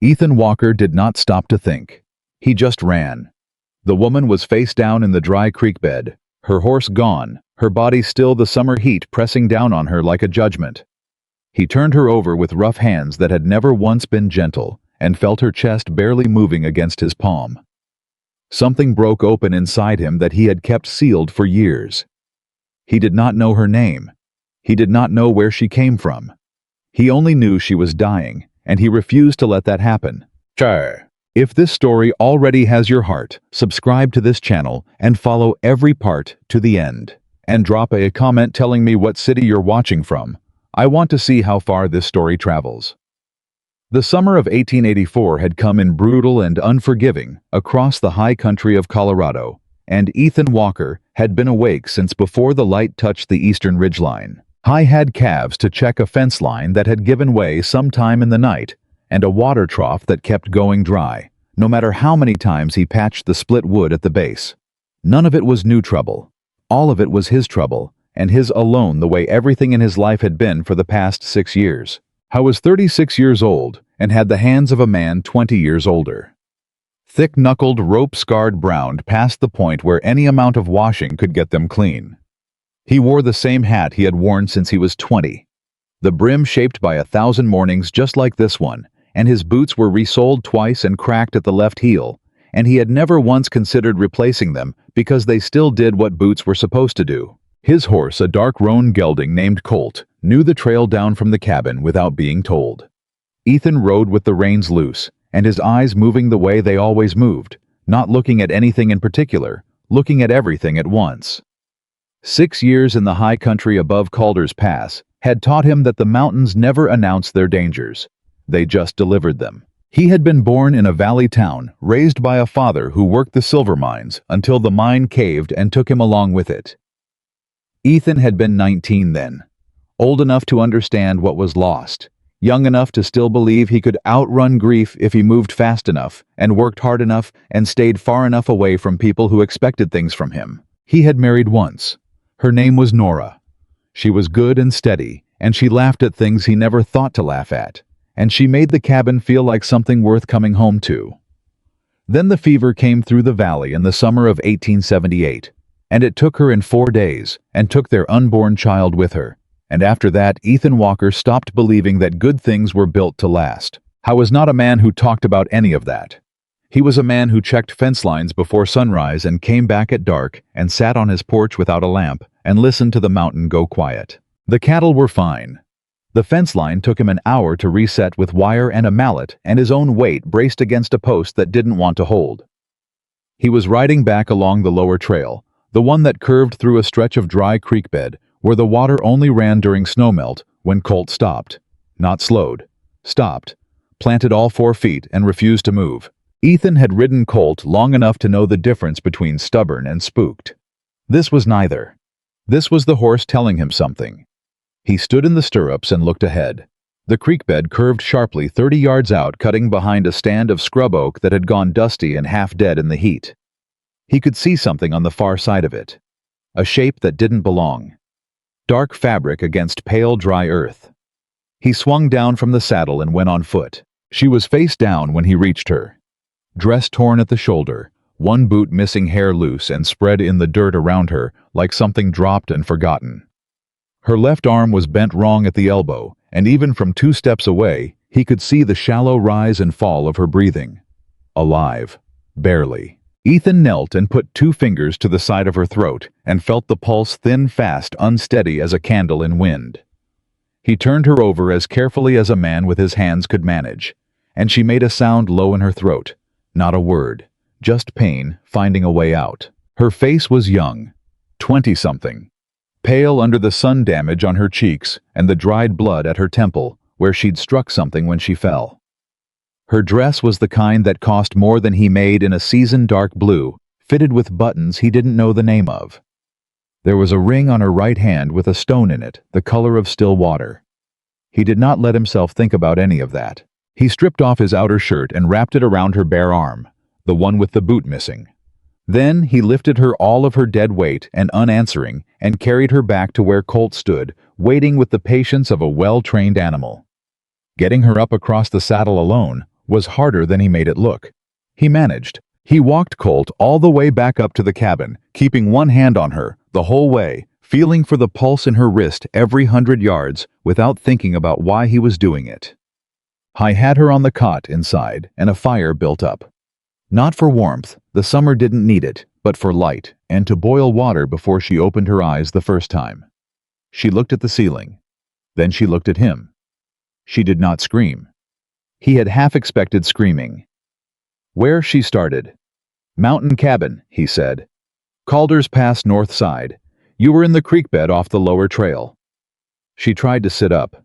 Ethan Walker did not stop to think. He just ran. The woman was face down in the dry creek bed, her horse gone, her body still the summer heat pressing down on her like a judgment. He turned her over with rough hands that had never once been gentle, and felt her chest barely moving against his palm. Something broke open inside him that he had kept sealed for years. He did not know her name. He did not know where she came from. He only knew she was dying, and he refused to let that happen. If this story already has your heart, subscribe to this channel and follow every part to the end. And drop a comment telling me what city you're watching from. I want to see how far this story travels. The summer of 1884 had come in brutal and unforgiving across the high country of Colorado, and Ethan Walker had been awake since before the light touched the eastern ridgeline. He had calves to check a fence line that had given way sometime in the night, and a water trough that kept going dry, no matter how many times he patched the split wood at the base. None of it was new trouble. All of it was his trouble, and his alone, the way everything in his life had been for the past 6 years. He was 36 years old and had the hands of a man 20 years older. Thick-knuckled, rope-scarred brown past the point where any amount of washing could get them clean. He wore the same hat he had worn since he was 20, the brim shaped by 1,000 mornings just like this one, and his boots were resoled twice and cracked at the left heel, and he had never once considered replacing them because they still did what boots were supposed to do. His horse, a dark roan gelding named Colt, knew the trail down from the cabin without being told. Ethan rode with the reins loose, and his eyes moving the way they always moved, not looking at anything in particular, looking at everything at once. 6 years in the high country above Calder's Pass had taught him that the mountains never announced their dangers. They just delivered them. He had been born in a valley town, raised by a father who worked the silver mines until the mine caved and took him along with it. Ethan had been 19 then, old enough to understand what was lost, young enough to still believe he could outrun grief if he moved fast enough and worked hard enough and stayed far enough away from people who expected things from him. He had married once. Her name was Nora. She was good and steady, and she laughed at things he never thought to laugh at, and she made the cabin feel like something worth coming home to. Then the fever came through the valley in the summer of 1878, and it took her in 4 days, and took their unborn child with her, and after that Ethan Walker stopped believing that good things were built to last. He was not a man who talked about any of that. He was a man who checked fence lines before sunrise and came back at dark and sat on his porch without a lamp and listened to the mountain go quiet. The cattle were fine. The fence line took him an hour to reset with wire and a mallet and his own weight braced against a post that didn't want to hold. He was riding back along the lower trail, the one that curved through a stretch of dry creek bed where the water only ran during snowmelt, when Colt stopped. Not slowed. Stopped. Planted all 4 feet and refused to move. Ethan had ridden Colt long enough to know the difference between stubborn and spooked. This was neither. This was the horse telling him something. He stood in the stirrups and looked ahead. The creek bed curved sharply 30 yards out, cutting behind a stand of scrub oak that had gone dusty and half dead in the heat. He could see something on the far side of it. A shape that didn't belong. Dark fabric against pale, dry earth. He swung down from the saddle and went on foot. She was face down when he reached her. Dress torn at the shoulder, one boot missing hair loose and spread in the dirt around her like something dropped and forgotten. Her left arm was bent wrong at the elbow, and even from 2 steps away, he could see the shallow rise and fall of her breathing. Alive. Barely. Ethan knelt and put 2 fingers to the side of her throat and felt the pulse thin, fast, unsteady as a candle in wind. He turned her over as carefully as a man with his hands could manage, and she made a sound low in her throat. Not a word, just pain finding a way out. Her face was young, 20-something, pale under the sun damage on her cheeks and the dried blood at her temple where she'd struck something when she fell. Her dress was the kind that cost more than he made in a season dark blue, fitted with buttons he didn't know the name of. There was a ring on her right hand with a stone in it, the color of still water. He did not let himself think about any of that. He stripped off his outer shirt and wrapped it around her bare arm, the one with the boot missing. Then he lifted her all of her dead weight and unanswering and carried her back to where Colt stood, waiting with the patience of a well-trained animal. Getting her up across the saddle alone was harder than he made it look. He managed. He walked Colt all the way back up to the cabin, keeping one hand on her the whole way, feeling for the pulse in her wrist every 100 yards without thinking about why he was doing it. I had her on the cot inside, and a fire built up. Not for warmth, the summer didn't need it, but for light, and to boil water before she opened her eyes the first time. She looked at the ceiling. Then she looked at him. She did not scream. He had half expected screaming. Where she started. Mountain cabin, he said. Calder's Pass north side. You were in the creek bed off the lower trail. She tried to sit up.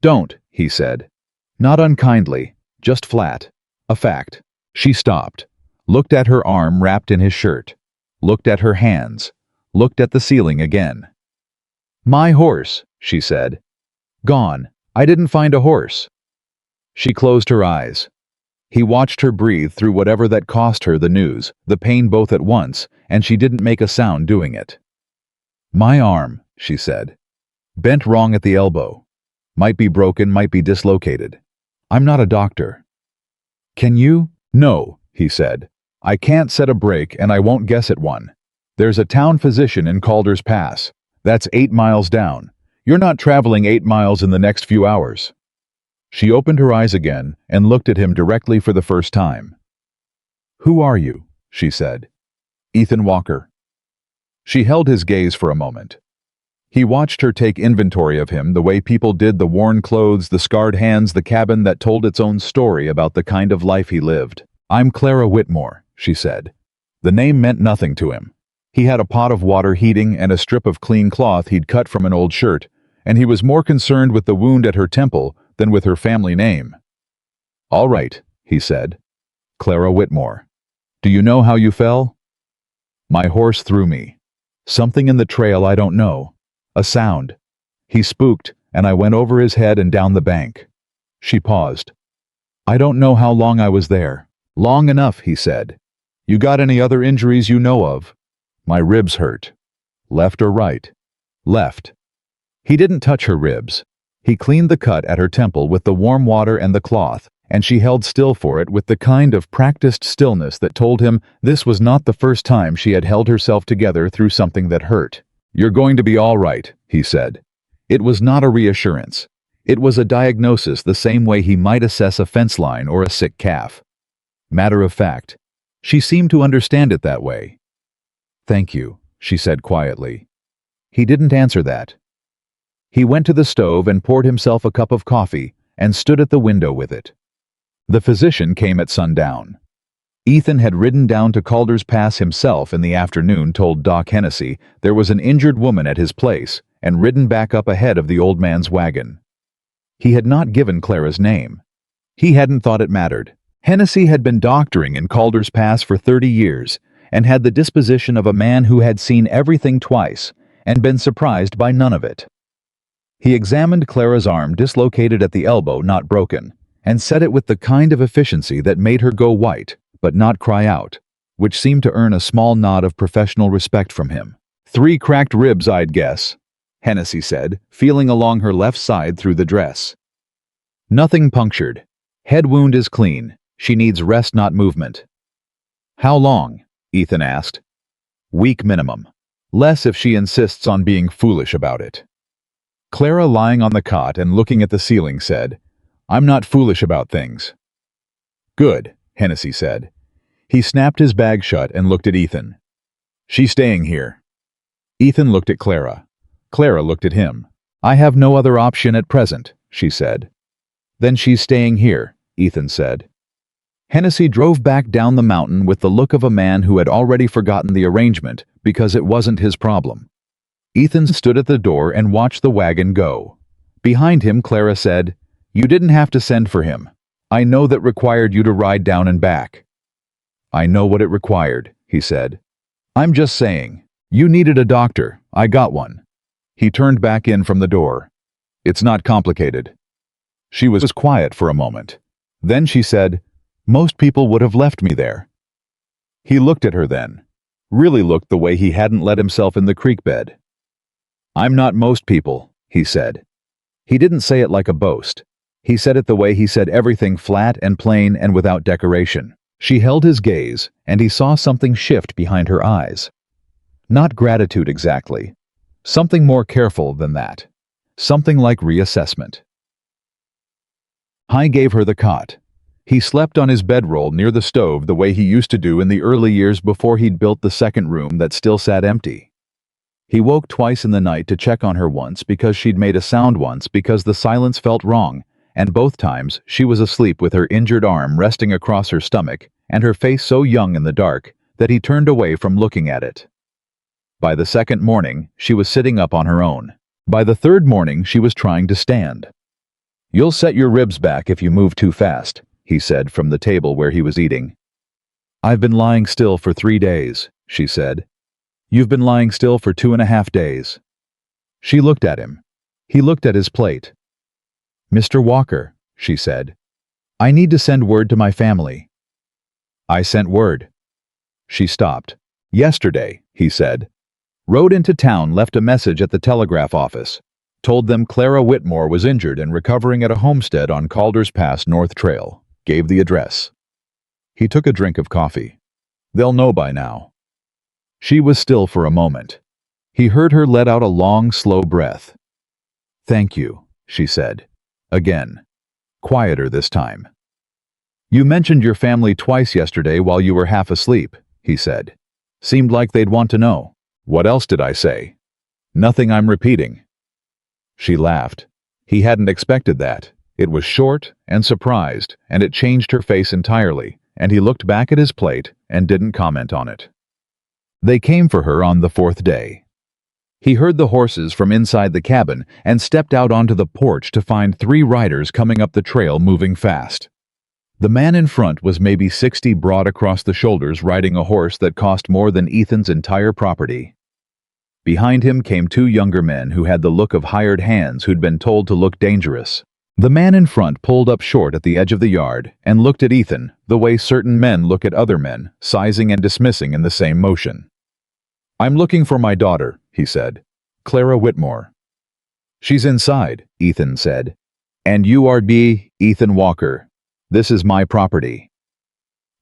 Don't, he said. Not unkindly, just flat. A fact. She stopped, looked at her arm wrapped in his shirt, looked at her hands, looked at the ceiling again. My horse, she said. Gone. I didn't find a horse. She closed her eyes. He watched her breathe through whatever that cost her the news, the pain both at once, and she didn't make a sound doing it. My arm, she said. Bent wrong at the elbow. Might be broken, might be dislocated. I'm not a doctor. Can you? No, he said. I can't set a break and I won't guess at one. There's a town physician in Calder's Pass. That's 8 miles down. You're not traveling 8 miles in the next few hours. She opened her eyes again and looked at him directly for the first time. Who are you? She said. Ethan Walker. She held his gaze for a moment. He watched her take inventory of him the way people did the worn clothes, the scarred hands, the cabin that told its own story about the kind of life he lived. I'm Clara Whitmore, she said. The name meant nothing to him. He had a pot of water heating and a strip of clean cloth he'd cut from an old shirt, and he was more concerned with the wound at her temple than with her family name. All right, he said. Clara Whitmore. Do you know how you fell? My horse threw me. Something in the trail I don't know. A sound. He spooked, and I went over his head and down the bank. She paused. I don't know how long I was there. Long enough, he said. You got any other injuries you know of? My ribs hurt. Left or right? Left. He didn't touch her ribs. He cleaned the cut at her temple with the warm water and the cloth, and she held still for it with the kind of practiced stillness that told him this was not the first time she had held herself together through something that hurt. You're going to be all right, he said. It was not a reassurance. It was a diagnosis the same way he might assess a fence line or a sick calf. Matter of fact. She seemed to understand it that way. Thank you, she said quietly. He didn't answer that. He went to the stove and poured himself a cup of coffee and stood at the window with it. The physician came at sundown. Ethan had ridden down to Calder's Pass himself in the afternoon, told Doc Hennessy there was an injured woman at his place, and ridden back up ahead of the old man's wagon. He had not given Clara's name. He hadn't thought it mattered. Hennessy had been doctoring in Calder's Pass for 30 years and had the disposition of a man who had seen everything twice and been surprised by none of it. He examined Clara's arm, dislocated at the elbow, not broken, and set it with the kind of efficiency that made her go white, but not cry out, which seemed to earn a small nod of professional respect from him. 3 cracked ribs, I'd guess, Hennessy said, feeling along her left side through the dress. Nothing punctured. Head wound is clean. She needs rest, not movement. How long? Ethan asked. Week minimum. Less if she insists on being foolish about it. Clara, lying on the cot and looking at the ceiling, said, I'm not foolish about things. Good, Hennessy said. He snapped his bag shut and looked at Ethan. She's staying here. Ethan looked at Clara. Clara looked at him. I have no other option at present, she said. Then she's staying here, Ethan said. Hennessy drove back down the mountain with the look of a man who had already forgotten the arrangement because it wasn't his problem. Ethan stood at the door and watched the wagon go. Behind him, Clara said, You didn't have to send for him. I know that required you to ride down and back. I know what it required, he said. I'm just saying. You needed a doctor. I got one. He turned back in from the door. It's not complicated. She was quiet for a moment. Then she said, Most people would have left me there. He looked at her then. Really looked the way he hadn't let himself in the creek bed. I'm not most people, he said. He didn't say it like a boast. He said it the way he said everything, flat and plain and without decoration. She held his gaze, and he saw something shift behind her eyes. Not gratitude exactly. Something more careful than that. Something like reassessment. Hy gave her the cot. He slept on his bedroll near the stove the way he used to do in the early years before he'd built the second room that still sat empty. He woke twice in the night to check on her, once because she'd made a sound, once because the silence felt wrong, and both times she was asleep with her injured arm resting across her stomach and her face so young in the dark that he turned away from looking at it. By the second morning, she was sitting up on her own. By the third morning, she was trying to stand. "You'll set your ribs back if you move too fast," he said from the table where he was eating. "I've been lying still for 3 days," she said. "You've been lying still for 2.5 days. She looked at him. He looked at his plate. "Mr. Walker," she said, "I need to send word to my family." "I sent word." She stopped. "Yesterday," he said. "Rode into town, left a message at the telegraph office. Told them Clara Whitmore was injured and recovering at a homestead on Calder's Pass North Trail. Gave the address." He took a drink of coffee. "They'll know by now." She was still for a moment. He heard her let out a long, slow breath. "Thank you," she said. Again. Quieter this time. "You mentioned your family twice yesterday while you were half asleep," he said. "Seemed like they'd want to know." "What else did I say?" "Nothing I'm repeating." She laughed. He hadn't expected that. It was short and surprised, and it changed her face entirely, and he looked back at his plate and didn't comment on it. They came for her on the 4th day. He heard the horses from inside the cabin and stepped out onto the porch to find 3 riders coming up the trail, moving fast. The man in front was maybe 60, broad across the shoulders, riding a horse that cost more than Ethan's entire property. Behind him came 2 younger men who had the look of hired hands who'd been told to look dangerous. The man in front pulled up short at the edge of the yard and looked at Ethan the way certain men look at other men, sizing and dismissing in the same motion. "I'm looking for my daughter," he said. "Clara Whitmore." "She's inside," Ethan said. "And you are Ethan Walker. This is my property."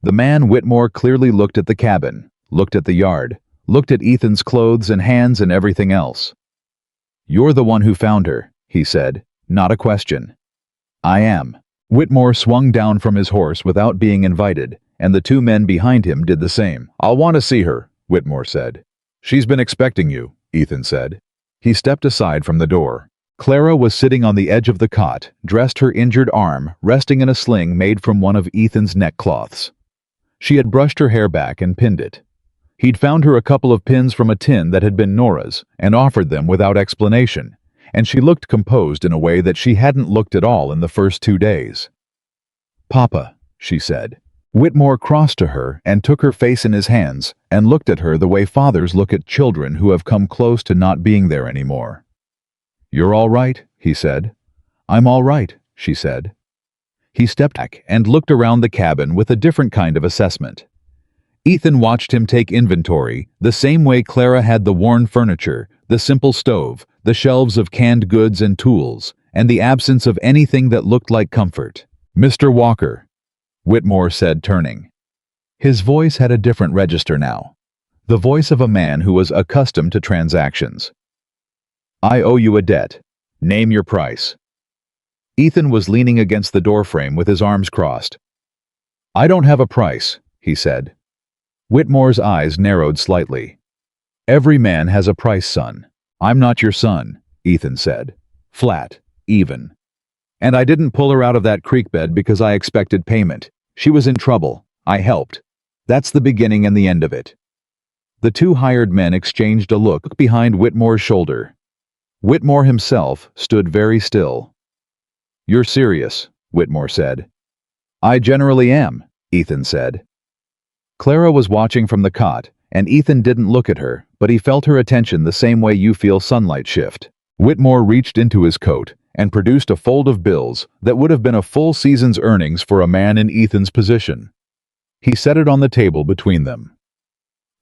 The man Whitmore clearly looked at the cabin, looked at the yard, looked at Ethan's clothes and hands and everything else. "You're the one who found her," he said, not a question. "I am." Whitmore swung down from his horse without being invited, and the 2 men behind him did the same. "I'll want to see her," Whitmore said. "She's been expecting you," Ethan said. He stepped aside from the door. Clara was sitting on the edge of the cot, dressed, her injured arm resting in a sling made from one of Ethan's neck cloths. She had brushed her hair back and pinned it. He'd found her a couple of pins from a tin that had been Nora's and offered them without explanation, and she looked composed in a way that she hadn't looked at all in the first 2 days. "Papa," she said. Whitmore crossed to her and took her face in his hands and looked at her the way fathers look at children who have come close to not being there anymore. "You're all right," he said. "I'm all right," she said. He stepped back and looked around the cabin with a different kind of assessment. Ethan watched him take inventory, the same way Clara had the worn furniture, the simple stove, the shelves of canned goods and tools, and the absence of anything that looked like comfort. "Mr. Walker," Whitmore said, turning. His voice had a different register now, the voice of a man who was accustomed to transactions. "I owe you a debt. Name your price." Ethan was leaning against the doorframe with his arms crossed. "I don't have a price," he said. Whitmore's eyes narrowed slightly. "Every man has a price, son. I'm not your son," Ethan said. Flat, even. "And I didn't pull her out of that creek bed because I expected payment. She was in trouble. I helped. That's the beginning and the end of it." The 2 hired men exchanged a look behind Whitmore's shoulder. Whitmore himself stood very still. "You're serious," Whitmore said. "I generally am," Ethan said. Clara was watching from the cot, and Ethan didn't look at her, but he felt her attention the same way you feel sunlight shift. Whitmore reached into his coat and produced a fold of bills that would have been a full season's earnings for a man in Ethan's position. He set it on the table between them.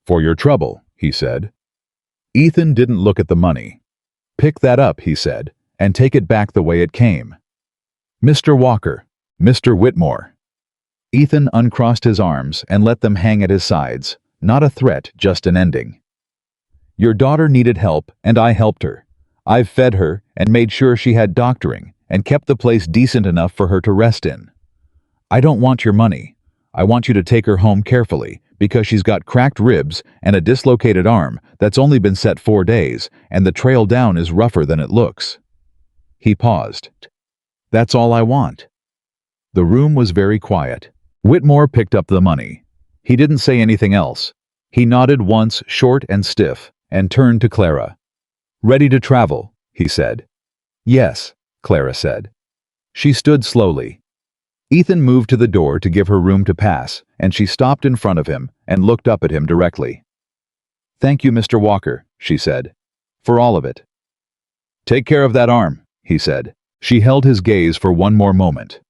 "For your trouble," he said. Ethan didn't look at the money. "Pick that up," he said, "and take it back the way it came." Mr. Walker, Mr. Whitmore. Ethan uncrossed his arms and let them hang at his sides. Not a threat, just an ending. Your daughter needed help, and I helped her. I've fed her and made sure she had doctoring and kept the place decent enough for her to rest in. I don't want your money. I want you to take her home carefully, because she's got cracked ribs and a dislocated arm that's only been set 4 days, and the trail down is rougher than it looks. He paused. That's all I want. The room was very quiet. Whitmore picked up the money. He didn't say anything else. He nodded once, short and stiff, and turned to Clara. Ready to travel, he said. Yes, Clara said. She stood slowly. Ethan moved to the door to give her room to pass, and she stopped in front of him and looked up at him directly. Thank you, Mr. Walker, she said, for all of it. Take care of that arm, he said. She held his gaze for one more moment.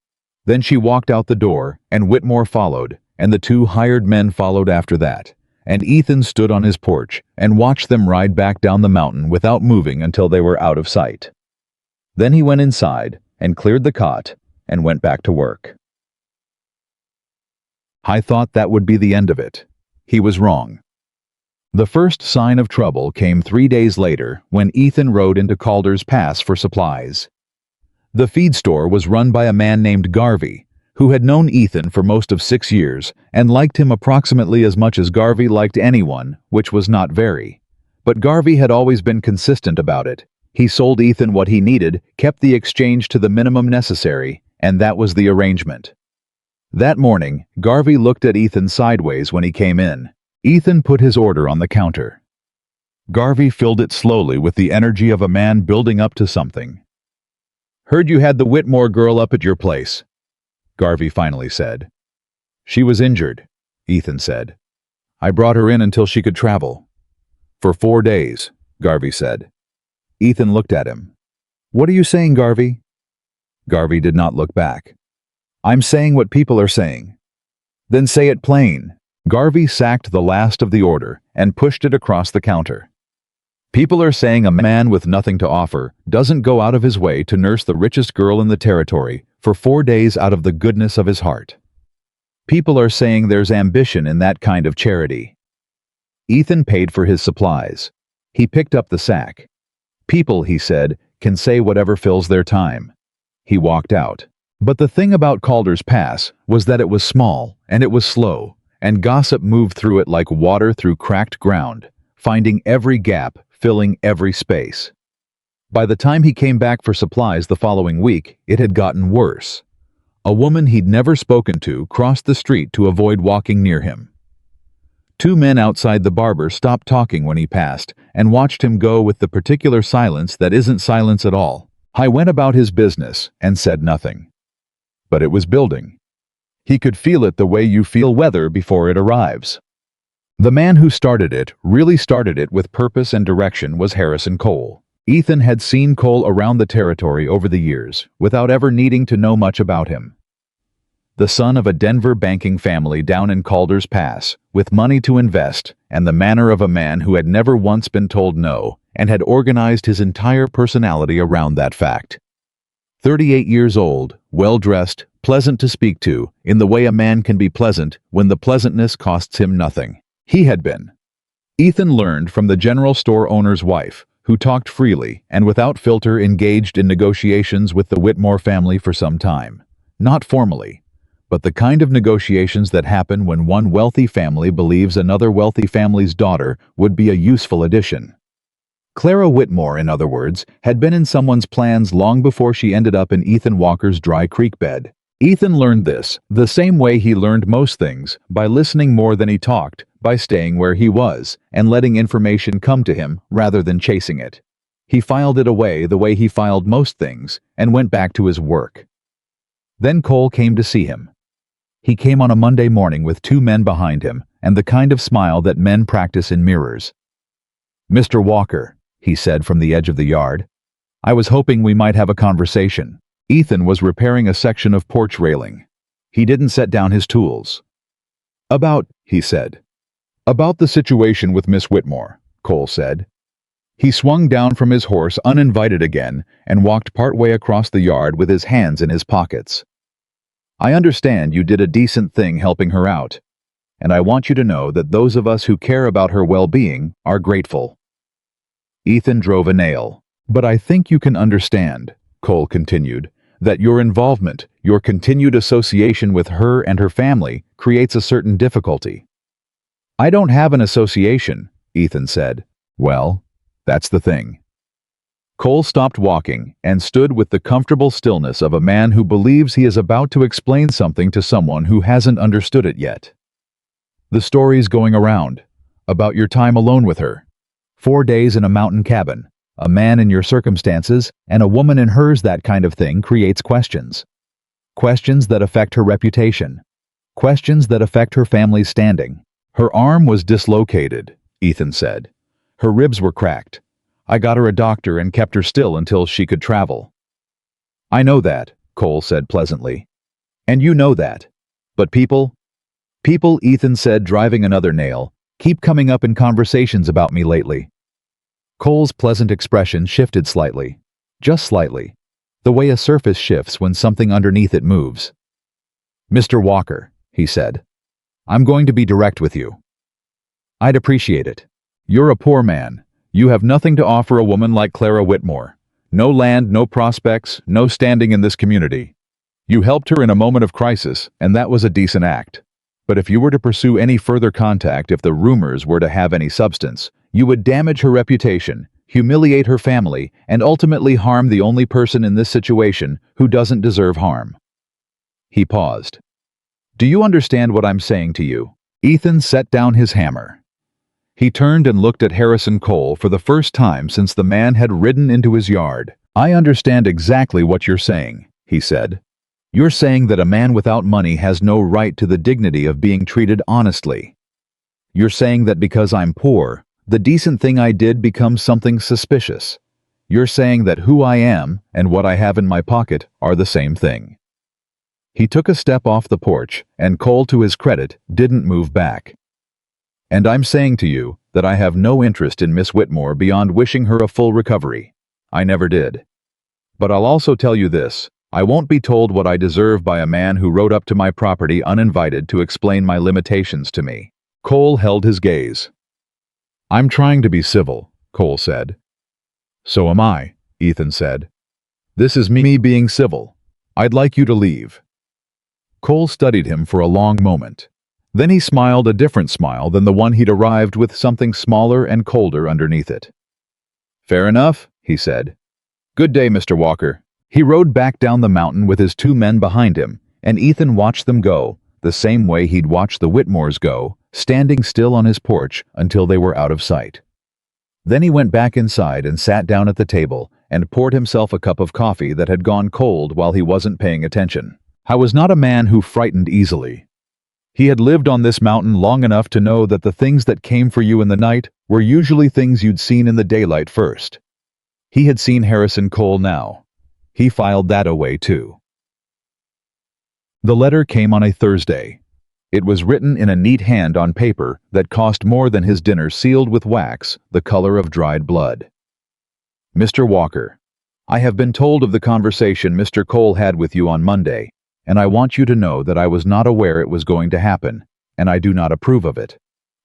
Then she walked out the door, and Whitmore followed, and the 2 hired men followed after that, and Ethan stood on his porch and watched them ride back down the mountain without moving until they were out of sight. Then he went inside and cleared the cot and went back to work. I thought that would be the end of it. He was wrong. The first sign of trouble came 3 days later when Ethan rode into Calder's Pass for supplies. The feed store was run by a man named Garvey, who had known Ethan for most of 6 years and liked him approximately as much as Garvey liked anyone, which was not very. But Garvey had always been consistent about it. He sold Ethan what he needed, kept the exchange to the minimum necessary, and that was the arrangement. That morning, Garvey looked at Ethan sideways when he came in. Ethan put his order on the counter. Garvey filled it slowly with the energy of a man building up to something. Heard you had the Whitmore girl up at your place, Garvey finally said. She was injured, Ethan said. I brought her in until she could travel. For 4 days, Garvey said. Ethan looked at him. What are you saying, Garvey? Garvey did not look back. I'm saying what people are saying. Then say it plain. Garvey sacked the last of the order and pushed it across the counter. People are saying a man with nothing to offer doesn't go out of his way to nurse the richest girl in the territory for 4 days out of the goodness of his heart. People are saying there's ambition in that kind of charity. Ethan paid for his supplies. He picked up the sack. People, he said, can say whatever fills their time. He walked out. But the thing about Calder's Pass was that it was small, and it was slow, and gossip moved through it like water through cracked ground, finding every gap, filling every space. By the time he came back for supplies the following week, it had gotten worse. A woman he'd never spoken to crossed the street to avoid walking near him. 2 men outside the barber stopped talking when he passed and watched him go with the particular silence that isn't silence at all. He went about his business and said nothing. But it was building. He could feel it the way you feel weather before it arrives. The man who started it, really started it with purpose and direction, was Harrison Cole. Ethan had seen Cole around the territory over the years, without ever needing to know much about him. The son of a Denver banking family down in Calder's Pass, with money to invest, and the manner of a man who had never once been told no, and had organized his entire personality around that fact. 38 years old, well-dressed, pleasant to speak to, in the way a man can be pleasant when the pleasantness costs him nothing. He had been. Ethan learned from the general store owner's wife, who talked freely and without filter, engaged in negotiations with the Whitmore family for some time. Not formally, but the kind of negotiations that happen when one wealthy family believes another wealthy family's daughter would be a useful addition. Clara Whitmore, in other words, had been in someone's plans long before she ended up in Ethan Walker's dry creek bed. Ethan learned this, the same way he learned most things, by listening more than he talked, by staying where he was, and letting information come to him rather than chasing it. He filed it away the way he filed most things, and went back to his work. Then Cole came to see him. He came on a Monday morning with 2 men behind him, and the kind of smile that men practice in mirrors. "Mr. Walker," he said from the edge of the yard, "I was hoping we might have a conversation." Ethan was repairing a section of porch railing. He didn't set down his tools. "About," he said. "About the situation with Miss Whitmore," Cole said. He swung down from his horse uninvited again and walked partway across the yard with his hands in his pockets. I understand you did a decent thing helping her out, and I want you to know that those of us who care about her well-being are grateful. Ethan drove a nail. But I think you can understand, Cole continued, that your involvement, your continued association with her and her family creates a certain difficulty. I don't have an association, Ethan said. Well, that's the thing. Cole stopped walking and stood with the comfortable stillness of a man who believes he is about to explain something to someone who hasn't understood it yet. The story's going around, about your time alone with her. 4 days in a mountain cabin, a man in your circumstances and a woman in hers. That kind of thing creates questions. Questions that affect her reputation. Questions that affect her family's standing. Her arm was dislocated, Ethan said. Her ribs were cracked. I got her a doctor and kept her still until she could travel. I know that, Cole said pleasantly. And you know that. But people, Ethan said, driving another nail, keep coming up in conversations about me lately. Cole's pleasant expression shifted slightly. Just slightly. The way a surface shifts when something underneath it moves. Mr. Walker, he said. I'm going to be direct with you. I'd appreciate it. You're a poor man. You have nothing to offer a woman like Clara Whitmore. No land, no prospects, no standing in this community. You helped her in a moment of crisis, and that was a decent act. But if you were to pursue any further contact, if the rumors were to have any substance, you would damage her reputation, humiliate her family, and ultimately harm the only person in this situation who doesn't deserve harm. He paused. Do you understand what I'm saying to you? Ethan set down his hammer. He turned and looked at Harrison Cole for the first time since the man had ridden into his yard. I understand exactly what you're saying, he said. You're saying that a man without money has no right to the dignity of being treated honestly. You're saying that because I'm poor, the decent thing I did becomes something suspicious. You're saying that who I am and what I have in my pocket are the same thing. He took a step off the porch, and Cole, to his credit, didn't move back. And I'm saying to you that I have no interest in Miss Whitmore beyond wishing her a full recovery. I never did. But I'll also tell you this. I won't be told what I deserve by a man who rode up to my property uninvited to explain my limitations to me. Cole held his gaze. I'm trying to be civil, Cole said. So am I, Ethan said. This is me being civil. I'd like you to leave. Cole studied him for a long moment. Then he smiled, a different smile than the one he'd arrived with, something smaller and colder underneath it. Fair enough, he said. Good day, Mr. Walker. He rode back down the mountain with his 2 men behind him, and Ethan watched them go, the same way he'd watched the Whitmores go, standing still on his porch until they were out of sight. Then he went back inside and sat down at the table and poured himself a cup of coffee that had gone cold while he wasn't paying attention. I was not a man who frightened easily. He had lived on this mountain long enough to know that the things that came for you in the night were usually things you'd seen in the daylight first. He had seen Harrison Cole now. He filed that away too. The letter came on a Thursday. It was written in a neat hand on paper that cost more than his dinner, sealed with wax, the color of dried blood. Mr. Walker, I have been told of the conversation Mr. Cole had with you on Monday, and I want you to know that I was not aware it was going to happen, and I do not approve of it.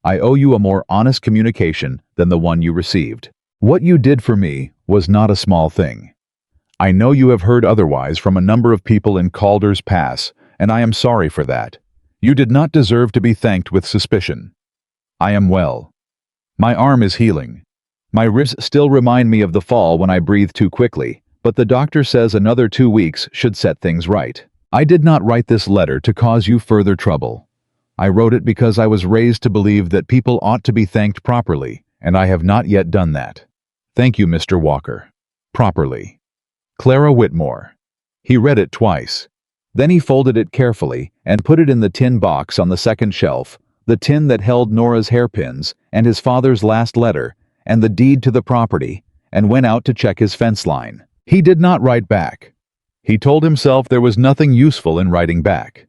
I owe you a more honest communication than the one you received. What you did for me was not a small thing. I know you have heard otherwise from a number of people in Calder's Pass, and I am sorry for that. You did not deserve to be thanked with suspicion. I am well. My arm is healing. My wrists still remind me of the fall when I breathed too quickly, but the doctor says another 2 weeks should set things right. I did not write this letter to cause you further trouble. I wrote it because I was raised to believe that people ought to be thanked properly, and I have not yet done that. Thank you, Mr. Walker. Properly. Clara Whitmore. He read it twice. Then he folded it carefully and put it in the tin box on the second shelf, the tin that held Nora's hairpins and his father's last letter and the deed to the property, and went out to check his fence line. He did not write back. He told himself there was nothing useful in writing back.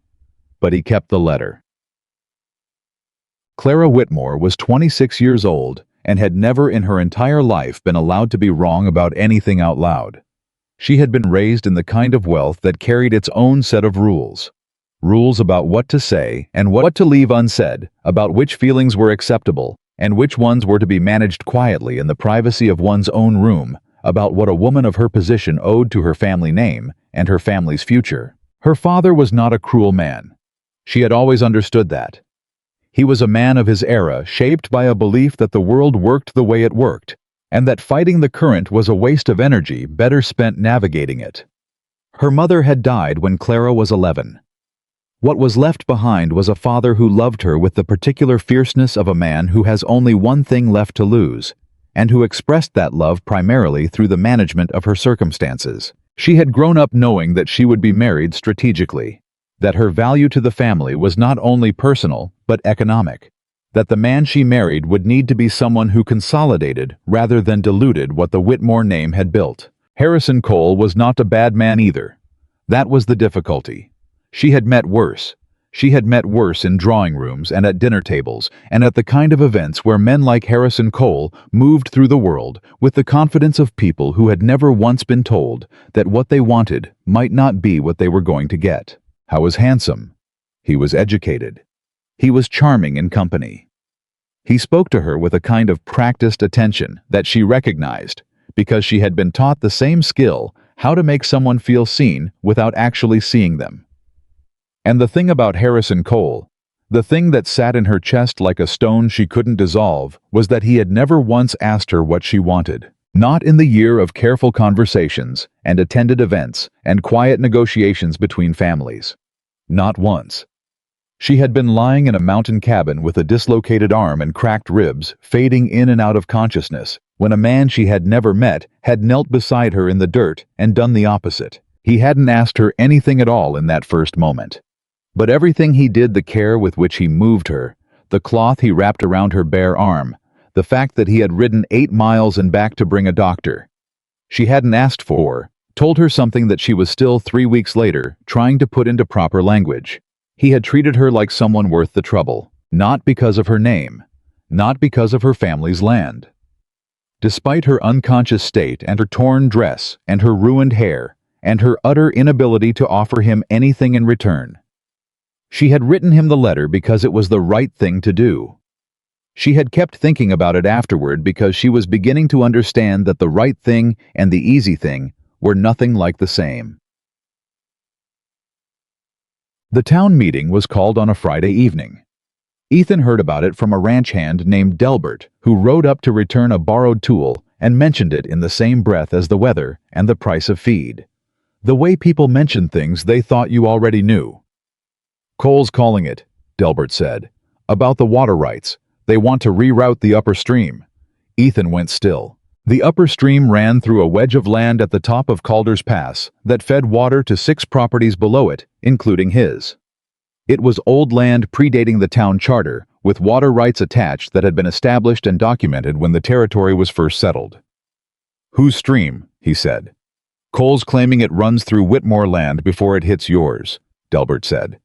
But he kept the letter. Clara Whitmore was 26 years old and had never in her entire life been allowed to be wrong about anything out loud. She had been raised in the kind of wealth that carried its own set of rules. Rules about what to say and what to leave unsaid, about which feelings were acceptable and which ones were to be managed quietly in the privacy of one's own room, about what a woman of her position owed to her family name and her family's future. Her father was not a cruel man. She had always understood that. He was a man of his era, shaped by a belief that the world worked the way it worked, and that fighting the current was a waste of energy better spent navigating it. Her mother had died when Clara was 11. What was left behind was a father who loved her with the particular fierceness of a man who has only one thing left to lose, and who expressed that love primarily through the management of her circumstances. She had grown up knowing that she would be married strategically, that her value to the family was not only personal but economic, that the man she married would need to be someone who consolidated rather than diluted what the Whitmore name had built. Harrison Cole was not a bad man either. That was the difficulty. She had met worse. She had met worse in drawing rooms and at dinner tables and at the kind of events where men like Harrison Cole moved through the world with the confidence of people who had never once been told that what they wanted might not be what they were going to get. He was handsome. He was educated. He was charming in company. He spoke to her with a kind of practiced attention that she recognized because she had been taught the same skill, how to make someone feel seen without actually seeing them. And the thing about Harrison Cole, the thing that sat in her chest like a stone she couldn't dissolve, was that he had never once asked her what she wanted. Not in the year of careful conversations and attended events and quiet negotiations between families. Not once. She had been lying in a mountain cabin with a dislocated arm and cracked ribs, fading in and out of consciousness, when a man she had never met had knelt beside her in the dirt and done the opposite. He hadn't asked her anything at all in that first moment. But everything he did, the care with which he moved her, the cloth he wrapped around her bare arm, the fact that he had ridden 8 miles and back to bring a doctor. She hadn't asked for, told her something that she was still 3 weeks later trying to put into proper language. He had treated her like someone worth the trouble, not because of her name, not because of her family's land. Despite her unconscious state and her torn dress and her ruined hair and her utter inability to offer him anything in return, she had written him the letter because it was the right thing to do. She had kept thinking about it afterward because she was beginning to understand that the right thing and the easy thing were nothing like the same. The town meeting was called on a Friday evening. Ethan heard about it from a ranch hand named Delbert, who rode up to return a borrowed tool and mentioned it in the same breath as the weather and the price of feed. The way people mentioned things they thought you already knew. "Cole's calling it," Delbert said. "About the water rights. They want to reroute the upper stream." Ethan went still. The upper stream ran through a wedge of land at the top of Calder's Pass that fed water to 6 properties below it, including his. It was old land predating the town charter, with water rights attached that had been established and documented when the territory was first settled. "Whose stream?" he said. "Cole's claiming it runs through Whitmore land before it hits yours," Delbert said.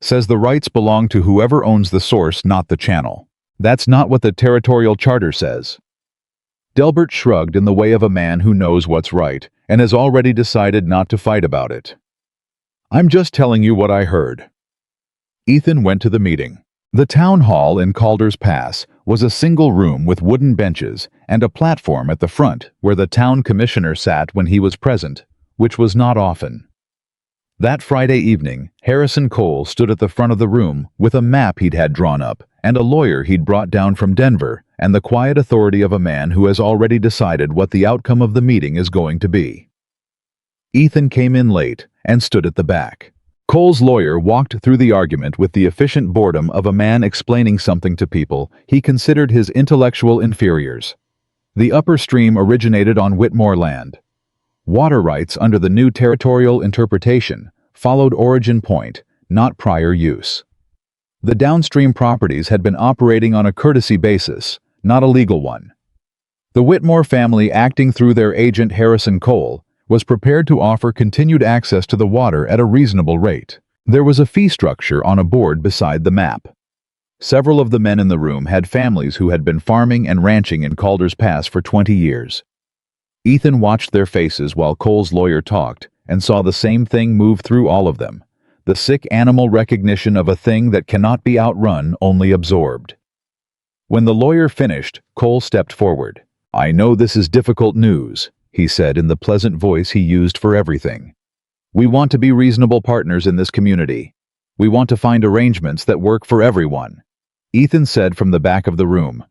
"Says the rights belong to whoever owns the source, not the channel. That's not what the territorial charter says." Delbert shrugged in the way of a man who knows what's right and has already decided not to fight about it. "I'm just telling you what I heard." Ethan went to the meeting. The town hall in Calder's Pass was a single room with wooden benches and a platform at the front where the town commissioner sat when he was present, which was not often. That Friday evening, Harrison Cole stood at the front of the room with a map he'd had drawn up and a lawyer he'd brought down from Denver and the quiet authority of a man who has already decided what the outcome of the meeting is going to be. Ethan came in late and stood at the back. Cole's lawyer walked through the argument with the efficient boredom of a man explaining something to people he considered his intellectual inferiors. The upper stream originated on Whitmore land. Water rights under the new territorial interpretation followed origin point, not prior use. The downstream properties had been operating on a courtesy basis, not a legal one. The Whitmore family, acting through their agent Harrison Cole, was prepared to offer continued access to the water at a reasonable rate. There was a fee structure on a board beside the map. Several of the men in the room had families who had been farming and ranching in Calder's Pass for 20 years. Ethan watched their faces while Cole's lawyer talked and saw the same thing move through all of them. The sick animal recognition of a thing that cannot be outrun, only absorbed. When the lawyer finished, Cole stepped forward. "I know this is difficult news," he said in the pleasant voice he used for everything. "We want to be reasonable partners in this community. We want to find arrangements that work for everyone." Ethan said from the back of the room,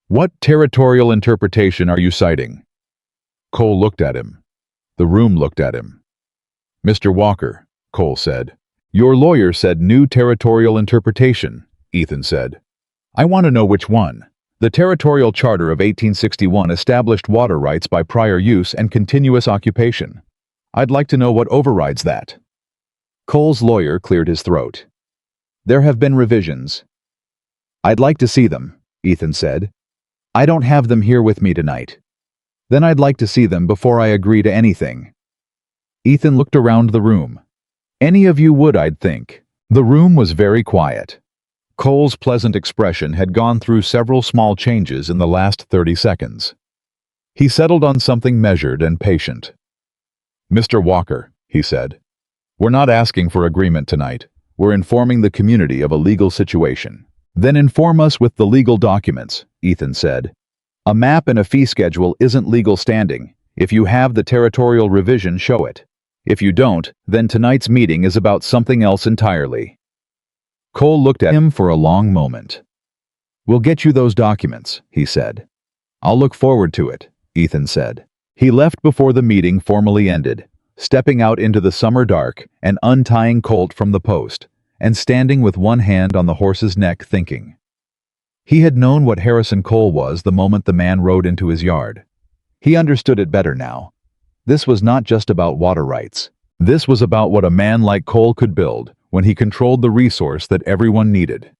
"What territorial interpretation are you citing?" Cole looked at him. The room looked at him. "Mr. Walker," Cole said. "Your lawyer said new territorial interpretation," Ethan said. "I want to know which one." The Territorial Charter of 1861 established water rights by prior use and continuous occupation. I'd like to know what overrides that. Cole's lawyer cleared his throat. "There have been revisions." "I'd like to see them," Ethan said. "I don't have them here with me tonight." "Then I'd like to see them before I agree to anything." Ethan looked around the room. "Any of you would, I'd think." The room was very quiet. Cole's pleasant expression had gone through several small changes in the last 30 seconds. He settled on something measured and patient. "Mr. Walker," he said, "we're not asking for agreement tonight. We're informing the community of a legal situation." "Then inform us with the legal documents," Ethan said. "A map and a fee schedule isn't legal standing. If you have the territorial revision, show it. If you don't, then tonight's meeting is about something else entirely." Cole looked at him for a long moment. "We'll get you those documents," he said. "I'll look forward to it," Ethan said. He left before the meeting formally ended, stepping out into the summer dark and untying Colt from the post, and standing with one hand on the horse's neck thinking. He had known what Harrison Cole was the moment the man rode into his yard. He understood it better now. This was not just about water rights. This was about what a man like Cole could build when he controlled the resource that everyone needed.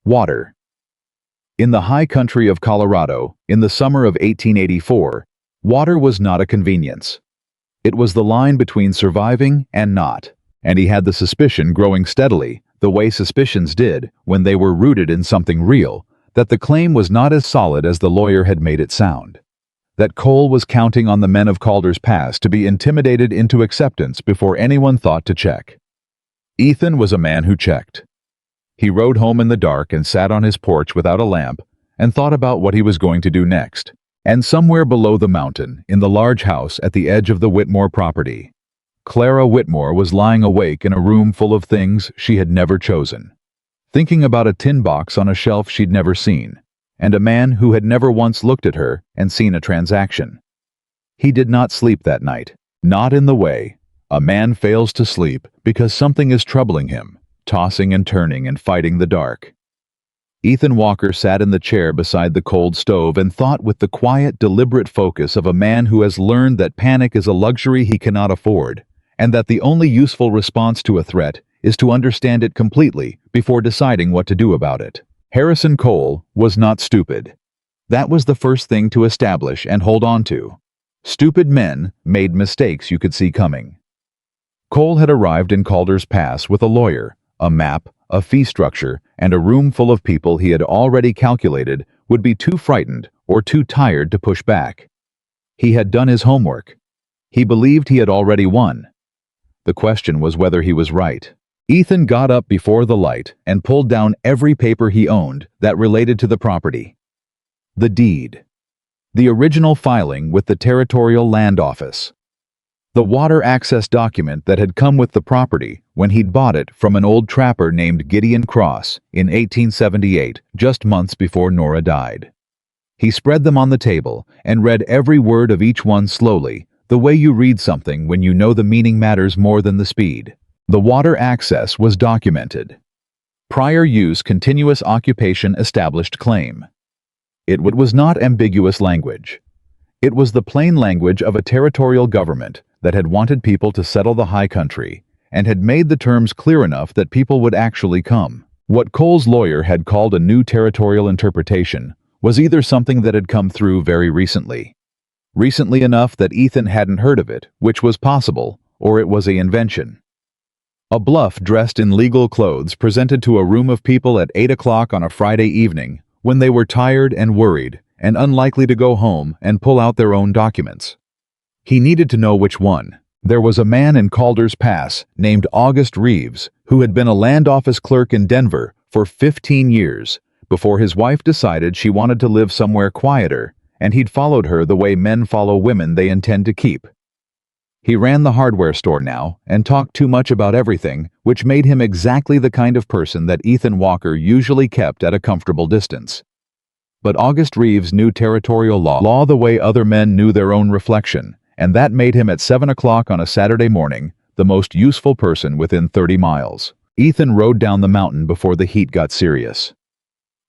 Water. In the high country of Colorado, in the summer of 1884, water was not a convenience. It was the line between surviving and not, and he had the suspicion growing steadily, the way suspicions did when they were rooted in something real, that the claim was not as solid as the lawyer had made it sound. That Cole was counting on the men of Calder's Pass to be intimidated into acceptance before anyone thought to check. Ethan was a man who checked. He rode home in the dark and sat on his porch without a lamp and thought about what he was going to do next. And somewhere below the mountain, in the large house at the edge of the Whitmore property, Clara Whitmore was lying awake in a room full of things she had never chosen, thinking about a tin box on a shelf she'd never seen, and a man who had never once looked at her and seen a transaction. He did not sleep that night, not in the way a man fails to sleep because something is troubling him, tossing and turning and fighting the dark. Ethan Walker sat in the chair beside the cold stove and thought with the quiet, deliberate focus of a man who has learned that panic is a luxury he cannot afford, and that the only useful response to a threat is to understand it completely before deciding what to do about it. Harrison Cole was not stupid. That was the first thing to establish and hold on to. Stupid men made mistakes you could see coming. Cole had arrived in Calder's Pass with a lawyer, a map, a fee structure, and a room full of people he had already calculated would be too frightened or too tired to push back. He had done his homework. He believed he had already won. The question was whether he was right. Ethan got up before the light and pulled down every paper he owned that related to the property. The deed. The original filing with the Territorial Land Office. The water access document that had come with the property when he'd bought it from an old trapper named Gideon Cross in 1878, just months before Nora died. He spread them on the table and read every word of each one slowly, the way you read something when you know the meaning matters more than the speed. The water access was documented. Prior use continuous occupation established claim. It was not ambiguous language. It was the plain language of a territorial government that had wanted people to settle the high country and had made the terms clear enough that people would actually come. What Cole's lawyer had called a new territorial interpretation was either something that had come through very recently enough that Ethan hadn't heard of it, which was possible, or it was an invention. A bluff dressed in legal clothes presented to a room of people at 8 o'clock on a Friday evening when they were tired and worried and unlikely to go home and pull out their own documents. He needed to know which one. There was a man in Calder's Pass named August Reeves who had been a land office clerk in Denver for 15 years before his wife decided she wanted to live somewhere quieter, and he'd followed her the way men follow women they intend to keep. He ran the hardware store now and talked too much about everything, which made him exactly the kind of person that Ethan Walker usually kept at a comfortable distance. But August Reeves knew territorial law the way other men knew their own reflection, and that made him at 7 o'clock on a Saturday morning the most useful person within 30 miles. Ethan rode down the mountain before the heat got serious.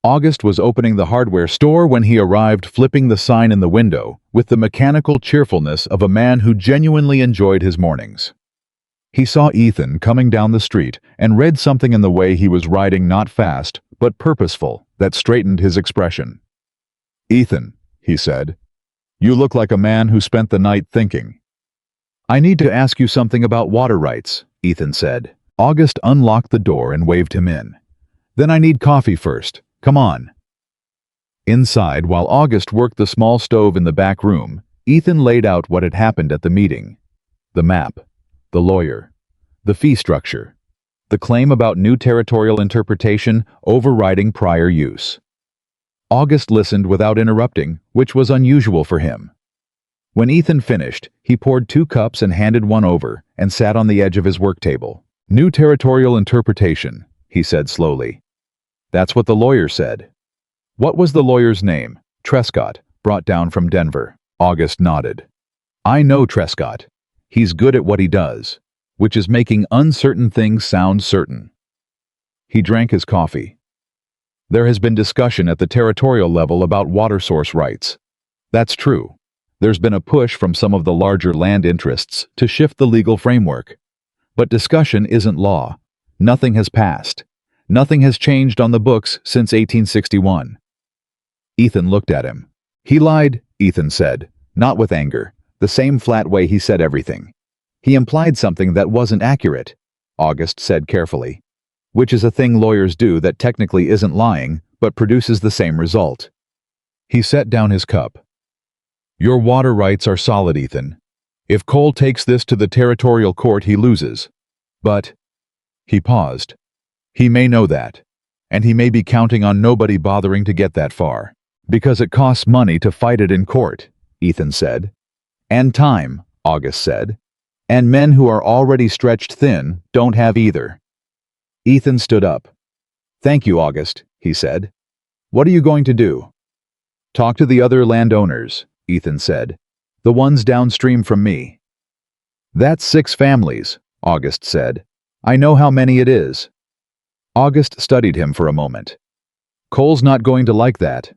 August was opening the hardware store when he arrived, flipping the sign in the window with the mechanical cheerfulness of a man who genuinely enjoyed his mornings. He saw Ethan coming down the street and read something in the way he was riding, not fast, but purposeful, that straightened his expression. "Ethan," he said, "you look like a man who spent the night thinking." "I need to ask you something about water rights," Ethan said. August unlocked the door and waved him in. "Then I need coffee first. Come on." Inside, while August worked the small stove in the back room, Ethan laid out what had happened at the meeting. The map, the lawyer, the fee structure, the claim about new territorial interpretation overriding prior use. August listened without interrupting, which was unusual for him. When Ethan finished, he poured 2 cups and handed one over and sat on the edge of his work table. "New territorial interpretation," he said slowly. "That's what the lawyer said." "What was the lawyer's name?" "Trescott, brought down from Denver." August nodded. "I know Trescott. He's good at what he does, which is making uncertain things sound certain." He drank his coffee. "There has been discussion at the territorial level about water source rights. That's true. There's been a push from some of the larger land interests to shift the legal framework. But discussion isn't law. Nothing has passed. Nothing has changed on the books since 1861. Ethan looked at him. "He lied," Ethan said, not with anger, the same flat way he said everything. "He implied something that wasn't accurate," August said carefully, "which is a thing lawyers do that technically isn't lying, but produces the same result." He set down his cup. "Your water rights are solid, Ethan. If Cole takes this to the territorial court, he loses. But..." He paused. "He may know that, and he may be counting on nobody bothering to get that far. Because it costs money to fight it in court," Ethan said. "And time," August said. "And men who are already stretched thin don't have either." Ethan stood up. "Thank you, August," he said. "What are you going to do?" "Talk to the other landowners," Ethan said. "The ones downstream from me." "That's 6 families," August said. "I know how many it is." August studied him for a moment. "Cole's not going to like that."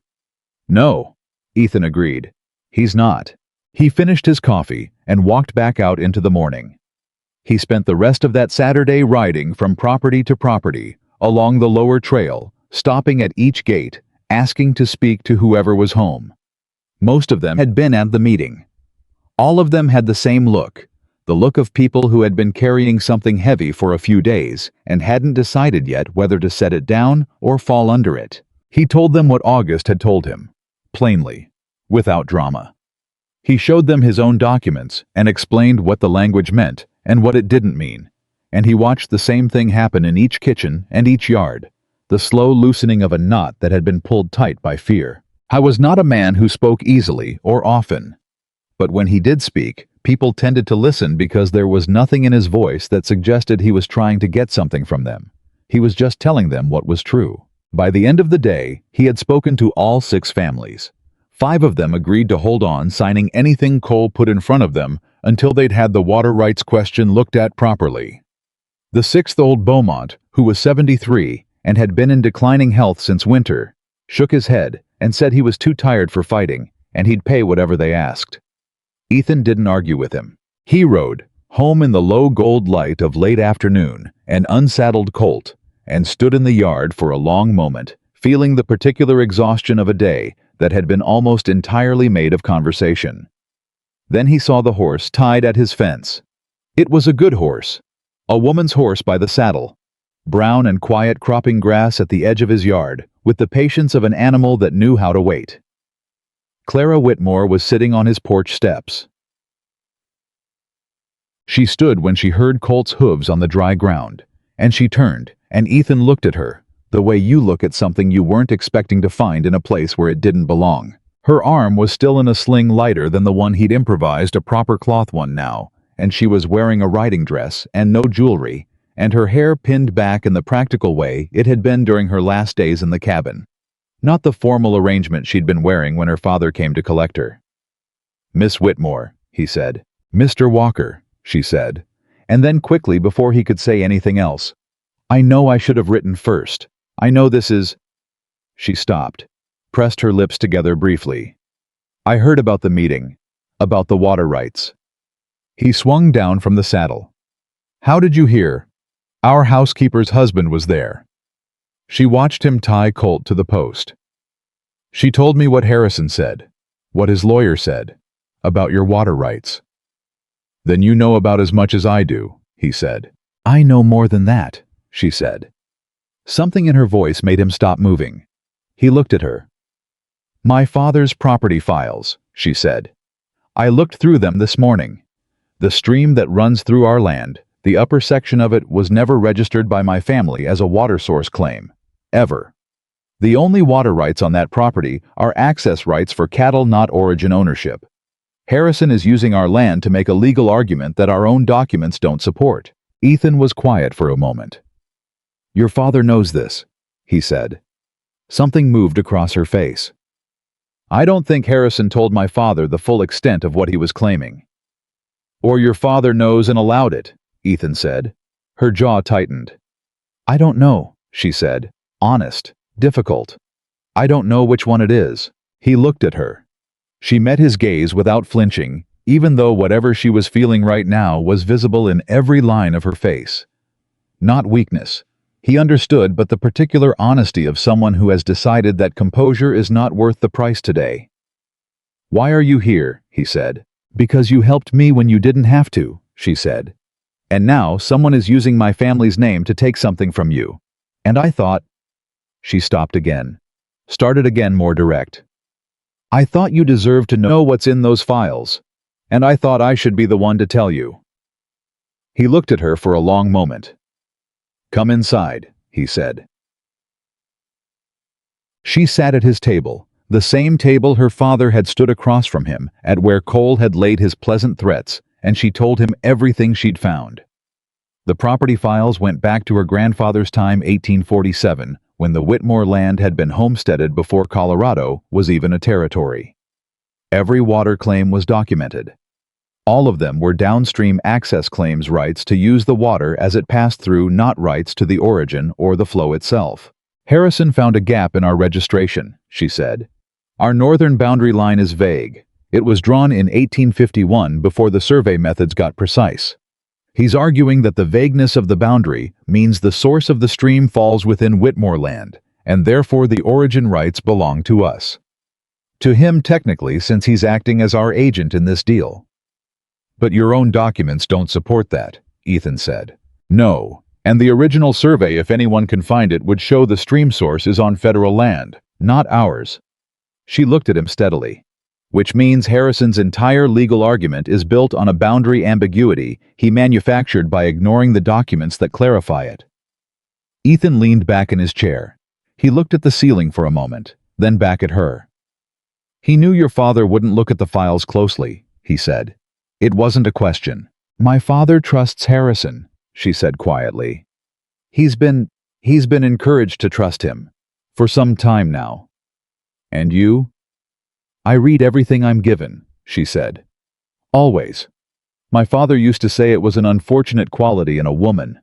"No," Ethan agreed. "He's not." He finished his coffee and walked back out into the morning. He spent the rest of that Saturday riding from property to property, along the lower trail, stopping at each gate, asking to speak to whoever was home. Most of them had been at the meeting. All of them had the same look, the look of people who had been carrying something heavy for a few days and hadn't decided yet whether to set it down or fall under it. He told them what August had told him, plainly, without drama. He showed them his own documents and explained what the language meant and what it didn't mean, and he watched the same thing happen in each kitchen and each yard, the slow loosening of a knot that had been pulled tight by fear. I was not a man who spoke easily or often, but when he did speak, people tended to listen because there was nothing in his voice that suggested he was trying to get something from them. He was just telling them what was true. By the end of the day, he had spoken to all 6 families. 5 of them agreed to hold on signing anything Cole put in front of them until they'd had the water rights question looked at properly. The 6th, old Beaumont, who was 73 and had been in declining health since winter, shook his head and said he was too tired for fighting and he'd pay whatever they asked. Ethan didn't argue with him. He rode home in the low gold light of late afternoon, an unsaddled colt, and stood in the yard for a long moment, feeling the particular exhaustion of a day that had been almost entirely made of conversation. Then he saw the horse tied at his fence. It was a good horse. A woman's horse by the saddle. Brown and quiet, cropping grass at the edge of his yard, with the patience of an animal that knew how to wait. Clara Whitmore was sitting on his porch steps. She stood when she heard Colt's hooves on the dry ground, and she turned, and Ethan looked at her, the way you look at something you weren't expecting to find in a place where it didn't belong. Her arm was still in a sling lighter than the one he'd improvised, a proper cloth one now, and she was wearing a riding dress and no jewelry, and her hair pinned back in the practical way it had been during her last days in the cabin. Not the formal arrangement she'd been wearing when her father came to collect her. "Miss Whitmore," he said. "Mr. Walker," she said, and then quickly, before he could say anything else, "I know I should have written first. I know this is—" She stopped, pressed her lips together briefly. "I heard about the meeting, about the water rights." He swung down from the saddle. "How did you hear?" "Our housekeeper's husband was there." She watched him tie Colt to the post. "She told me what Harrison said, what his lawyer said, about your water rights." "Then you know about as much as I do," he said. "I know more than that," she said. Something in her voice made him stop moving. He looked at her. "My father's property files," she said. "I looked through them this morning. The stream that runs through our land, the upper section of it, was never registered by my family as a water source claim. Ever. The only water rights on that property are access rights for cattle, not origin ownership. Harrison is using our land to make a legal argument that our own documents don't support." Ethan was quiet for a moment. "Your father knows this," he said. Something moved across her face. "I don't think Harrison told my father the full extent of what he was claiming." "Or your father knows and allowed it," Ethan said. Her jaw tightened. "I don't know," she said. Honest, difficult. "I don't know which one it is." He looked at her. She met his gaze without flinching, even though whatever she was feeling right now was visible in every line of her face. Not weakness. He understood, but the particular honesty of someone who has decided that composure is not worth the price today. "Why are you here?" he said. "Because you helped me when you didn't have to," she said. "And now someone is using my family's name to take something from you. And I thought—" She stopped again. Started again, more direct. "I thought you deserved to know what's in those files. And I thought I should be the one to tell you." He looked at her for a long moment. "Come inside," he said. She sat at his table, the same table her father had stood across from him, at where Cole had laid his pleasant threats, and she told him everything she'd found. The property files went back to her grandfather's time, 1847, when the Whitmore land had been homesteaded before Colorado was even a territory. Every water claim was documented. All of them were downstream access claims, rights to use the water as it passed through, not rights to the origin or the flow itself. "Harrison found a gap in our registration," she said. "Our northern boundary line is vague. It was drawn in 1851 before the survey methods got precise. He's arguing that the vagueness of the boundary means the source of the stream falls within Whitmore land, and therefore the origin rights belong to us. To him technically, since he's acting as our agent in this deal." "But your own documents don't support that," Ethan said. "No, and the original survey, if anyone can find it, would show the stream source is on federal land, not ours." She looked at him steadily. "Which means Harrison's entire legal argument is built on a boundary ambiguity he manufactured by ignoring the documents that clarify it." Ethan leaned back in his chair. He looked at the ceiling for a moment, then back at her. "He knew your father wouldn't look at the files closely," he said. "It wasn't a question." "My father trusts Harrison," she said quietly. He's been encouraged to trust him. For some time now." "And you?" "I read everything I'm given," she said. "Always. My father used to say it was an unfortunate quality in a woman."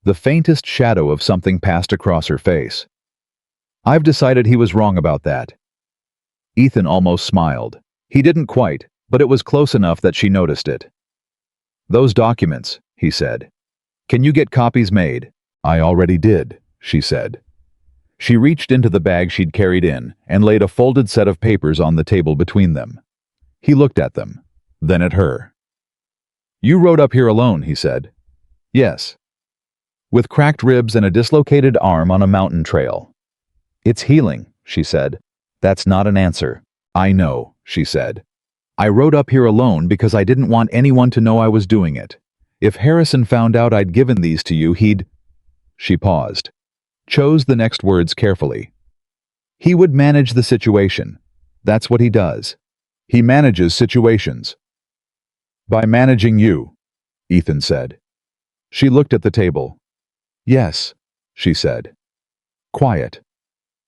The faintest shadow of something passed across her face. "I've decided he was wrong about that." Ethan almost smiled. He didn't quite, but it was close enough that she noticed it. "Those documents," he said. "Can you get copies made?" "I already did," she said. She reached into the bag she'd carried in and laid a folded set of papers on the table between them. He looked at them, then at her. "You rode up here alone," he said. Yes. With cracked ribs and a dislocated arm on a mountain trail. It's healing, she said. That's not an answer. I know, she said. I rode up here alone because I didn't want anyone to know I was doing it. If Harrison found out I'd given these to you, he'd... She paused. Chose the next words carefully. He would manage the situation. That's what he does. He manages situations. By managing you, Ethan said. She looked at the table. Yes, she said. Quiet.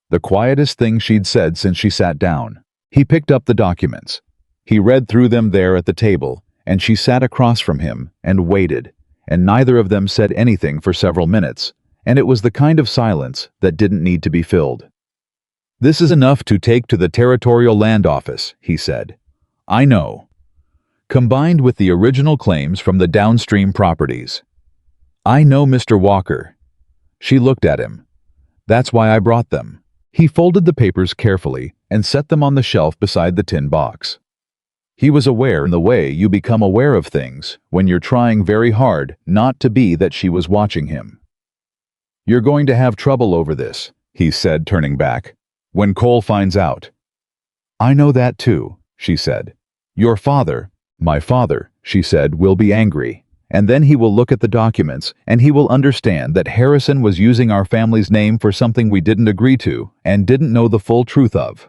The quietest thing she'd said since she sat down. He picked up the documents. He read through them there at the table, and she sat across from him and waited, and neither of them said anything for several minutes, and it was the kind of silence that didn't need to be filled. This is enough to take to the Territorial Land Office, he said. I know. Combined with the original claims from the downstream properties. I know Mr. Walker. She looked at him. That's why I brought them. He folded the papers carefully and set them on the shelf beside the tin box. He was aware in the way you become aware of things when you're trying very hard not to be that she was watching him. You're going to have trouble over this, he said, turning back, when Cole finds out. I know that too, she said. Your father, my father, she said, will be angry, and then he will look at the documents and he will understand that Harrison was using our family's name for something we didn't agree to and didn't know the full truth of.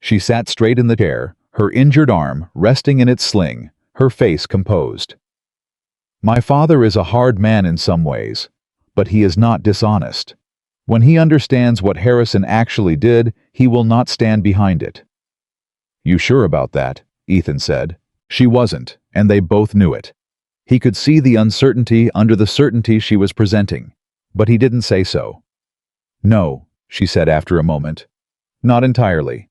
She sat straight in the chair, her injured arm resting in its sling, her face composed. My father is a hard man in some ways, but he is not dishonest. When he understands what Harrison actually did, he will not stand behind it. You sure about that? Ethan said. She wasn't, and they both knew it. He could see the uncertainty under the certainty she was presenting, but he didn't say so. No, she said after a moment. Not entirely.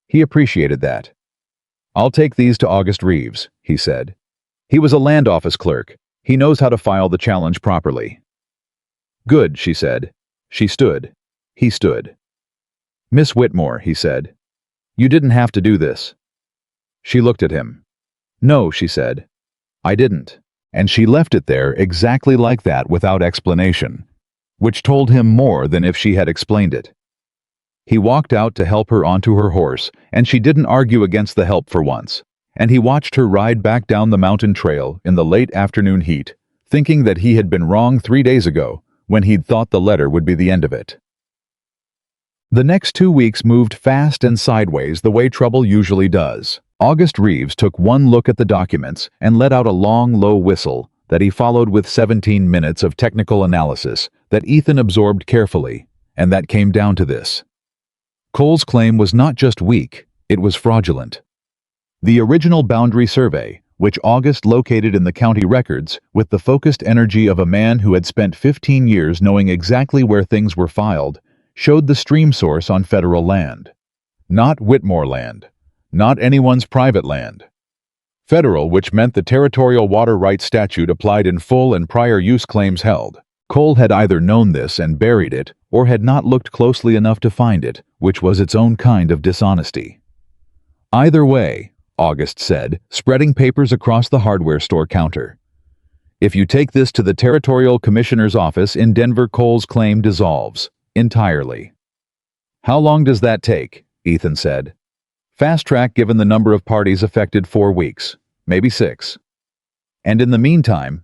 He appreciated that. I'll take these to August Reeves, he said. He was a land office clerk. He knows how to file the challenge properly. Good, she said. She stood. He stood. Miss Whitmore, he said. You didn't have to do this. She looked at him. No, she said. I didn't. And she left it there exactly like that without explanation, which told him more than if she had explained it. He walked out to help her onto her horse, and she didn't argue against the help for once, and he watched her ride back down the mountain trail in the late afternoon heat, thinking that he had been wrong 3 days ago when he'd thought the letter would be the end of it. The next 2 weeks moved fast and sideways the way trouble usually does. August Reeves took one look at the documents and let out a long, low whistle that he followed with 17 minutes of technical analysis that Ethan absorbed carefully, and that came down to this. Cole's claim was not just weak, it was fraudulent. The original boundary survey, which August located in the county records with the focused energy of a man who had spent 15 years knowing exactly where things were filed, showed the stream source on federal land. Not Whitmore land. Not anyone's private land. Federal, which meant the territorial water rights statute applied in full and prior use claims held. Cole had either known this and buried it, or had not looked closely enough to find it, which was its own kind of dishonesty. Either way, August said, spreading papers across the hardware store counter. If you take this to the Territorial Commissioner's office in Denver, Cole's claim dissolves. Entirely. How long does that take? Ethan said. Fast track given the number of parties affected 4 weeks, maybe 6. And in the meantime,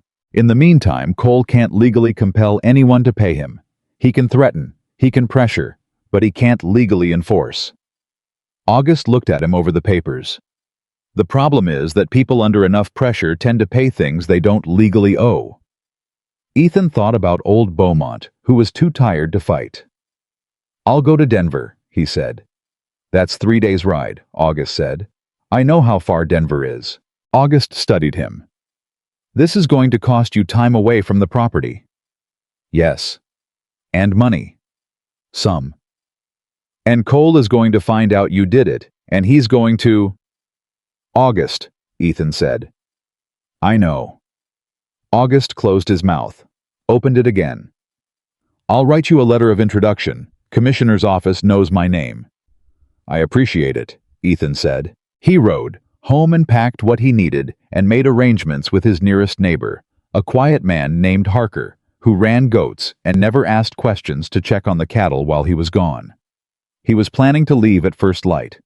Cole can't legally compel anyone to pay him. He can threaten, he can pressure, but he can't legally enforce. August looked at him over the papers. The problem is that people under enough pressure tend to pay things they don't legally owe. Ethan thought about old Beaumont, who was too tired to fight. I'll go to Denver, he said. That's 3 days' ride, August said. I know how far Denver is. August studied him. This is going to cost you time away from the property. Yes. And money. Some. And Cole is going to find out you did it, and he's going to... August, Ethan said. I know. August closed his mouth, opened it again. I'll write you a letter of introduction. Commissioner's office knows my name. I appreciate it, Ethan said. He rode home and packed what he needed and made arrangements with his nearest neighbor, a quiet man named Harker, who ran goats and never asked questions to check on the cattle while he was gone. He was planning to leave at first light.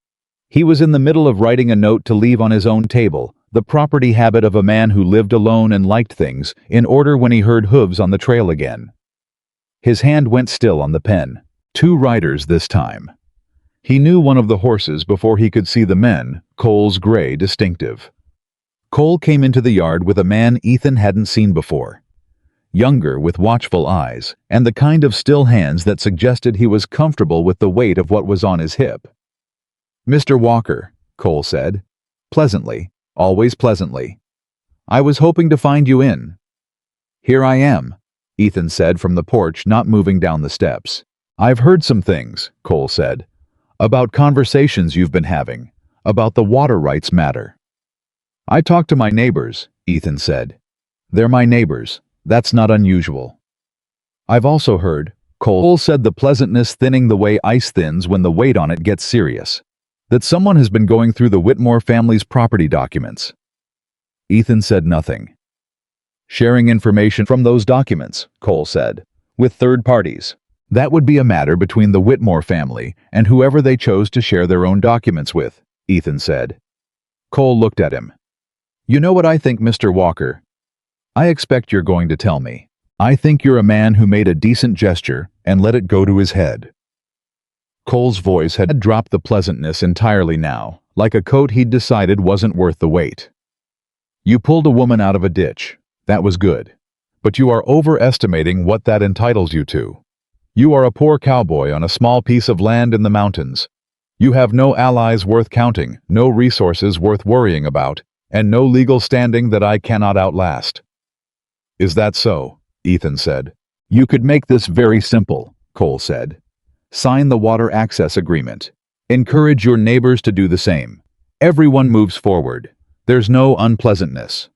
He was in the middle of writing a note to leave on his own table, the property habit of a man who lived alone and liked things in order when he heard hooves on the trail again. His hand went still on the pen. 2 riders this time. He knew one of the horses before he could see the men, Cole's gray distinctive. Cole came into the yard with a man Ethan hadn't seen before. Younger, with watchful eyes, and the kind of still hands that suggested he was comfortable with the weight of what was on his hip. "Mr. Walker," Cole said, pleasantly, always pleasantly. "I was hoping to find you in." "Here I am," Ethan said from the porch, not moving down the steps. "I've heard some things," Cole said, "about conversations you've been having, about the water rights matter." "I talked to my neighbors," Ethan said. "They're my neighbors. That's not unusual." "I've also heard," Cole said, the pleasantness thinning the way ice thins when the weight on it gets serious, "that someone has been going through the Whitmore family's property documents." Ethan said nothing. "Sharing information from those documents," Cole said, "with third parties. That would be a matter between the Whitmore family and whoever they chose to share their own documents with," Ethan said. Cole looked at him. "You know what I think, Mr. Walker? I expect you're going to tell me. I think you're a man who made a decent gesture and let it go to his head." Cole's voice had dropped the pleasantness entirely now, like a coat he'd decided wasn't worth the weight. "You pulled a woman out of a ditch. That was good. But you are overestimating what that entitles you to. You are a poor cowboy on a small piece of land in the mountains. You have no allies worth counting, no resources worth worrying about, and no legal standing that I cannot outlast." "Is that so?" Ethan said. "You could make this very simple," Cole said. "Sign the water access agreement. Encourage your neighbors to do the same. Everyone moves forward. There's no unpleasantness."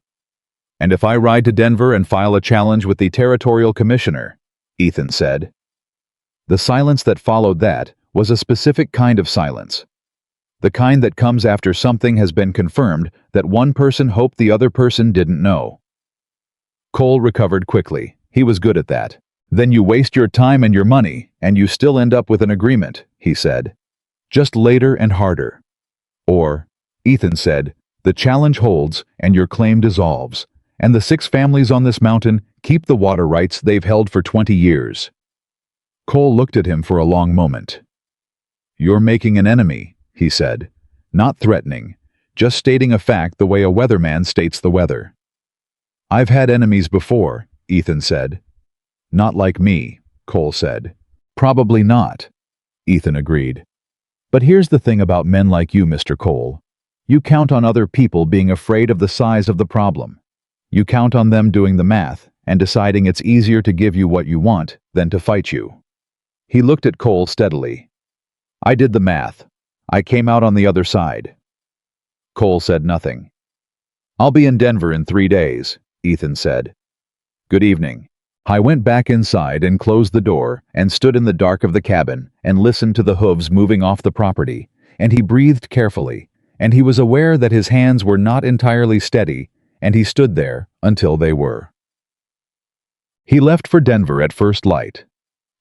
"And if I ride to Denver and file a challenge with the territorial commissioner?" Ethan said. The silence that followed that was a specific kind of silence. The kind that comes after something has been confirmed that one person hoped the other person didn't know. Cole recovered quickly. He was good at that. "Then you waste your time and your money, and you still end up with an agreement," he said. "Just later and harder." Or, Ethan said, "the challenge holds and your claim dissolves, and the 6 families on this mountain keep the water rights they've held for 20 years. Cole looked at him for a long moment. "You're making an enemy," he said. "Not threatening, just stating a fact the way a weatherman states the weather." "I've had enemies before," Ethan said. "Not like me," Cole said. "Probably not," Ethan agreed. "But here's the thing about men like you, Mr. Cole. You count on other people being afraid of the size of the problem. You count on them doing the math and deciding it's easier to give you what you want than to fight you." He looked at Cole steadily. "I did the math. I came out on the other side." Cole said nothing. "I'll be in Denver in 3 days," Ethan said. "Good evening." I went back inside and closed the door and stood in the dark of the cabin and listened to the hooves moving off the property, and he breathed carefully, and he was aware that his hands were not entirely steady, and he stood there until they were. He left for Denver at first light.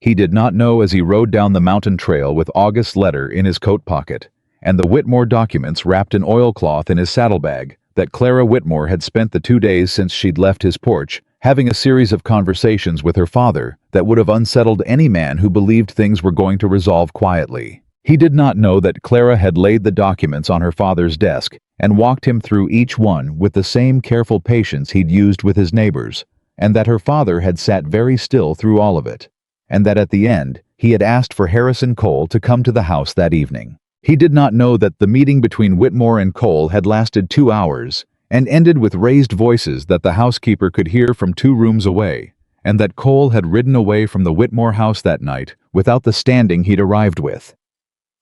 He did not know as he rode down the mountain trail with August's letter in his coat pocket and the Whitmore documents wrapped in oilcloth in his saddlebag that Clara Whitmore had spent the 2 days since she'd left his porch having a series of conversations with her father that would have unsettled any man who believed things were going to resolve quietly. He did not know that Clara had laid the documents on her father's desk and walked him through each one with the same careful patience he'd used with his neighbors, and that her father had sat very still through all of it, and that at the end he had asked for Harrison Cole to come to the house that evening. He did not know that the meeting between Whitmore and Cole had lasted 2 hours and ended with raised voices that the housekeeper could hear from 2 rooms away, and that Cole had ridden away from the Whitmore house that night without the standing he'd arrived with.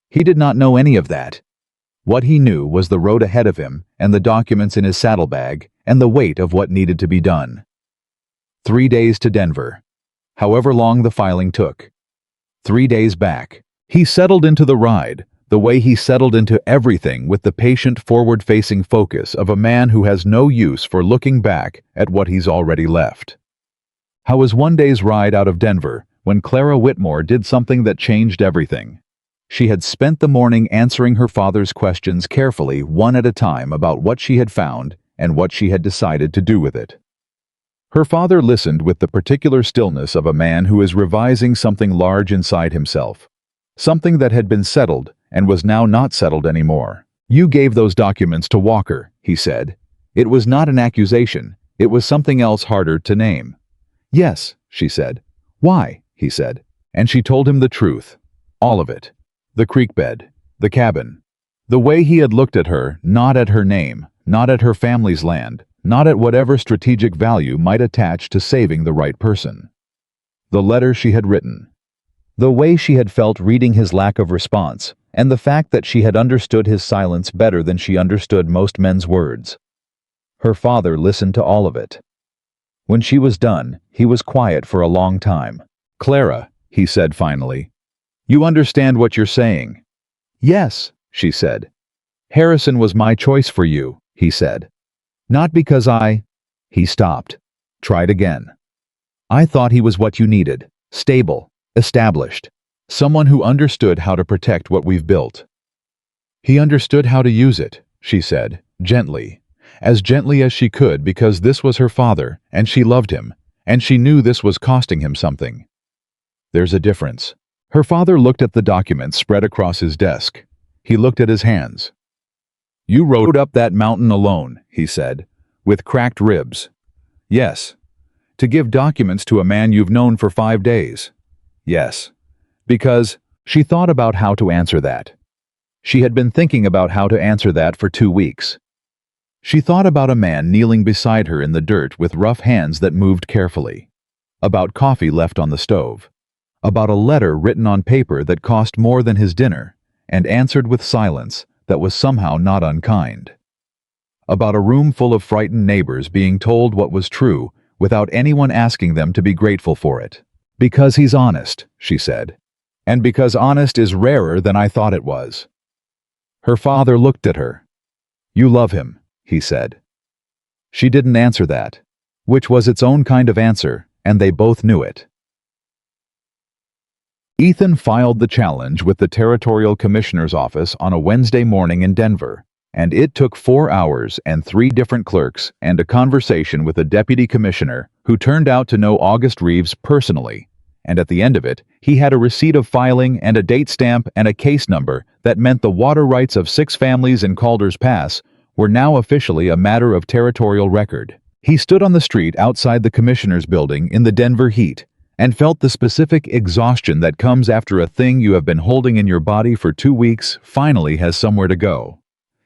He did not know any of that. What he knew was the road ahead of him and the documents in his saddlebag and the weight of what needed to be done. 3 days to Denver. However long the filing took. 3 days back. He settled into the ride, The way he settled into everything with the patient, forward-facing focus of a man who has no use for looking back at what he's already left. How was one day's ride out of Denver when Clara Whitmore did something that changed everything. She had spent the morning answering her father's questions carefully, one at a time, about what she had found and what she had decided to do with it. Her father listened with the particular stillness of a man who is revising something large inside himself, something that had been settled and was now not settled anymore. "You gave those documents to Walker," he said. It was not an accusation, it was something else harder to name. "Yes," she said. "Why?" he said. And she told him the truth. All of it. The creek bed. The cabin. The way he had looked at her, not at her name, not at her family's land, not at whatever strategic value might attach to saving the right person. The letter she had written. The way she had felt reading his lack of response, and the fact that she had understood his silence better than she understood most men's words. Her father listened to all of it. When she was done, he was quiet for a long time. "Clara," he said finally, "you understand what you're saying?" "Yes," she said. "Harrison was my choice for you," he said. "Not because He stopped. Tried again. "I thought he was what you needed. Stable. Established. Someone who understood how to protect what we've built." "He understood how to use it," she said, gently. As gently as she could, because this was her father, and she loved him, and she knew this was costing him something. "There's a difference." Her father looked at the documents spread across his desk. He looked at his hands. "You rode up that mountain alone," he said, "with cracked ribs." "Yes." "To give documents to a man you've known for 5 days." "Yes." Because she thought about how to answer that. She had been thinking about how to answer that for 2 weeks. She thought about a man kneeling beside her in the dirt with rough hands that moved carefully. About coffee left on the stove. About a letter written on paper that cost more than his dinner, and answered with silence that was somehow not unkind. About a room full of frightened neighbors being told what was true without anyone asking them to be grateful for it. "Because he's honest," she said. "And because honest is rarer than I thought it was." Her father looked at her. "You love him," he said. She didn't answer that, which was its own kind of answer, and they both knew it. Ethan filed the challenge with the Territorial Commissioner's office on a Wednesday morning in Denver, and it took 4 hours and 3 different clerks and a conversation with a deputy commissioner who turned out to know August Reeves personally, and at the end of it, he had a receipt of filing and a date stamp and a case number that meant the water rights of 6 families in Calder's Pass were now officially a matter of territorial record. He stood on the street outside the commissioner's building in the Denver heat and felt the specific exhaustion that comes after a thing you have been holding in your body for 2 weeks finally has somewhere to go.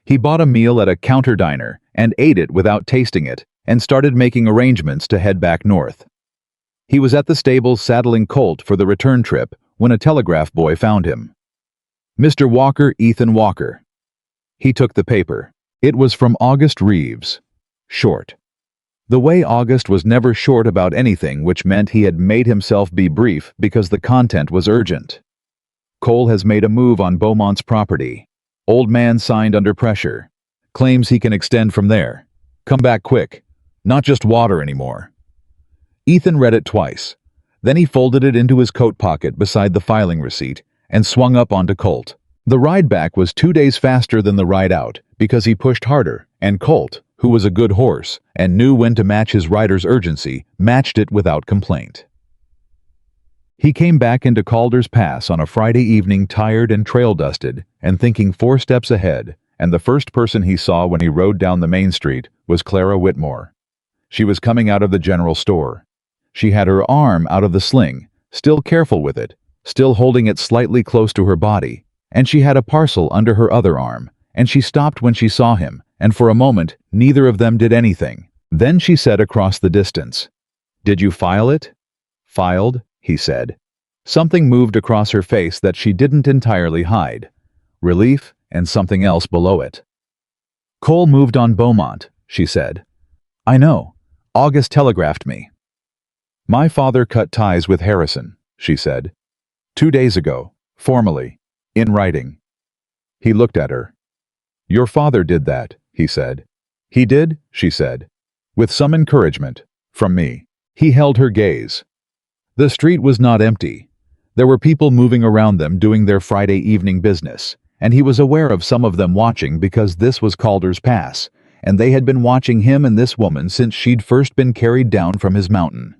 He bought a meal at a counter diner and ate it without tasting it and started making arrangements to head back north. He was at the stable saddling Colt for the return trip when a telegraph boy found him. "Mr. Walker, Ethan Walker." He took the paper. It was from August Reeves. Short. The way August was never short about anything, which meant he had made himself be brief because the content was urgent. "Cole has made a move on Beaumont's property. Old man signed under pressure. Claims he can extend from there. Come back quick. Not just water anymore." Ethan read it twice. Then he folded it into his coat pocket beside the filing receipt and swung up onto Colt. The ride back was 2 days faster than the ride out because he pushed harder, and Colt, who was a good horse and knew when to match his rider's urgency, matched it without complaint. He came back into Calder's Pass on a Friday evening tired and trail-dusted and thinking 4 steps ahead, and the first person he saw when he rode down the main street was Clara Whitmore. She was coming out of the general store. She had her arm out of the sling, still careful with it, still holding it slightly close to her body, and she had a parcel under her other arm, and she stopped when she saw him, and for a moment neither of them did anything. Then she said across the distance, "Did you file it?" "Filed," he said. Something moved across her face that she didn't entirely hide. Relief and something else below it. "Cole moved on Beaumont," she said. "I know. August telegraphed me." "My father cut ties with Harrison," she said. 2 days ago, formally, in writing. He looked at her. "Your father did that," he said. "He did?" she said. With some encouragement. From me. He held her gaze. The street was not empty. There were people moving around them doing their Friday evening business, and he was aware of some of them watching because this was Calder's Pass, and they had been watching him and this woman since she'd first been carried down from his mountain.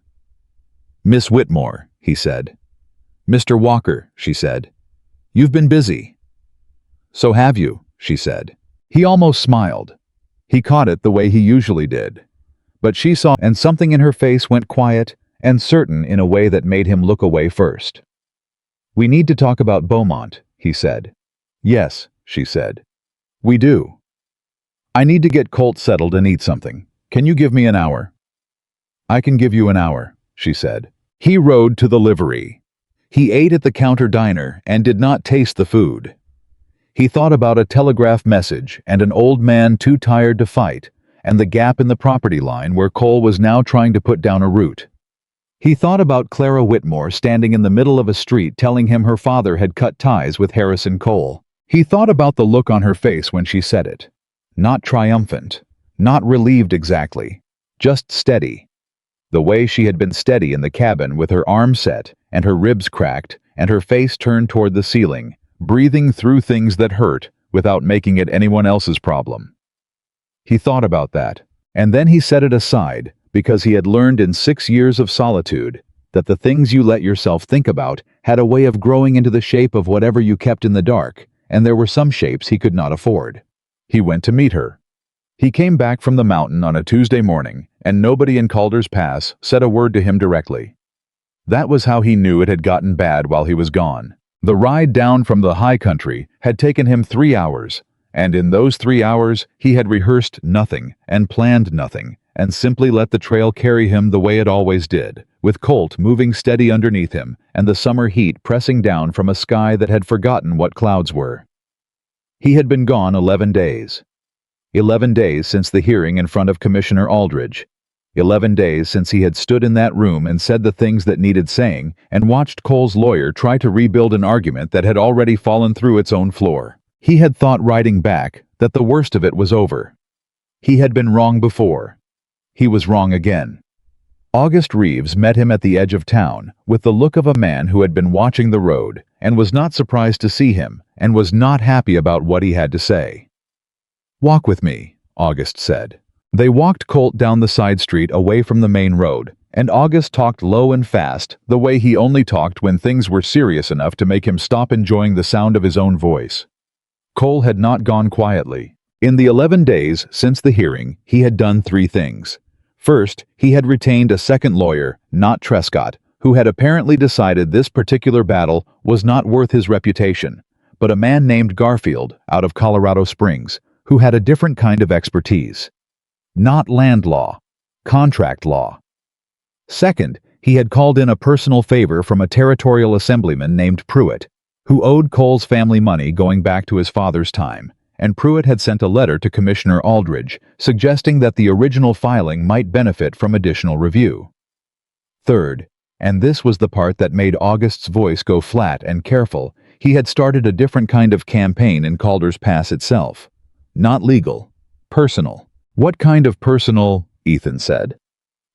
"Miss Whitmore," he said. "Mr. Walker," she said. "You've been busy." "So have you," she said. He almost smiled. He caught it the way he usually did. But she saw, and something in her face went quiet and certain in a way that made him look away first. "We need to talk about Beaumont," he said. "Yes," she said. "We do. I need to get Colt settled and eat something. Can you give me an hour?" "I can give you an hour," she said. He rode to the livery. He ate at the counter diner and did not taste the food. He thought about a telegraph message and an old man too tired to fight, and the gap in the property line where Cole was now trying to put down a root. He thought about Clara Whitmore standing in the middle of a street telling him her father had cut ties with Harrison Cole. He thought about the look on her face when she said it. Not triumphant, not relieved exactly, just steady. The way she had been steady in the cabin with her arms set and her ribs cracked and her face turned toward the ceiling, breathing through things that hurt without making it anyone else's problem. He thought about that, and then he set it aside because he had learned in 6 years of solitude that the things you let yourself think about had a way of growing into the shape of whatever you kept in the dark, and there were some shapes he could not afford. He went to meet her. He came back from the mountain on a Tuesday morning, and nobody in Calder's Pass said a word to him directly. That was how he knew it had gotten bad while he was gone. The ride down from the high country had taken him 3 hours, and in those 3 hours he had rehearsed nothing and planned nothing, and simply let the trail carry him the way it always did, with Colt moving steady underneath him and the summer heat pressing down from a sky that had forgotten what clouds were. He had been gone 11 days. 11 days since the hearing in front of Commissioner Aldridge. 11 days since he had stood in that room and said the things that needed saying and watched Cole's lawyer try to rebuild an argument that had already fallen through its own floor. He had thought riding back that the worst of it was over. He had been wrong before. He was wrong again. August Reeves met him at the edge of town with the look of a man who had been watching the road and was not surprised to see him and was not happy about what he had to say. "Walk with me," August said. They walked Colt down the side street away from the main road, and August talked low and fast, the way he only talked when things were serious enough to make him stop enjoying the sound of his own voice. Cole had not gone quietly. In the 11 days since the hearing, he had done 3 things. First, he had retained a second lawyer, not Trescott, who had apparently decided this particular battle was not worth his reputation, but a man named Garfield out of Colorado Springs, who had a different kind of expertise. Not land law, contract law. Second, he had called in a personal favor from a territorial assemblyman named Pruitt, who owed Cole's family money going back to his father's time, and Pruitt had sent a letter to Commissioner Aldridge suggesting that the original filing might benefit from additional review. Third, and this was the part that made August's voice go flat and careful, he had started a different kind of campaign in Calder's Pass itself. Not legal, personal. "What kind of personal?" Ethan said.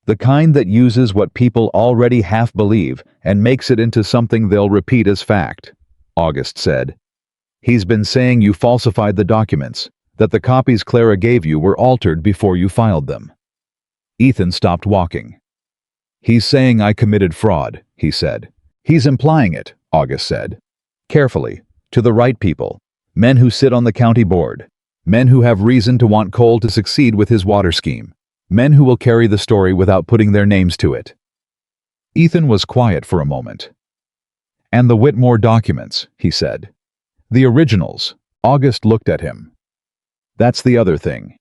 "The kind that uses what people already half believe and makes it into something they'll repeat as fact," August said. "He's been saying you falsified the documents, that the copies Clara gave you were altered before you filed them." Ethan stopped walking. "He's saying I committed fraud," he said. "He's implying it," August said. "Carefully, to the right people, men who sit on the county board, men who have reason to want Cole to succeed with his water scheme, men who will carry the story without putting their names to it." Ethan was quiet for a moment. "And the Whitmore documents," he said. "The originals." August looked at him. "That's the other thing.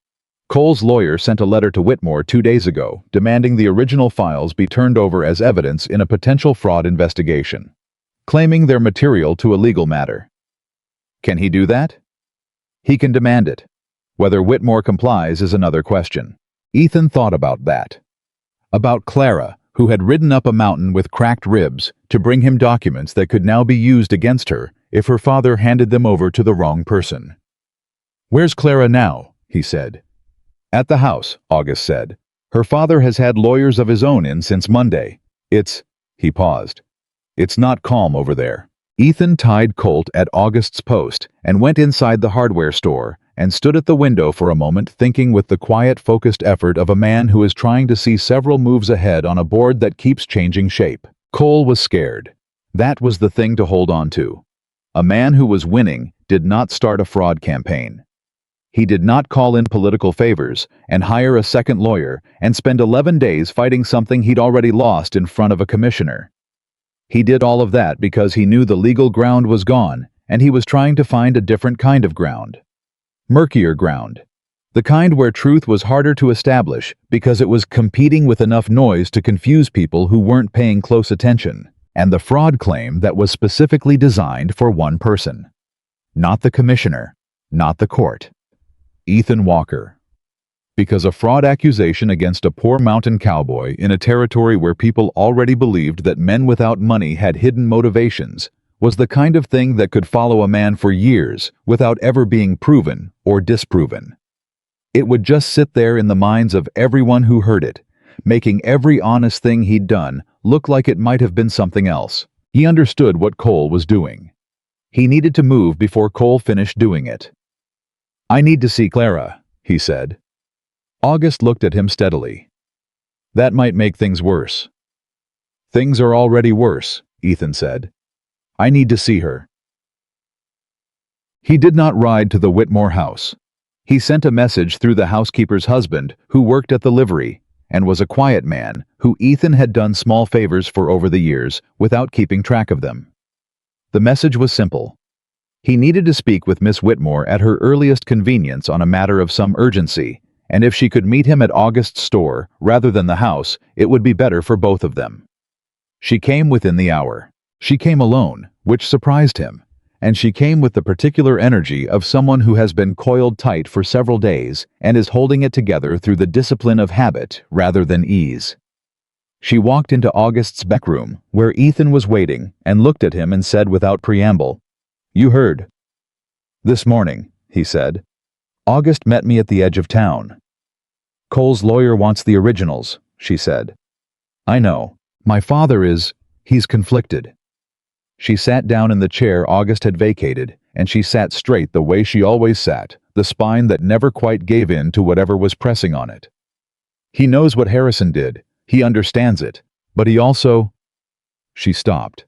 Cole's lawyer sent a letter to Whitmore 2 days ago demanding the original files be turned over as evidence in a potential fraud investigation, claiming they're material to a legal matter. Can he do that? He can demand it. Whether Whitmore complies is another question." Ethan thought about that. About Clara, who had ridden up a mountain with cracked ribs to bring him documents that could now be used against her if her father handed them over to the wrong person. "Where's Clara now?" he said. "At the house," August said. "Her father has had lawyers of his own in since Monday. He paused. "It's not calm over there." Ethan tied Colt at August's post and went inside the hardware store and stood at the window for a moment, thinking with the quiet, focused effort of a man who is trying to see several moves ahead on a board that keeps changing shape. Cole was scared. That was the thing to hold on to. A man who was winning did not start a fraud campaign. He did not call in political favors and hire a second lawyer and spend 11 days fighting something he'd already lost in front of a commissioner. He did all of that because he knew the legal ground was gone, and he was trying to find a different kind of ground. Murkier ground. The kind where truth was harder to establish because it was competing with enough noise to confuse people who weren't paying close attention, and the fraud claim that was specifically designed for one person. Not the commissioner, not the court. Ethan Walker. Because a fraud accusation against a poor mountain cowboy in a territory where people already believed that men without money had hidden motivations was the kind of thing that could follow a man for years without ever being proven or disproven. It would just sit there in the minds of everyone who heard it, making every honest thing he'd done look like it might have been something else. He understood what Cole was doing. He needed to move before Cole finished doing it. "I need to see Clara," he said. August looked at him steadily. "That might make things worse." "Things are already worse," Ethan said. "I need to see her." He did not ride to the Whitmore house. He sent a message through the housekeeper's husband, who worked at the livery, and was a quiet man who Ethan had done small favors for over the years without keeping track of them. The message was simple. He needed to speak with Miss Whitmore at her earliest convenience on a matter of some urgency, and if she could meet him at August's store rather than the house, it would be better for both of them. She came within the hour. She came alone, which surprised him, and she came with the particular energy of someone who has been coiled tight for several days and is holding it together through the discipline of habit rather than ease. She walked into August's back room, where Ethan was waiting, and looked at him and said without preamble, "You heard." "This morning," he said. "August met me at the edge of town." "Cole's lawyer wants the originals," she said. "I know. My father he's conflicted." She sat down in the chair August had vacated, and she sat straight the way she always sat, the spine that never quite gave in to whatever was pressing on it. "He knows what Harrison did. He understands it. But he also—" She stopped.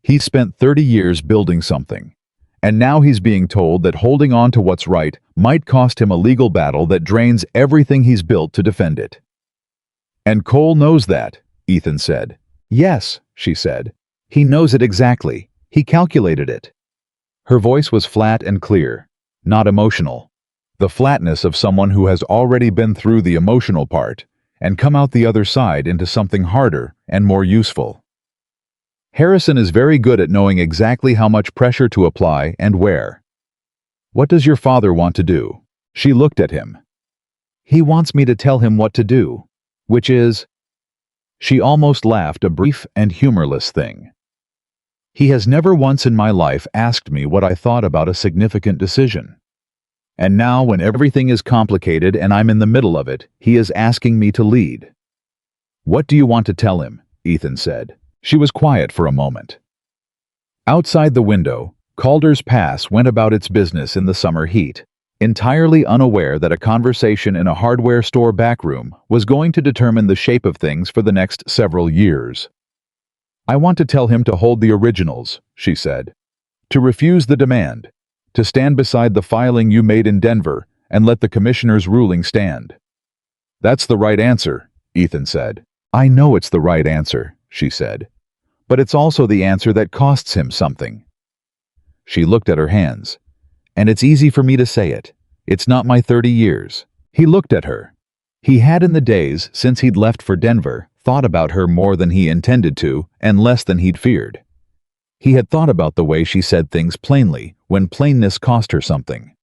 "He spent 30 years building something. And now he's being told that holding on to what's right might cost him a legal battle that drains everything he's built to defend it." "And Cole knows that," Ethan said. "Yes," she said. "He knows it exactly. He calculated it." Her voice was flat and clear, not emotional. The flatness of someone who has already been through the emotional part and come out the other side into something harder and more useful. "Harrison is very good at knowing exactly how much pressure to apply and where." "What does your father want to do?" She looked at him. "He wants me to tell him what to do, which is—" She almost laughed, a brief and humorless thing. "He has never once in my life asked me what I thought about a significant decision. And now, when everything is complicated and I'm in the middle of it, he is asking me to lead." "What do you want to tell him?" Ethan said. She was quiet for a moment. Outside the window, Calder's Pass went about its business in the summer heat, entirely unaware that a conversation in a hardware store backroom was going to determine the shape of things for the next several years. "I want to tell him to hold the originals," she said. "To refuse the demand. To stand beside the filing you made in Denver and let the commissioner's ruling stand." "That's the right answer," Ethan said. "I know it's the right answer," she said. "But it's also the answer that costs him something." She looked at her hands. "And it's easy for me to say it. It's not my 30 years. He looked at her. He had in the days since he'd left for Denver thought about her more than he intended to and less than he'd feared. He had thought about the way she said things plainly when plainness cost her something.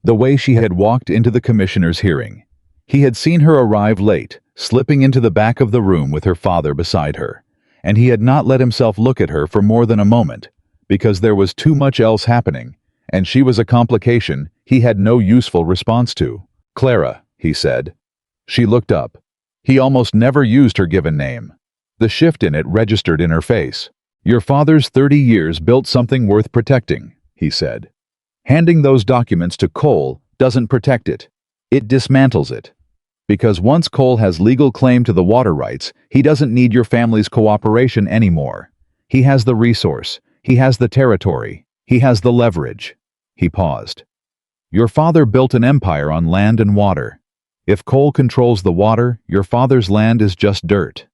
The way she had walked into the commissioner's hearing. He had seen her arrive late, slipping into the back of the room with her father beside her, and he had not let himself look at her for more than a moment, because there was too much else happening, and she was a complication he had no useful response to. "Clara," he said. She looked up. He almost never used her given name. The shift in it registered in her face. "Your father's 30 years built something worth protecting," he said. "Handing those documents to Cole doesn't protect it. It dismantles it. Because once Cole has legal claim to the water rights, he doesn't need your family's cooperation anymore. He has the resource. He has the territory. He has the leverage." He paused. "Your father built an empire on land and water. If Cole controls the water, your father's land is just dirt."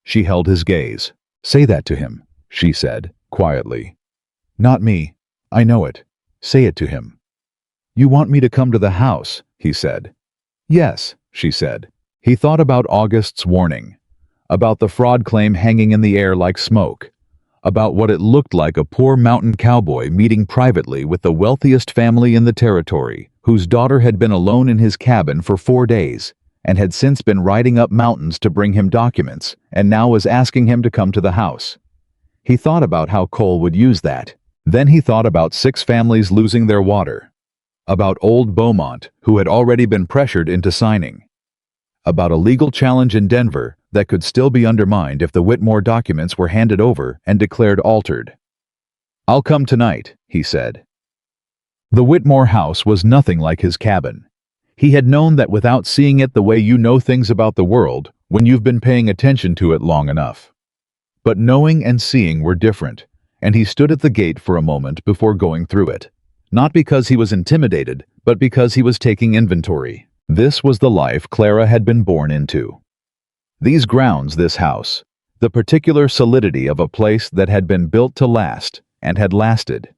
She held his gaze. "Say that to him," she said, quietly. "Not me. I know it. Say it to him." "You want me to come to the house," he said. "Yes," she said. He thought about August's warning, about the fraud claim hanging in the air like smoke, about what it looked like a poor mountain cowboy meeting privately with the wealthiest family in the territory, whose daughter had been alone in his cabin for 4 days, and had since been riding up mountains to bring him documents, and now was asking him to come to the house. He thought about how Cole would use that. Then he thought about 6 families losing their water, about old Beaumont, who had already been pressured into signing, about a legal challenge in Denver that could still be undermined if the Whitmore documents were handed over and declared altered. "I'll come tonight," he said. The Whitmore house was nothing like his cabin. He had known that without seeing it the way you know things about the world when you've been paying attention to it long enough. But knowing and seeing were different, and he stood at the gate for a moment before going through it. Not because he was intimidated, but because he was taking inventory. This was the life Clara had been born into. These grounds, this house, the particular solidity of a place that had been built to last and had lasted.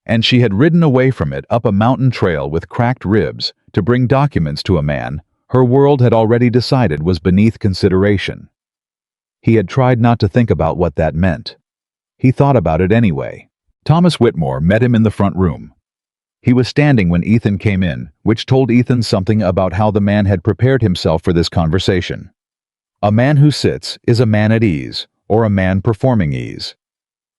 And she had ridden away from it up a mountain trail with cracked ribs to bring documents to a man her world had already decided was beneath consideration. He had tried not to think about what that meant. He thought about it anyway. Thomas Whitmore met him in the front room. He was standing when Ethan came in, which told Ethan something about how the man had prepared himself for this conversation. A man who sits is a man at ease, or a man performing ease.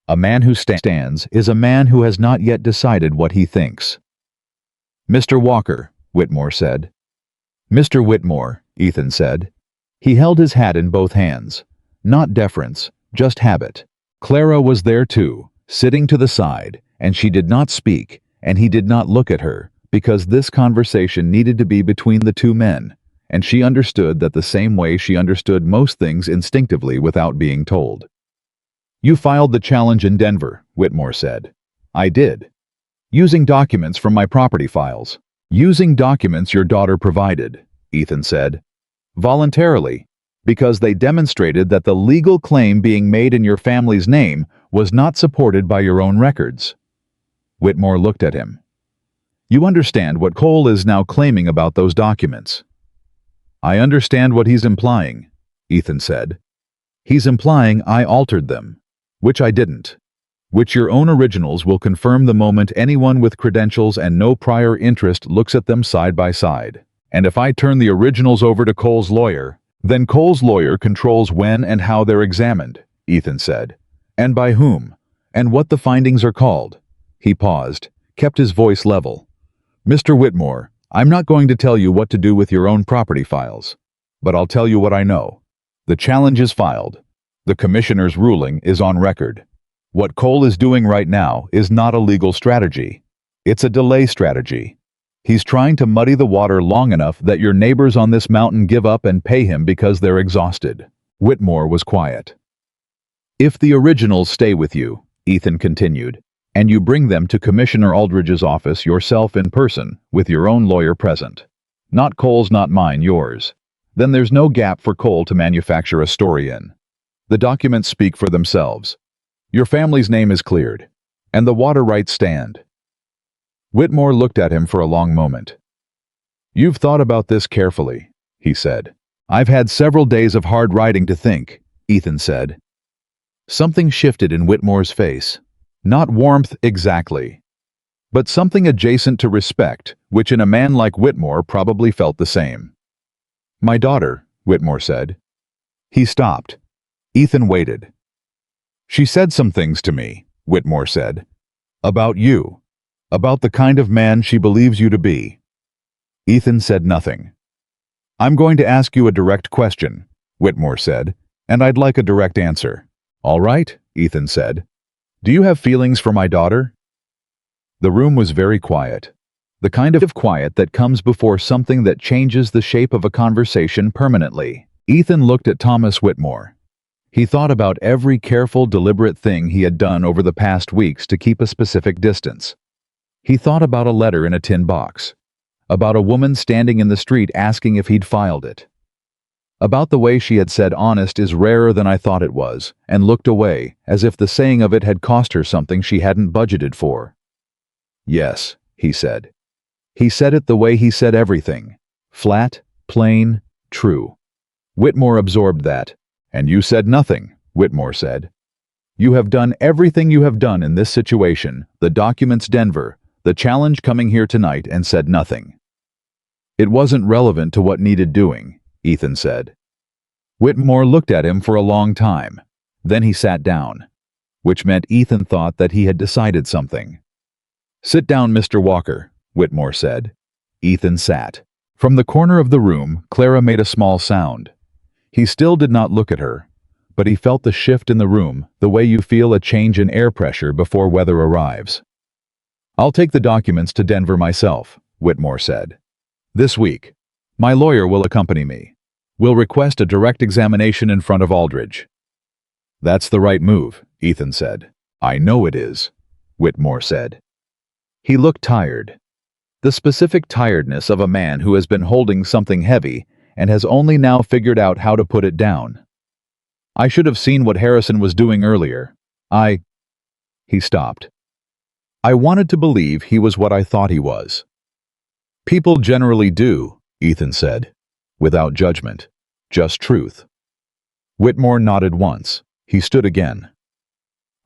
A man who stands is a man who has not yet decided what he thinks. "Mr. Walker," Whitmore said. "Mr. Whitmore," Ethan said. He held his hat in both hands. Not deference, just habit. Clara was there too, sitting to the side, and she did not speak, and he did not look at her, because this conversation needed to be between the two men, and she understood that the same way she understood most things instinctively without being told. "You filed the challenge in Denver," Whitmore said. "I did. Using documents from my property files." "Using documents your daughter provided," Ethan said. "Voluntarily, because they demonstrated that the legal claim being made in your family's name was not supported by your own records." Whitmore looked at him. "You understand what Cole is now claiming about those documents?" "I understand what he's implying," Ethan said. "He's implying I altered them, which I didn't, which your own originals will confirm the moment anyone with credentials and no prior interest looks at them side by side. And if I turn the originals over to Cole's lawyer, then Cole's lawyer controls when and how they're examined," Ethan said. "And by whom, and what the findings are called." He paused, kept his voice level. "Mr. Whitmore, I'm not going to tell you what to do with your own property files, but I'll tell you what I know. The challenge is filed. The commissioner's ruling is on record. What Cole is doing right now is not a legal strategy. It's a delay strategy. He's trying to muddy the water long enough that your neighbors on this mountain give up and pay him because they're exhausted." Whitmore was quiet. "If the originals stay with you," Ethan continued, "and you bring them to Commissioner Aldridge's office yourself in person, with your own lawyer present. Not Cole's, not mine, yours. Then there's no gap for Cole to manufacture a story in. The documents speak for themselves. Your family's name is cleared, and the water rights stand." Whitmore looked at him for a long moment. "You've thought about this carefully," he said. "I've had several days of hard writing to think," Ethan said. Something shifted in Whitmore's face. Not warmth exactly, but something adjacent to respect, which in a man like Whitmore probably felt the same. "My daughter," Whitmore said. He stopped. Ethan waited. "She said some things to me," Whitmore said. About you. About the kind of man she believes you to be. Ethan said nothing. I'm going to ask you a direct question, Whitmore said, and I'd like a direct answer. All right, Ethan said. Do you have feelings for my daughter? The room was very quiet. The kind of quiet that comes before something that changes the shape of a conversation permanently. Ethan looked at Thomas Whitmore. He thought about every careful, deliberate thing he had done over the past weeks to keep a specific distance. He thought about a letter in a tin box, about a woman standing in the street asking if he'd filed it, about the way she had said honest is rarer than I thought it was, and looked away, as if the saying of it had cost her something she hadn't budgeted for. Yes, he said. He said it the way he said everything. Flat, plain, true. Whitmore absorbed that. And you said nothing, Whitmore said. You have done everything you have done in this situation, the documents Denver, the challenge coming here tonight, and said nothing. It wasn't relevant to what needed doing, Ethan said. Whitmore looked at him for a long time. Then he sat down, which meant Ethan thought that he had decided something. Sit down, Mr. Walker, Whitmore said. Ethan sat. From the corner of the room, Clara made a small sound. He still did not look at her, but he felt the shift in the room, the way you feel a change in air pressure before weather arrives. I'll take the documents to Denver myself, Whitmore said. This week. My lawyer will accompany me. We'll request a direct examination in front of Aldridge. That's the right move, Ethan said. I know it is, Whitmore said. He looked tired. The specific tiredness of a man who has been holding something heavy and has only now figured out how to put it down. I should have seen what Harrison was doing earlier. He stopped. I wanted to believe he was what I thought he was. People generally do, Ethan said, without judgment, just truth. Whitmore nodded once. He stood again.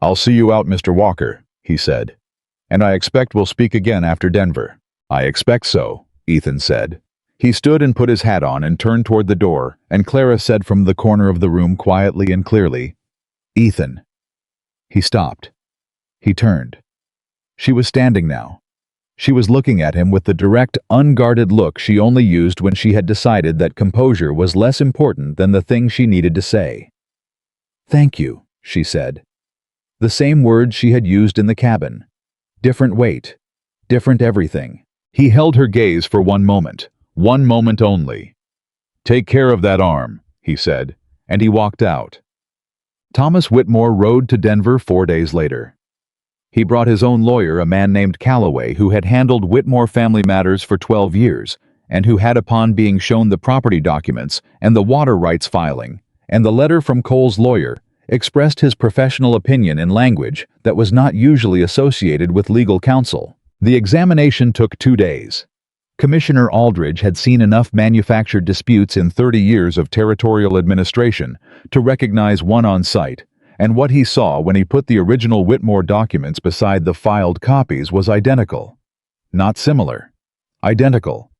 I'll see you out, Mr. Walker, he said. And I expect we'll speak again after Denver. I expect so, Ethan said. He stood and put his hat on and turned toward the door, and Clara said from the corner of the room quietly and clearly, Ethan. He stopped. He turned. She was standing now. She was looking at him with the direct, unguarded look she only used when she had decided that composure was less important than the thing she needed to say. Thank you, she said. The same words she had used in the cabin. Different weight. Different everything. He held her gaze for one moment only. Take care of that arm, he said, and he walked out. Thomas Whitmore rode to Denver 4 days later. He brought his own lawyer, a man named Calloway, who had handled Whitmore family matters for 12 years, and who had, upon being shown the property documents and the water rights filing, and the letter from Cole's lawyer, expressed his professional opinion in language that was not usually associated with legal counsel. The examination took 2 days. Commissioner Aldridge had seen enough manufactured disputes in 30 years of territorial administration to recognize one on site, and what he saw when he put the original Whitmore documents beside the filed copies was identical. Not similar. Identical.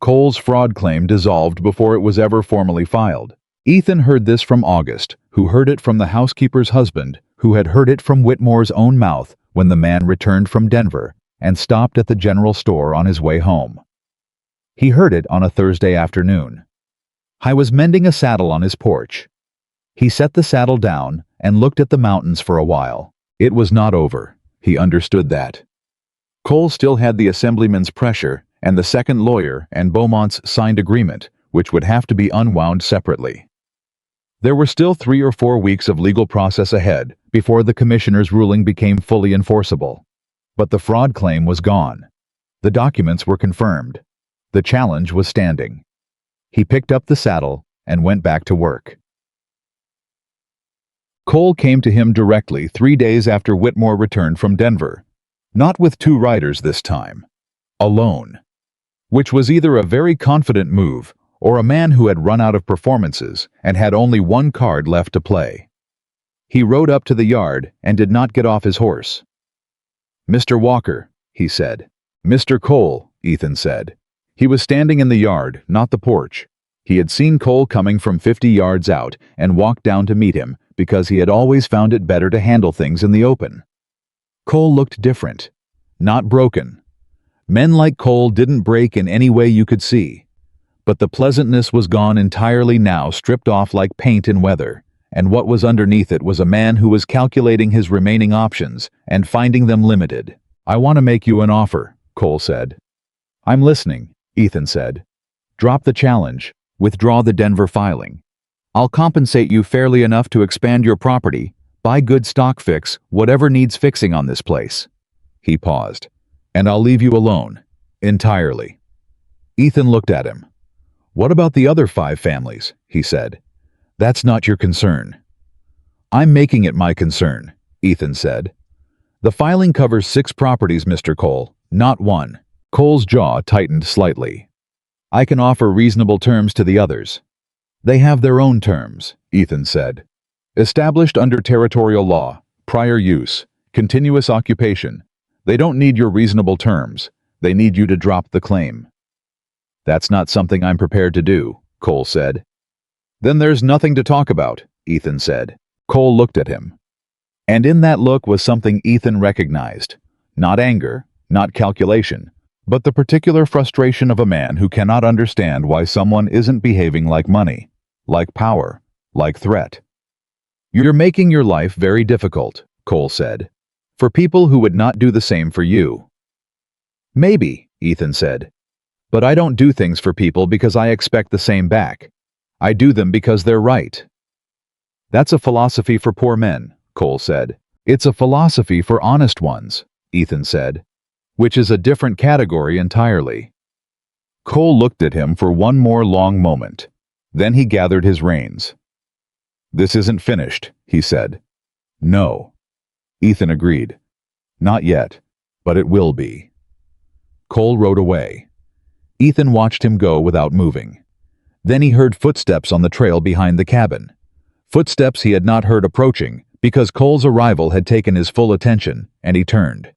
Cole's fraud claim dissolved before it was ever formally filed. Ethan heard this from August, who heard it from the housekeeper's husband, who had heard it from Whitmore's own mouth when the man returned from Denver and stopped at the general store on his way home. He heard it on a Thursday afternoon. I was mending a saddle on his porch. He set the saddle down and looked at the mountains for a while. It was not over. He understood that. Cole still had the assemblyman's pressure and the second lawyer and Beaumont's signed agreement, which would have to be unwound separately. There were still 3 or 4 weeks of legal process ahead before the commissioner's ruling became fully enforceable. But the fraud claim was gone. The documents were confirmed. The challenge was standing. He picked up the saddle and went back to work. Cole came to him directly 3 days after Whitmore returned from Denver, not with 2 riders this time, alone, which was either a very confident move or a man who had run out of performances and had only 1 card left to play. He rode up to the yard and did not get off his horse. Mr. Walker, he said. Mr. Cole, Ethan said. He was standing in the yard, not the porch. He had seen Cole coming from 50 yards out and walked down to meet him because he had always found it better to handle things in the open. Cole looked different. Not broken. Men like Cole didn't break in any way you could see. But the pleasantness was gone entirely now, stripped off like paint in weather, and what was underneath it was a man who was calculating his remaining options and finding them limited. "I want to make you an offer," Cole said. "I'm listening," Ethan said. "Drop the challenge. Withdraw the Denver filing. I'll compensate you fairly enough to expand your property, buy good stock, fix whatever needs fixing on this place." He paused. "And I'll leave you alone. Entirely." Ethan looked at him. "What about the other 5 families?" he said. "That's not your concern." "I'm making it my concern," Ethan said. "The filing covers 6 properties, Mr. Cole, not 1. Cole's jaw tightened slightly. "I can offer reasonable terms to the others." "They have their own terms," Ethan said. "Established under territorial law, prior use, continuous occupation. They don't need your reasonable terms. They need you to drop the claim." "That's not something I'm prepared to do," Cole said. "Then there's nothing to talk about," Ethan said. Cole looked at him. And in that look was something Ethan recognized. Not anger, not calculation, but the particular frustration of a man who cannot understand why someone isn't behaving like money, like power, like threat. "You're making your life very difficult," Cole said, "for people who would not do the same for you." "Maybe," Ethan said. "But I don't do things for people because I expect the same back. I do them because they're right." "That's a philosophy for poor men," Cole said. "It's a philosophy for honest ones," Ethan said, "which is a different category entirely." Cole looked at him for one more long moment. Then he gathered his reins. "This isn't finished," he said. "No." Ethan agreed. "Not yet, but it will be." Cole rode away. Ethan watched him go without moving. Then he heard footsteps on the trail behind the cabin. Footsteps he had not heard approaching because Cole's arrival had taken his full attention, and he turned.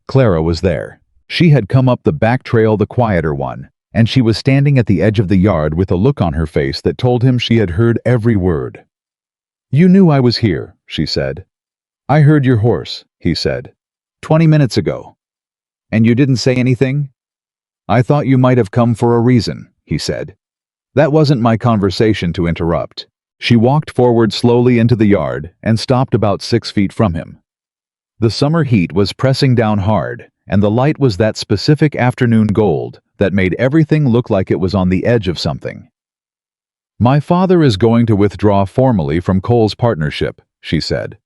Clara was there. She had come up the back trail, the quieter one, and she was standing at the edge of the yard with a look on her face that told him she had heard every word. "You knew I was here," she said. "I heard your horse," he said. 20 minutes ago. "And you didn't say anything?" "I thought you might have come for a reason," he said. "That wasn't my conversation to interrupt." She walked forward slowly into the yard and stopped about 6 feet from him. The summer heat was pressing down hard, and the light was that specific afternoon gold that made everything look like it was on the edge of something. "My father is going to withdraw formally from Cole's partnership," she said.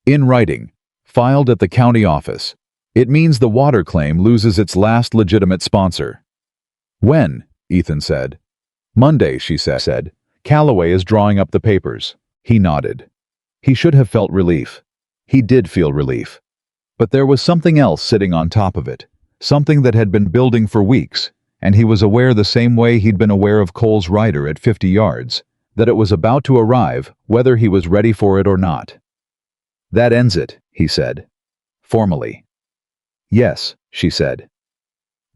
"In writing, filed at the county office. It means the water claim loses its last legitimate sponsor." "When?" Ethan said. "Monday," she said. "Calloway is drawing up the papers." He nodded. He should have felt relief. He did feel relief. But there was something else sitting on top of it, something that had been building for weeks, and he was aware the same way he'd been aware of Cole's rider at 50 yards, that it was about to arrive, whether he was ready for it or not. "That ends it," he said. Formally. "Yes," she said.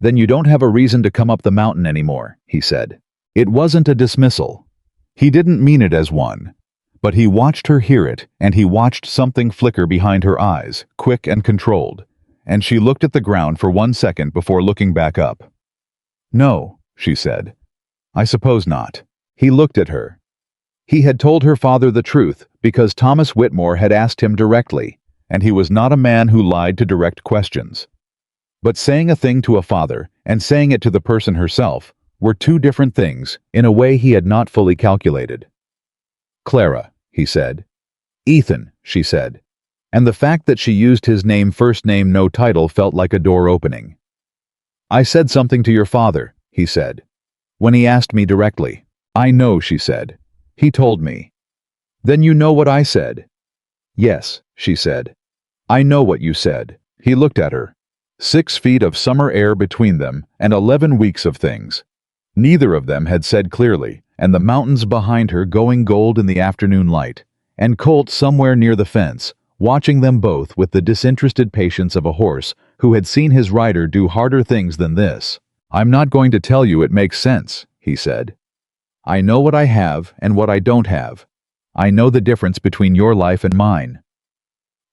"Then you don't have a reason to come up the mountain anymore," he said. It wasn't a dismissal. He didn't mean it as one. But he watched her hear it, and he watched something flicker behind her eyes, quick and controlled, and she looked at the ground for 1 second before looking back up. "No," she said. "I suppose not." He looked at her. He had told her father the truth because Thomas Whitmore had asked him directly, and he was not a man who lied to direct questions. But saying a thing to a father and saying it to the person herself were 2 different things in a way he had not fully calculated. "Clara," he said. "Ethan," she said. And the fact that she used his name, first name, no title, felt like a door opening. "I said something to your father," he said. "When he asked me directly." "I know," she said. "He told me." "Then you know what I said?" "Yes," she said. "I know what you said." He looked at her. 6 feet of summer air between them and 11 weeks of things. Neither of them had said clearly, and the mountains behind her going gold in the afternoon light, and Colt somewhere near the fence, watching them both with the disinterested patience of a horse who had seen his rider do harder things than this. "I'm not going to tell you it makes sense," he said. "I know what I have and what I don't have. I know the difference between your life and mine."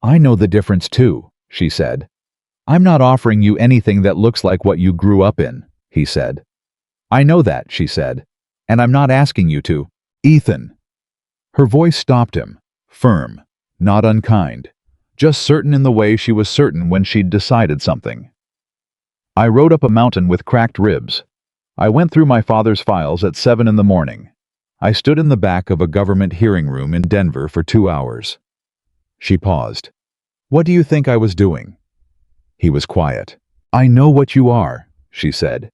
"I know the difference too," she said. "I'm not offering you anything that looks like what you grew up in," he said. "I know that," she said. "And I'm not asking you to." "Ethan." Her voice stopped him, firm, not unkind, just certain in the way she was certain when she'd decided something. "I rode up a mountain with cracked ribs. I went through my father's files at 7 in the morning. I stood in the back of a government hearing room in Denver for 2 hours. She paused. "What do you think I was doing?" He was quiet. "I know what you are," she said.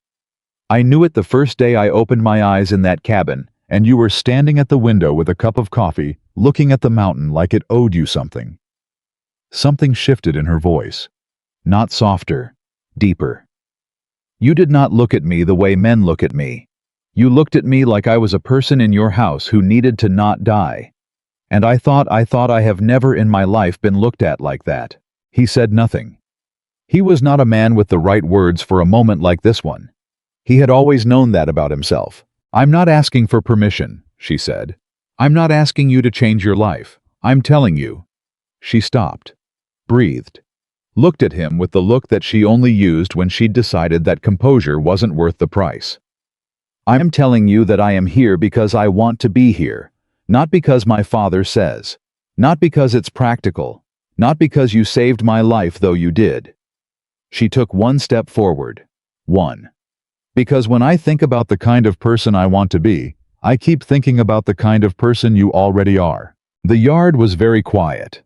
"I knew it the first day I opened my eyes in that cabin, and you were standing at the window with a cup of coffee, looking at the mountain like it owed you something." Something shifted in her voice. Not softer, deeper. "You did not look at me the way men look at me. You looked at me like I was a person in your house who needed to not die. And I thought I have never in my life been looked at like that." He said nothing. He was not a man with the right words for a moment like this one. He had always known that about himself. "I'm not asking for permission," she said. "I'm not asking you to change your life. I'm telling you." She stopped, breathed, looked at him with the look that she only used when she'd decided that composure wasn't worth the price. "I'm telling you that I am here because I want to be here, not because my father says, not because it's practical, not because you saved my life though you did." She took one step forward. One. "Because when I think about the kind of person I want to be, I keep thinking about the kind of person you already are." The yard was very quiet.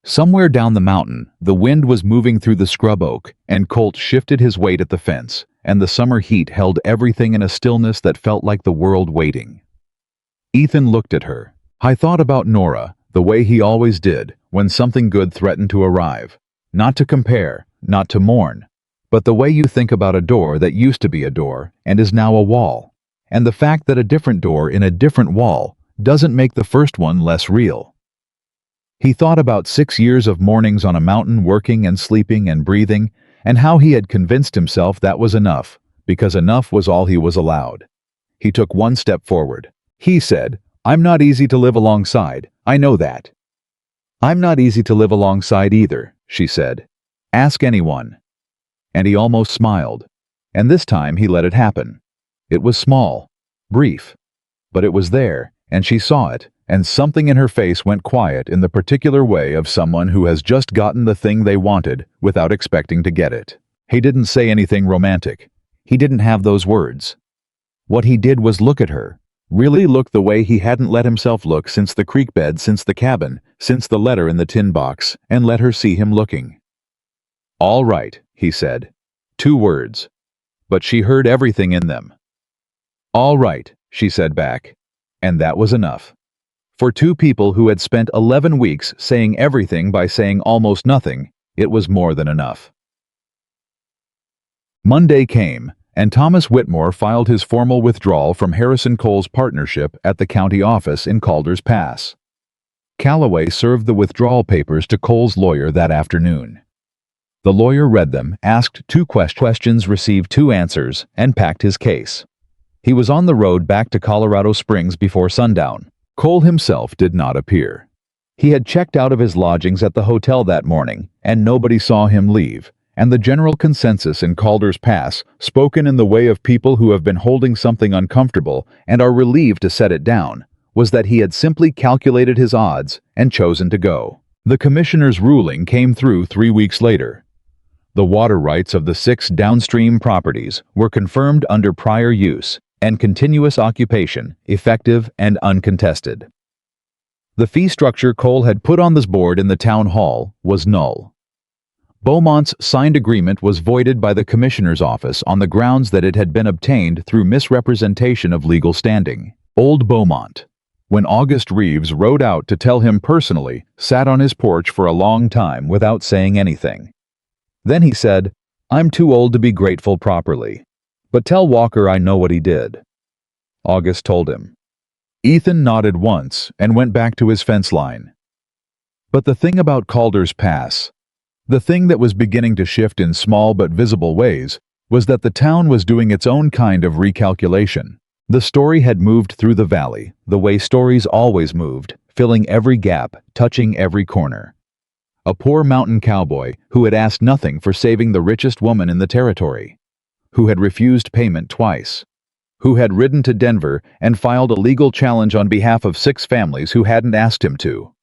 Somewhere down the mountain, the wind was moving through the scrub oak, and Colt shifted his weight at the fence, and the summer heat held everything in a stillness that felt like the world waiting. Ethan looked at her. "I thought about Nora, the way he always did, when something good threatened to arrive. Not to compare, not to mourn, but the way you think about a door that used to be a door and is now a wall, and the fact that a different door in a different wall doesn't make the first one less real." He thought about 6 years of mornings on a mountain working and sleeping and breathing, and how he had convinced himself that was enough, because enough was all he was allowed. He took one step forward. He said, "I'm not easy to live alongside, I know that." "I'm not easy to live alongside either," she said. "Ask anyone." And he almost smiled. And this time he let it happen. It was small, brief, but it was there, and she saw it, and something in her face went quiet in the particular way of someone who has just gotten the thing they wanted without expecting to get it. He didn't say anything romantic. He didn't have those words. What he did was look at her, really look the way he hadn't let himself look since the creek bed, since the cabin, since the letter in the tin box, and let her see him looking. "All right," he said. 2 words. But she heard everything in them. "All right," she said back. And that was enough. For 2 people who had spent 11 weeks saying everything by saying almost nothing, it was more than enough. Monday came, and Thomas Whitmore filed his formal withdrawal from Harrison Cole's partnership at the county office in Calder's Pass. Calloway served the withdrawal papers to Cole's lawyer that afternoon. The lawyer read them, asked 2 questions, received 2 answers, and packed his case. He was on the road back to Colorado Springs before sundown. Cole himself did not appear. He had checked out of his lodgings at the hotel that morning, and nobody saw him leave, and the general consensus in Calder's Pass, spoken in the way of people who have been holding something uncomfortable and are relieved to set it down, was that he had simply calculated his odds and chosen to go. The commissioner's ruling came through 3 weeks later. The water rights of the 6 downstream properties were confirmed under prior use and continuous occupation, effective and uncontested. The fee structure Cole had put on this board in the town hall was null. Beaumont's signed agreement was voided by the commissioner's office on the grounds that it had been obtained through misrepresentation of legal standing. Old Beaumont, when August Reeves rode out to tell him personally, sat on his porch for a long time without saying anything. Then he said, "I'm too old to be grateful properly. But tell Walker I know what he did." August told him. Ethan nodded once and went back to his fence line. But the thing about Calder's Pass, the thing that was beginning to shift in small but visible ways, was that the town was doing its own kind of recalculation. The story had moved through the valley, the way stories always moved, filling every gap, touching every corner. a poor mountain cowboy who had asked nothing for saving the richest woman in the territory, who had refused payment twice, who had ridden to Denver and filed a legal challenge on behalf of 6 families who hadn't asked him to,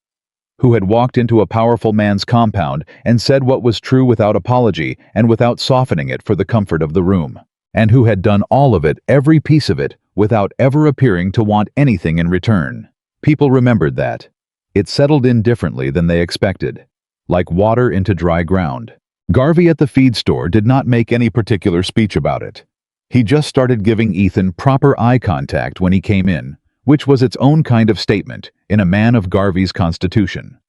who had walked into a powerful man's compound and said what was true without apology and without softening it for the comfort of the room, and who had done all of it, every piece of it, without ever appearing to want anything in return. People remembered that. It settled in differently than they expected, like water into dry ground. Garvey at the feed store did not make any particular speech about it. He just started giving Ethan proper eye contact when he came in, which was its own kind of statement in a man of Garvey's constitution.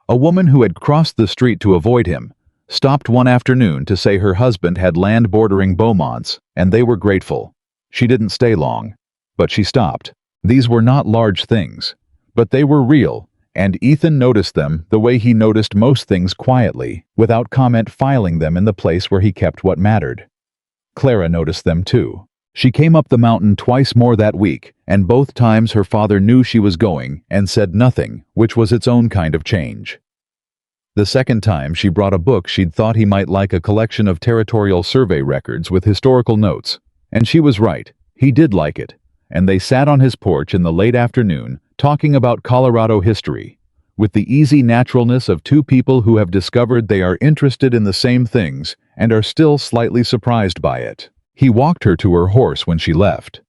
A woman who had crossed the street to avoid him stopped one afternoon to say her husband had land bordering Beaumonts, and they were grateful. She didn't stay long, but she stopped. These were not large things, but they were real, and Ethan noticed them the way he noticed most things quietly, without comment, filing them in the place where he kept what mattered. Clara noticed them too. She came up the mountain twice more that week, and both times her father knew she was going and said nothing, which was its own kind of change. The second time she brought a book she'd thought he might like, a collection of territorial survey records with historical notes, and she was right, he did like it, and they sat on his porch in the late afternoon talking about Colorado history, with the easy naturalness of 2 people who have discovered they are interested in the same things and are still slightly surprised by it. He walked her to her horse when she left.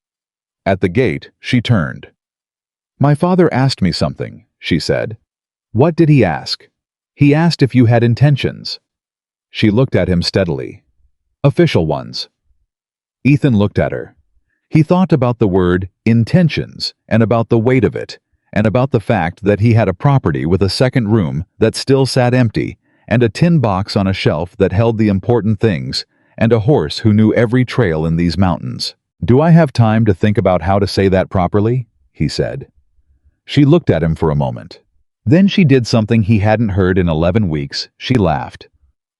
At the gate, she turned. "My father asked me something," she said. "What did he ask?" "He asked if you had intentions." She looked at him steadily. "Official ones." Ethan looked at her. He thought about the word intentions and about the weight of it, and about the fact that he had a property with a second room that still sat empty, and a tin box on a shelf that held the important things, and a horse who knew every trail in these mountains. "Do I have time to think about how to say that properly?" he said. She looked at him for a moment. Then she did something he hadn't heard in 11 weeks. She laughed.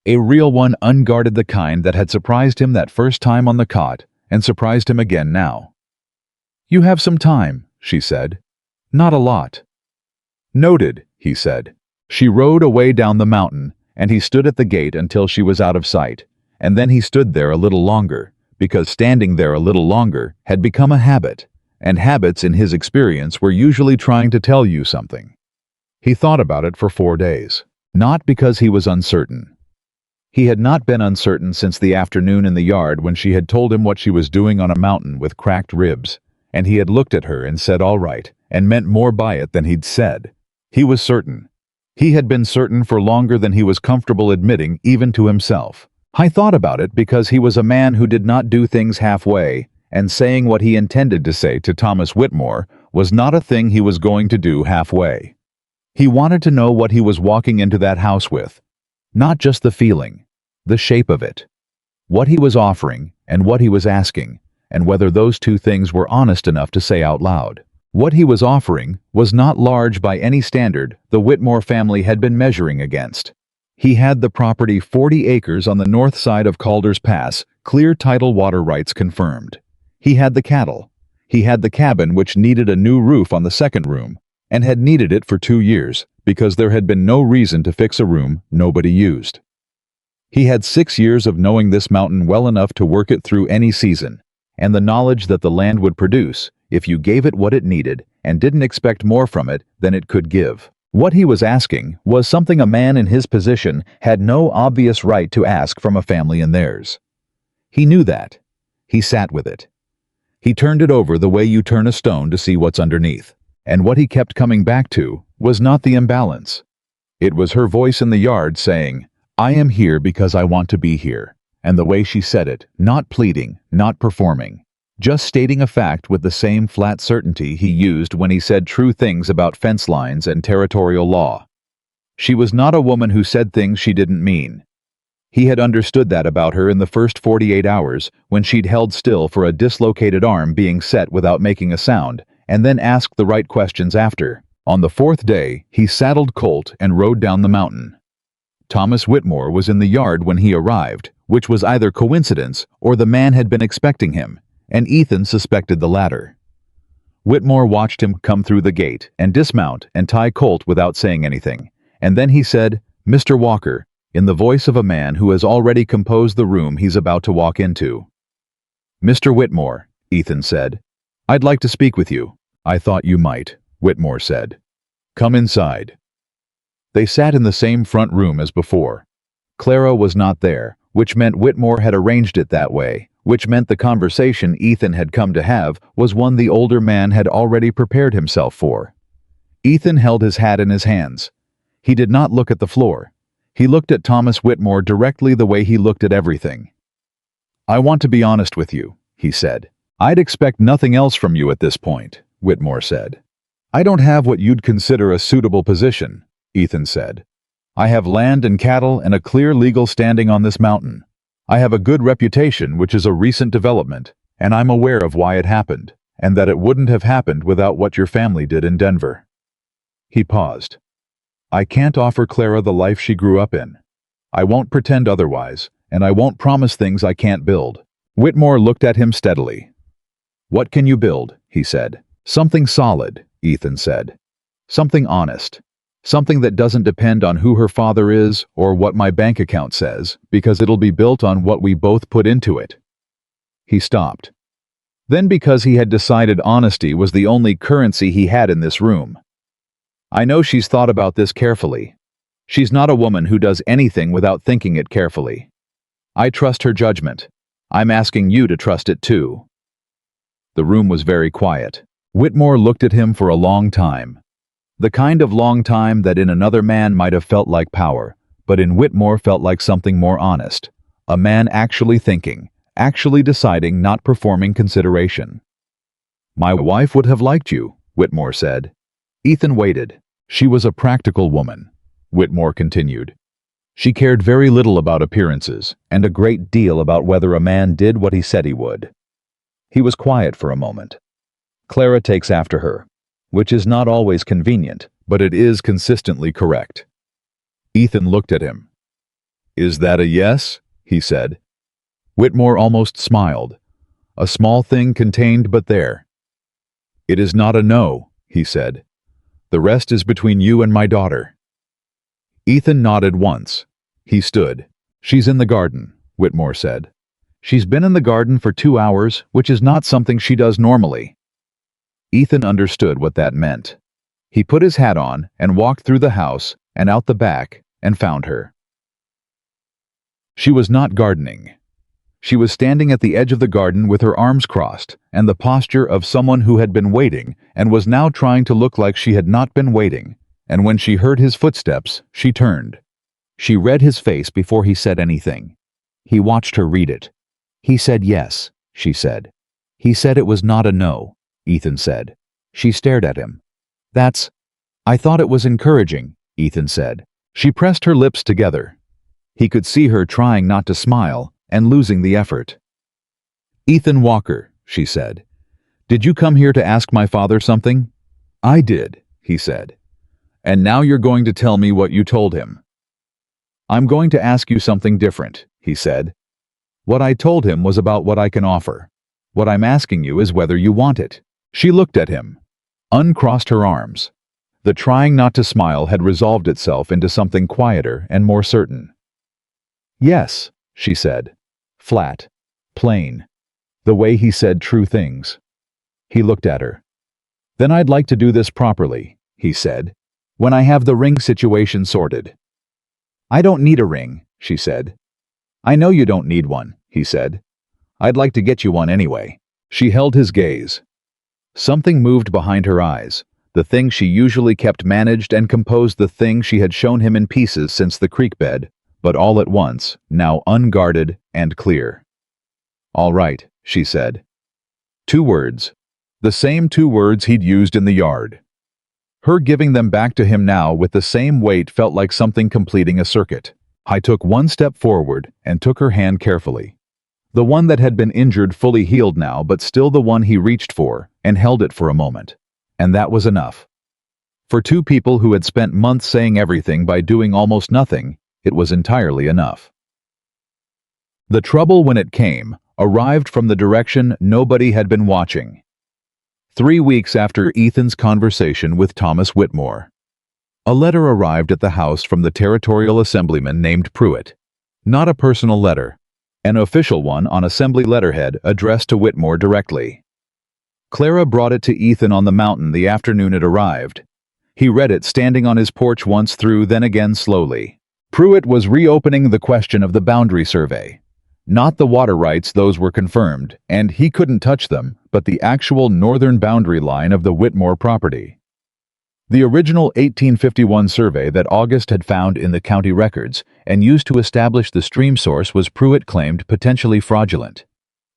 A real one, unguarded, the kind that had surprised him that first time on the cot, and surprised him again now. "You have some time," she said. "Not a lot." "Noted," he said. She rode away down the mountain, and he stood at the gate until she was out of sight, and then he stood there a little longer, because standing there a little longer had become a habit, and habits in his experience were usually trying to tell you something. He thought about it for 4 days, not because he was uncertain. He had not been uncertain since the afternoon in the yard when she had told him what she was doing on a mountain with cracked ribs, and he had looked at her and said all right, and meant more by it than he'd said. He was certain. He had been certain for longer than he was comfortable admitting even to himself. I thought about it because he was a man who did not do things halfway, and saying what he intended to say to Thomas Whitmore was not a thing he was going to do halfway. He wanted to know what he was walking into that house with, not just the feeling, the shape of it, what he was offering and what he was asking, and whether those 2 things were honest enough to say out loud. What he was offering was not large by any standard the Whitmore family had been measuring against. He had the property, 40 acres on the north side of Calder's Pass, clear title, water rights confirmed. He had the cattle. He had the cabin, which needed a new roof on the second room, and had needed it for 2 years, because there had been no reason to fix a room nobody used. He had 6 years of knowing this mountain well enough to work it through any season, and the knowledge that the land would produce if you gave it what it needed and didn't expect more from it than it could give. What he was asking was something a man in his position had no obvious right to ask from a family in theirs. He knew that. He sat with it. He turned it over the way you turn a stone to see what's underneath. And what he kept coming back to was not the imbalance. It was her voice in the yard saying, "I am here because I want to be here." And the way she said it, not pleading, not performing, just stating a fact with the same flat certainty he used when he said true things about fence lines and territorial law. She was not a woman who said things she didn't mean. He had understood that about her in the first 48 hours, when she'd held still for a dislocated arm being set without making a sound, and then asked the right questions after. On the 4th day, he saddled Colt and rode down the mountain. Thomas Whitmore was in the yard when he arrived, which was either coincidence or the man had been expecting him, and Ethan suspected the latter. Whitmore watched him come through the gate and dismount and tie Colt without saying anything, and then he said, Mr. Walker, in the voice of a man who has already composed the room he's about to walk into. Mr. Whitmore, Ethan said. I'd like to speak with you. I thought you might, Whitmore said. Come inside. They sat in the same front room as before. Clara was not there, which meant Whitmore had arranged it that way, which meant the conversation Ethan had come to have was one the older man had already prepared himself for. Ethan held his hat in his hands. He did not look at the floor. He looked at Thomas Whitmore directly the way he looked at everything. I want to be honest with you, he said. I'd expect nothing else from you at this point, Whitmore said. I don't have what you'd consider a suitable position, Ethan said. I have land and cattle and a clear legal standing on this mountain. I have a good reputation, which is a recent development, and I'm aware of why it happened, and that it wouldn't have happened without what your family did in Denver. He paused. I can't offer Clara the life she grew up in. I won't pretend otherwise, and I won't promise things I can't build. Whitmore looked at him steadily. What can you build? He said. Something solid, Ethan said. Something honest. Something that doesn't depend on who her father is or what my bank account says, because it'll be built on what we both put into it. He stopped. Then because he had decided honesty was the only currency he had in this room. I know she's thought about this carefully. She's not a woman who does anything without thinking it carefully. I trust her judgment. I'm asking you to trust it too. The room was very quiet. Whitmore looked at him for a long time. The kind of long time that in another man might have felt like power, but in Whitmore felt like something more honest. A man actually thinking, actually deciding, not performing consideration. My wife would have liked you, Whitmore said. Ethan waited. She was a practical woman, Whitmore continued. She cared very little about appearances, and a great deal about whether a man did what he said he would. He was quiet for a moment. Clara takes after her, which is not always convenient, but it is consistently correct. Ethan looked at him. Is that a yes? He said. Whitmore almost smiled. A small thing contained but there. It is not a no, he said. The rest is between you and my daughter. Ethan nodded once. He stood. She's in the garden, Whitmore said. She's been in the garden for 2 hours, which is not something she does normally. Ethan understood what that meant. He put his hat on and walked through the house and out the back and found her. She was not gardening. She was standing at the edge of the garden with her arms crossed and the posture of someone who had been waiting and was now trying to look like she had not been waiting, and when she heard his footsteps, she turned. She read his face before he said anything. He watched her read it. He said yes, she said. He said it was not a no, Ethan said. She stared at him. I thought it was encouraging, Ethan said. She pressed her lips together. He could see her trying not to smile and losing the effort. Ethan Walker, she said. Did you come here to ask my father something? I did, he said. And now you're going to tell me what you told him. I'm going to ask you something different, he said. What I told him was about what I can offer. What I'm asking you is whether you want it. She looked at him, uncrossed her arms. The trying not to smile had resolved itself into something quieter and more certain. Yes, she said. Flat, plain. The way he said true things. He looked at her. Then I'd like to do this properly, he said, when I have the ring situation sorted. I don't need a ring, she said. I know you don't need one, he said. I'd like to get you one anyway. She held his gaze. Something moved behind her eyes, the thing she usually kept managed and composed, the thing she had shown him in pieces since the creek bed, but all at once, now unguarded and clear. All right, she said. 2 words. The same 2 words he'd used in the yard. Her giving them back to him now with the same weight felt like something completing a circuit. I took 1 step forward and took her hand carefully. The one that had been injured, fully healed now, but still the one he reached for, and held it for a moment. And that was enough. For 2 people who had spent months saying everything by doing almost nothing, it was entirely enough. The trouble, when it came, arrived from the direction nobody had been watching. 3 weeks after Ethan's conversation with Thomas Whitmore. A letter arrived at the house from the territorial assemblyman named Pruitt. Not a personal letter. An official one on assembly letterhead addressed to Whitmore directly. Clara brought it to Ethan on the mountain the afternoon it arrived. He read it standing on his porch once through, then again slowly. Pruitt was reopening the question of the boundary survey. Not the water rights, those were confirmed, and he couldn't touch them, but the actual northern boundary line of the Whitmore property. The original 1851 survey that August had found in the county records and used to establish the stream source was, Pruitt claimed, potentially fraudulent.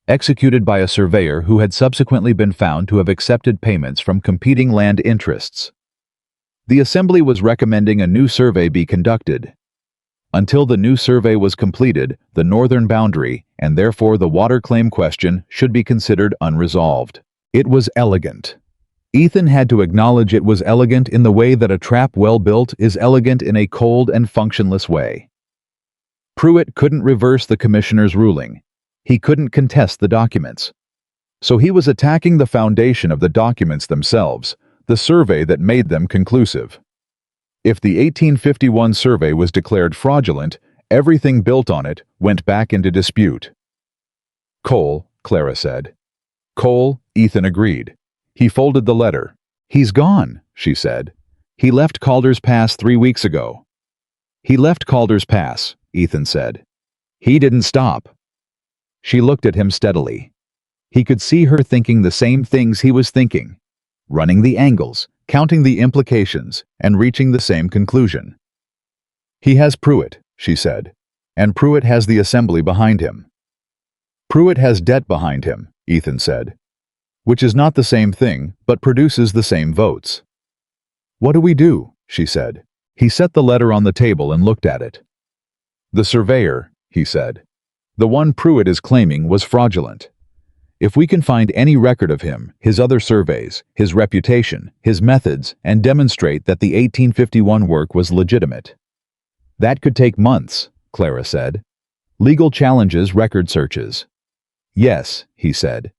Executed by a surveyor who had subsequently been found to have accepted payments from competing land interests. The assembly was recommending a new survey be conducted. Until the new survey was completed, the northern boundary, and therefore the water claim question, should be considered unresolved. It was elegant. Ethan had to acknowledge it was elegant in the way that a trap well built is elegant in a cold and functionless way. Pruitt couldn't reverse the commissioner's ruling. He couldn't contest the documents. So he was attacking the foundation of the documents themselves, the survey that made them conclusive. If the 1851 survey was declared fraudulent, everything built on it went back into dispute. Cole, Clara said. Cole, Ethan agreed. He folded the letter. He's gone, she said. He left Calder's Pass 3 weeks ago. He left Calder's Pass, Ethan said. He didn't stop. She looked at him steadily. He could see her thinking the same things he was thinking, running the angles, counting the implications, and reaching the same conclusion. He has Pruitt, she said, and Pruitt has the assembly behind him. Pruitt has debt behind him, Ethan said, which is not the same thing, but produces the same votes. What do we do? She said. He set the letter on the table and looked at it. The surveyor, he said. The one Pruitt is claiming was fraudulent. If we can find any record of him, his other surveys, his reputation, his methods, and demonstrate that the 1851 work was legitimate. That could take months, Clara said. Legal challenges, record searches. Yes, he said.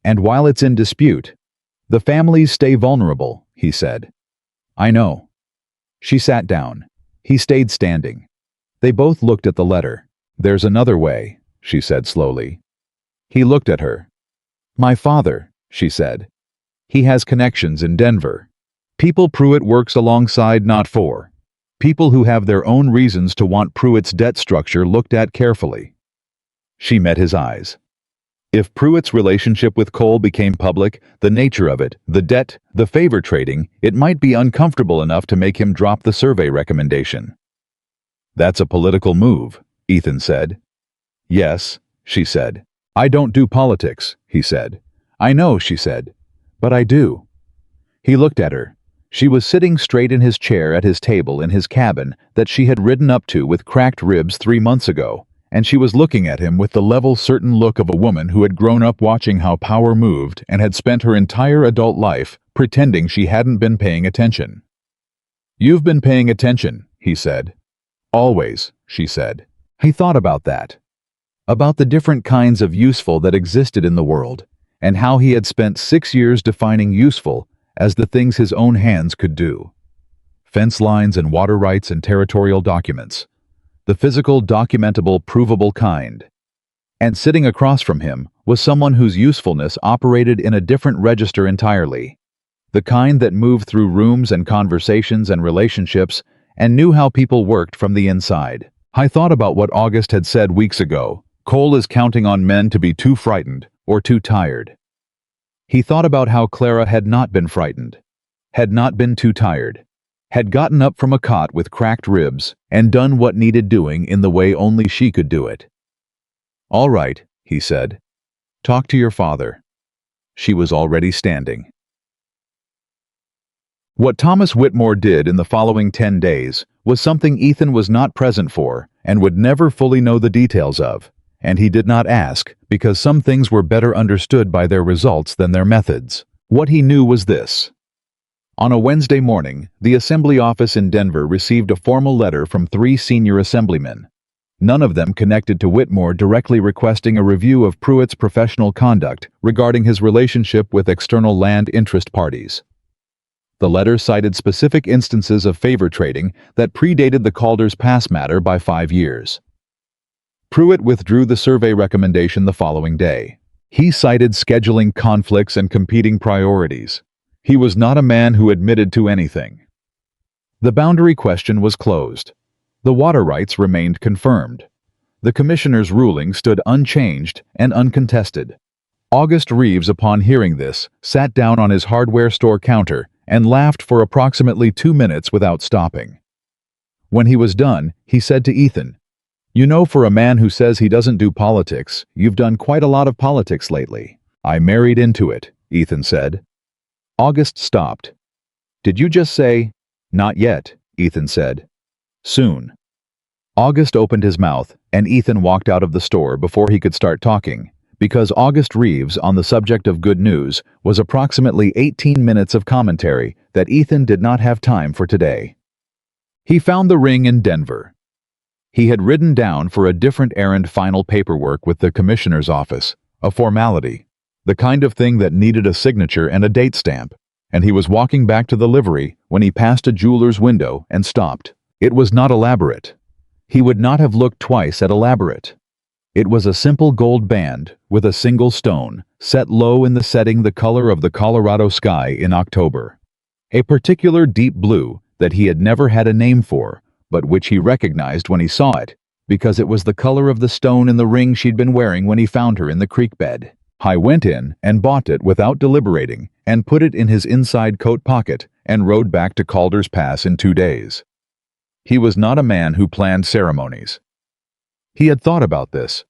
And while it's in dispute, the families stay vulnerable, he said. I know. She sat down. He stayed standing. They both looked at the letter. There's another way, she said slowly. He looked at her. My father, she said. He has connections in Denver. People Pruitt works alongside, not for. People who have their own reasons to want Pruitt's debt structure looked at carefully. She met his eyes. If Pruitt's relationship with Cole became public, the nature of it, the debt, the favor trading, it might be uncomfortable enough to make him drop the survey recommendation. That's a political move, Ethan said. Yes, she said. I don't do politics, he said. I know, she said. But I do. He looked at her. She was sitting straight in his chair at his table in his cabin that she had ridden up to with cracked ribs 3 months ago, and she was looking at him with the level, certain look of a woman who had grown up watching how power moved and had spent her entire adult life pretending she hadn't been paying attention. You've been paying attention, he said. Always, she said. He thought about that. About the different kinds of useful that existed in the world, and how he had spent 6 years defining useful as the things his own hands could do. Fence lines and water rights and territorial documents. The physical, documentable, provable kind. And sitting across from him was someone whose usefulness operated in a different register entirely. The kind that moved through rooms and conversations and relationships and knew how people worked from the inside. I thought about what August had said weeks ago. Cole is counting on men to be too frightened or too tired. He thought about how Clara had not been frightened, had not been too tired, had gotten up from a cot with cracked ribs and done what needed doing in the way only she could do it. All right, he said. Talk to your father. She was already standing. What Thomas Whitmore did in the following 10 days was something Ethan was not present for and would never fully know the details of, and he did not ask because some things were better understood by their results than their methods. What he knew was this. On a Wednesday morning, the Assembly office in Denver received a formal letter from 3 senior assemblymen, none of them connected to Whitmore, directly requesting a review of Pruitt's professional conduct regarding his relationship with external land interest parties. The letter cited specific instances of favor trading that predated the Calder's past matter by 5 years. Pruitt withdrew the survey recommendation the following day. He cited scheduling conflicts and competing priorities. He was not a man who admitted to anything. The boundary question was closed. The water rights remained confirmed. The commissioner's ruling stood unchanged and uncontested. August Reeves, upon hearing this, sat down on his hardware store counter and laughed for approximately 2 minutes without stopping. When he was done, he said to Ethan, "You know, for a man who says he doesn't do politics, you've done quite a lot of politics lately." "I married into it," Ethan said. August stopped. "Did you just say?" "Not yet," Ethan said. "Soon." August opened his mouth, and Ethan walked out of the store before he could start talking, because August Reeves, on the subject of good news, was approximately 18 minutes of commentary that Ethan did not have time for today. He found the ring in Denver. He had ridden down for a different errand, final paperwork with the commissioner's office, a formality, the kind of thing that needed a signature and a date stamp, and he was walking back to the livery when he passed a jeweler's window and stopped. It was not elaborate. He would not have looked twice at elaborate. It was a simple gold band with a single stone, set low in the setting the color of the Colorado sky in October. A particular deep blue that he had never had a name for, but which he recognized when he saw it, because it was the color of the stone in the ring she'd been wearing when he found her in the creek bed. I went in and bought it without deliberating and put it in his inside coat pocket and rode back to Calder's Pass in 2 days. He was not a man who planned ceremonies. He had thought about this.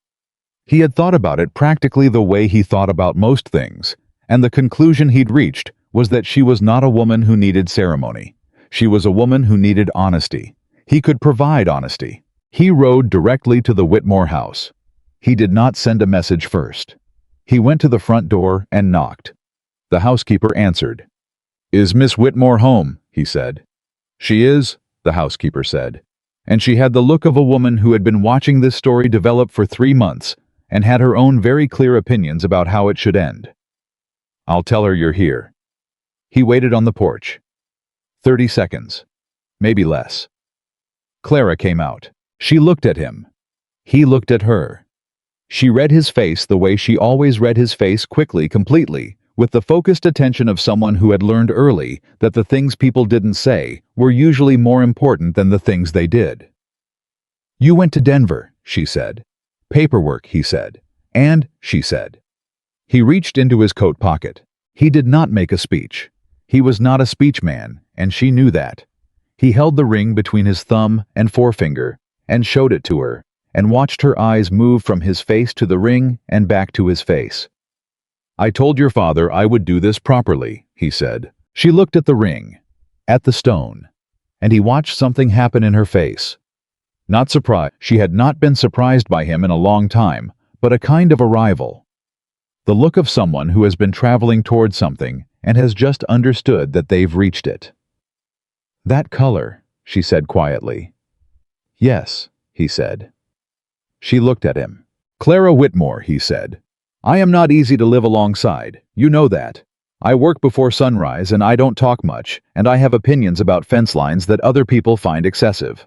He had thought about it practically the way he thought about most things, and the conclusion he'd reached was that she was not a woman who needed ceremony. She was a woman who needed honesty. He could provide honesty. He rode directly to the Whitmore house. He did not send a message first. He went to the front door and knocked. The housekeeper answered. "Is Miss Whitmore home?" he said. "She is," the housekeeper said, and she had the look of a woman who had been watching this story develop for 3 months and had her own very clear opinions about how it should end. "I'll tell her you're here." He waited on the porch. 30 seconds. Maybe less. Clara came out. She looked at him. He looked at her. She read his face the way she always read his face, quickly, completely, with the focused attention of someone who had learned early that the things people didn't say were usually more important than the things they did. "You went to Denver," she said. "Paperwork," he said. "And," she said. He reached into his coat pocket. He did not make a speech. He was not a speech man, and she knew that. He held the ring between his thumb and forefinger and showed it to her, and watched her eyes move from his face to the ring and back to his face. "I told your father I would do this properly," he said. She looked at the ring, at the stone, and he watched something happen in her face. Not surprised. She had not been surprised by him in a long time, but a kind of arrival. The look of someone who has been traveling toward something and has just understood that they've reached it. "That color," she said quietly. "Yes," he said. She looked at him. "Clara Whitmore," he said. "I am not easy to live alongside. You know that. I work before sunrise and I don't talk much, and I have opinions about fence lines that other people find excessive.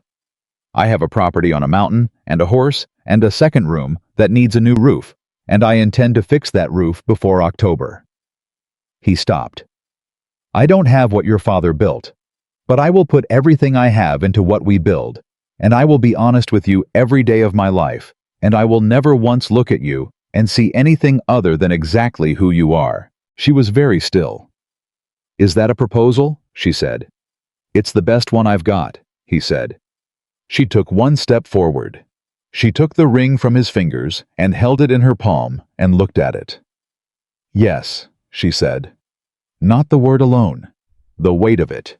I have a property on a mountain, and a horse, and a second room that needs a new roof, and I intend to fix that roof before October." He stopped. "I don't have what your father built, but I will put everything I have into what we build, and I will be honest with you every day of my life, and I will never once look at you and see anything other than exactly who you are." She was very still. "Is that a proposal?" she said. "It's the best one I've got," he said. She took one step forward. She took the ring from his fingers and held it in her palm and looked at it. "Yes," she said. Not the word alone, the weight of it.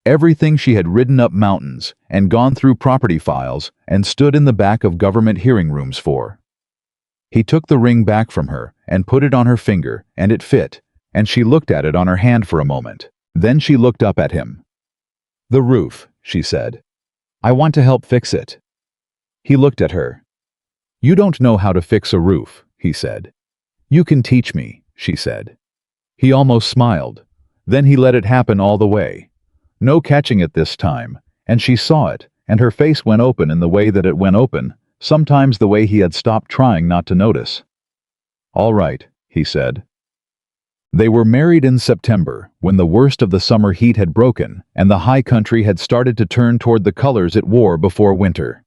Everything she had ridden up mountains and gone through property files and stood in the back of government hearing rooms for. He took the ring back from her and put it on her finger, and it fit, and she looked at it on her hand for a moment. Then she looked up at him. "The roof," she said. "I want to help fix it." He looked at her. "You don't know how to fix a roof," he said. "You can teach me," she said. He almost smiled. Then he let it happen all the way. No catching it this time, and she saw it, and her face went open in the way that it went open, sometimes the way he had stopped trying not to notice. "All right," he said. They were married in September, when the worst of the summer heat had broken, and the high country had started to turn toward the colors it wore before winter.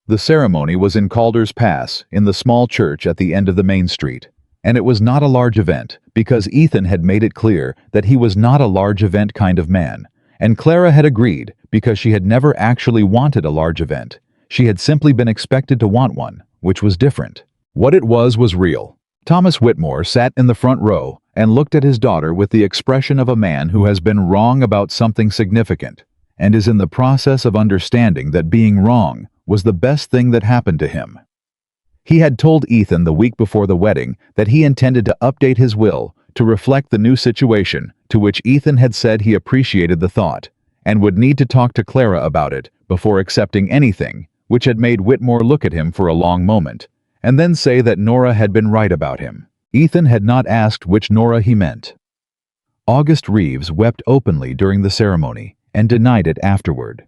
The ceremony was in Calder's Pass, in the small church at the end of the main street. And it was not a large event, because Ethan had made it clear that he was not a large event kind of man. And Clara had agreed, because she had never actually wanted a large event. She had simply been expected to want one, which was different. What it was real. Thomas Whitmore sat in the front row and looked at his daughter with the expression of a man who has been wrong about something significant, and is in the process of understanding that being wrong was the best thing that happened to him. He had told Ethan the week before the wedding that he intended to update his will to reflect the new situation, to which Ethan had said he appreciated the thought, and would need to talk to Clara about it before accepting anything, which had made Whitmore look at him for a long moment, and then say that Nora had been right about him. Ethan had not asked which Nora he meant. August Reeves wept openly during the ceremony, and denied it afterward.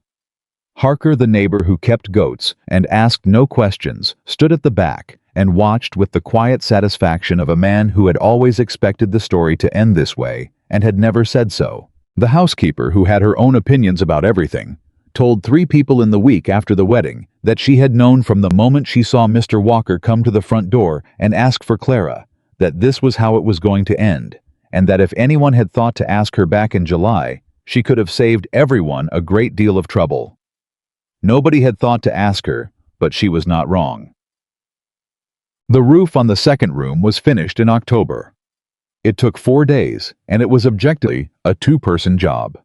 Harker, the neighbor who kept goats and asked no questions, stood at the back and watched with the quiet satisfaction of a man who had always expected the story to end this way and had never said so. The housekeeper, who had her own opinions about everything, told 3 people in the week after the wedding that she had known from the moment she saw Mr. Walker come to the front door and ask for Clara that this was how it was going to end, and that if anyone had thought to ask her back in July, she could have saved everyone a great deal of trouble. Nobody had thought to ask her, but she was not wrong. The roof on the second room was finished in October. It took 4 days, and it was objectively a 2-person job.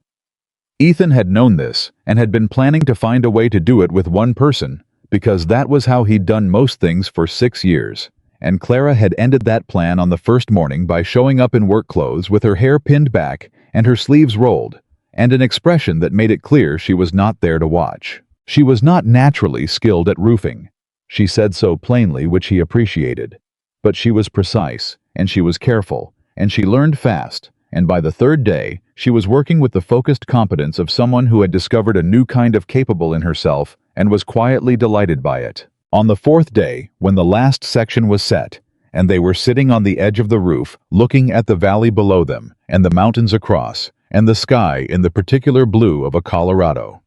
Ethan had known this, and had been planning to find a way to do it with 1 person, because that was how he'd done most things for 6 years, and Clara had ended that plan on the first morning by showing up in work clothes with her hair pinned back and her sleeves rolled, and an expression that made it clear she was not there to watch. She was not naturally skilled at roofing. She said so plainly, which he appreciated. But she was precise, and she was careful, and she learned fast, and by the 3rd day, she was working with the focused competence of someone who had discovered a new kind of capable in herself and was quietly delighted by it. On the 4th day, when the last section was set, and they were sitting on the edge of the roof, looking at the valley below them, and the mountains across, and the sky in the particular blue of a Colorado.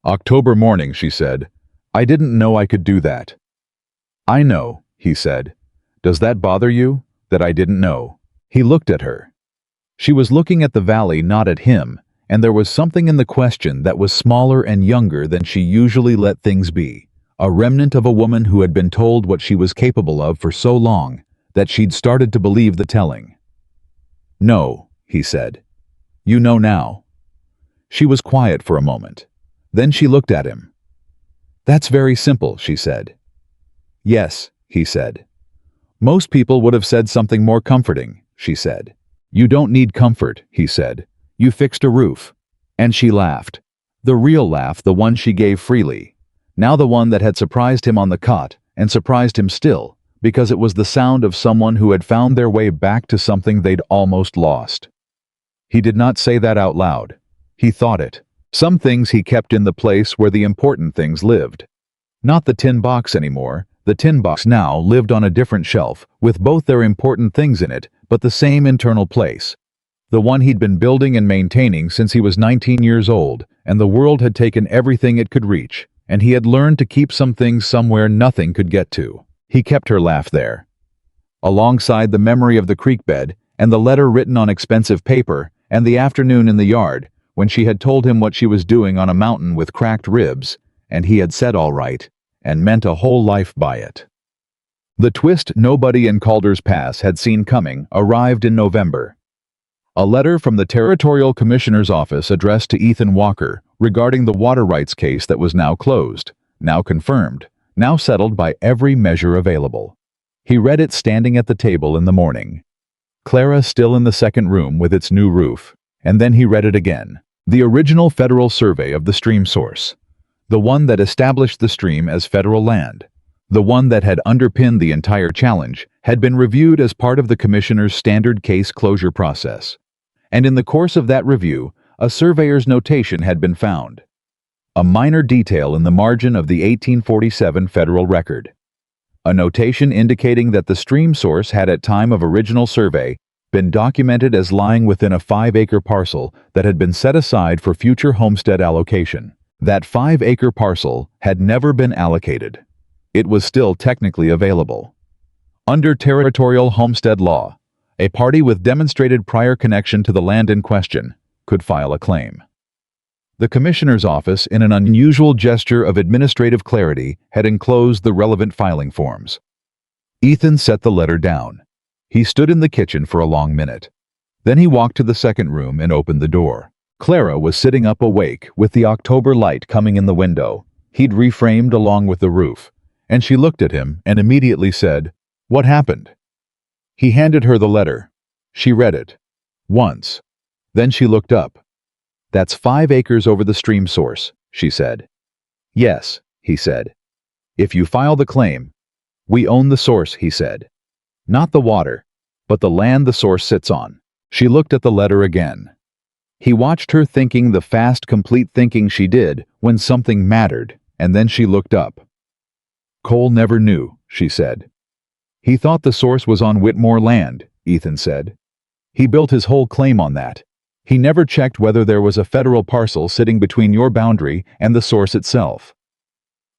"October morning," she said. "I didn't know I could do that." "I know," he said. "Does that bother you, that I didn't know?" He looked at her. She was looking at the valley, not at him, and there was something in the question that was smaller and younger than she usually let things be, a remnant of a woman who had been told what she was capable of for so long that she'd started to believe the telling. "No," he said. "You know now." She was quiet for a moment. Then she looked at him. "That's very simple," she said. "Yes," he said. "Most people would have said something more comforting," she said. "You don't need comfort," he said. "You fixed a roof." And she laughed. The real laugh, the one she gave freely. Now the one that had surprised him on the cot, and surprised him still, because it was the sound of someone who had found their way back to something they'd almost lost. He did not say that out loud. He thought it. Some things he kept in the place where the important things lived. Not the tin box anymore. The tin box now lived on a different shelf, with both their important things in it, but the same internal place. The one he'd been building and maintaining since he was 19 years old, and the world had taken everything it could reach, and he had learned to keep some things somewhere nothing could get to. He kept her laugh there. Alongside the memory of the creek bed, and the letter written on expensive paper, and the afternoon in the yard, when she had told him what she was doing on a mountain with cracked ribs, and he had said all right, and meant a whole life by it. The twist nobody in Calder's Pass had seen coming arrived in November. A letter from the Territorial Commissioner's office addressed to Ethan Walker regarding the water rights case that was now closed, now confirmed, now settled by every measure available. He read it standing at the table in the morning. Clara still in the second room with its new roof, and then he read it again. The original federal survey of the stream source. The one that established the stream as federal land. The one that had underpinned the entire challenge had been reviewed as part of the commissioner's standard case closure process. And in the course of that review, a surveyor's notation had been found. A minor detail in the margin of the 1847 federal record. A notation indicating that the stream source had at time of original survey been documented as lying within a 5-acre parcel that had been set aside for future homestead allocation. That 5-acre parcel had never been allocated. It was still technically available. Under territorial homestead law, a party with demonstrated prior connection to the land in question could file a claim. The commissioner's office, in an unusual gesture of administrative clarity, had enclosed the relevant filing forms. Ethan set the letter down. He stood in the kitchen for a long minute. Then he walked to the second room and opened the door. Clara was sitting up awake with the October light coming in the window. He'd reframed along with the roof, and she looked at him and immediately said, "What happened?" He handed her the letter. She read it. Once. Then she looked up. "That's 5 acres over the stream source," she said. "Yes," he said. "If you file the claim." "We own the source," he said. "Not the water, but the land the source sits on." She looked at the letter again. He watched her thinking the fast, complete thinking she did when something mattered, and then she looked up. "Cole never knew," she said. "He thought the source was on Whitmore land," Ethan said. "He built his whole claim on that. He never checked whether there was a federal parcel sitting between your boundary and the source itself."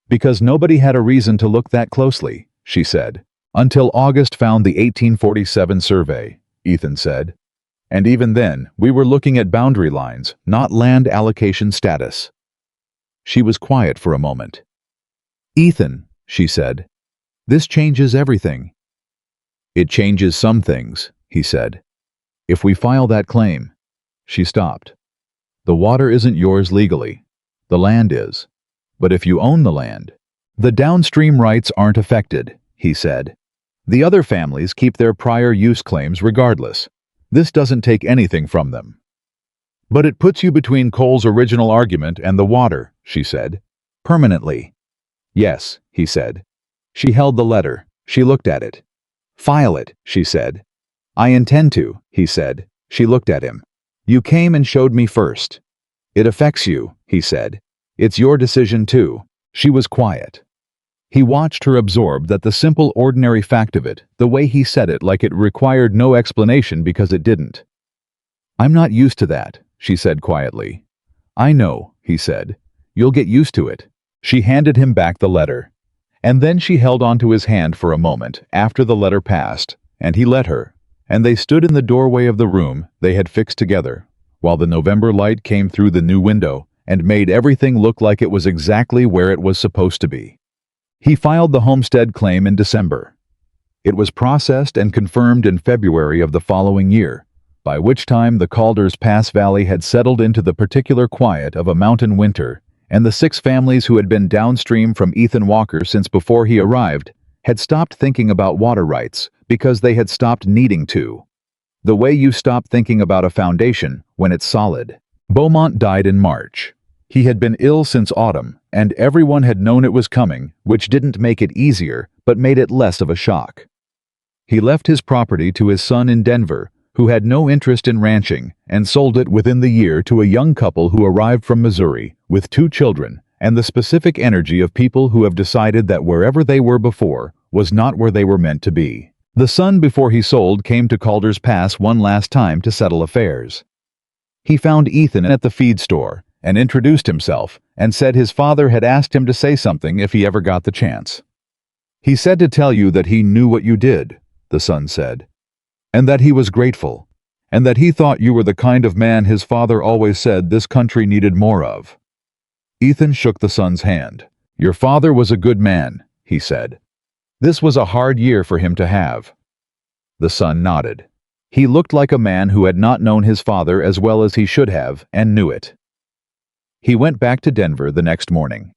"Because nobody had a reason to look that closely," she said. "Until August found the 1847 survey," Ethan said. "And even then, we were looking at boundary lines, not land allocation status." She was quiet for a moment. "Ethan," she said, "this changes everything." "It changes some things," he said. "If we file that claim." She stopped. "The water isn't yours legally. The land is. But if you own the land, the downstream rights aren't affected," he said. "The other families keep their prior use claims regardless. This doesn't take anything from them." "But it puts you between Cole's original argument and the water," she said. "Permanently." "Yes," he said. She held the letter. She looked at it. "File it," she said. "I intend to," he said. She looked at him. "You came and showed me first." "It affects you," he said. "It's your decision too." She was quiet. He watched her, absorbed that the simple, ordinary fact of it, the way he said it like it required no explanation because it didn't. "I'm not used to that," she said quietly. "I know," he said. "You'll get used to it." She handed him back the letter. And then she held onto his hand for a moment after the letter passed, and he let her, and they stood in the doorway of the room they had fixed together, while the November light came through the new window and made everything look like it was exactly where it was supposed to be. He filed the homestead claim in December. It was processed and confirmed in February of the following year, by which time the Calder's Pass Valley had settled into the particular quiet of a mountain winter, and the 6 families who had been downstream from Ethan Walker since before he arrived had stopped thinking about water rights because they had stopped needing to. The way you stop thinking about a foundation when it's solid. Beaumont died in March. He had been ill since autumn, and everyone had known it was coming, which didn't make it easier, but made it less of a shock. He left his property to his son in Denver, who had no interest in ranching, and sold it within the year to a young couple who arrived from Missouri, with 2 children, and the specific energy of people who have decided that wherever they were before was not where they were meant to be. The son, before he sold, came to Calder's Pass one last time to settle affairs. He found Ethan at the feed store, and introduced himself, and said his father had asked him to say something if he ever got the chance. "He said to tell you that he knew what you did," the son said, "and that he was grateful, and that he thought you were the kind of man his father always said this country needed more of." Ethan shook the son's hand. "Your father was a good man," he said. "This was a hard year for him to have." The son nodded. He looked like a man who had not known his father as well as he should have, and knew it. He went back to Denver the next morning.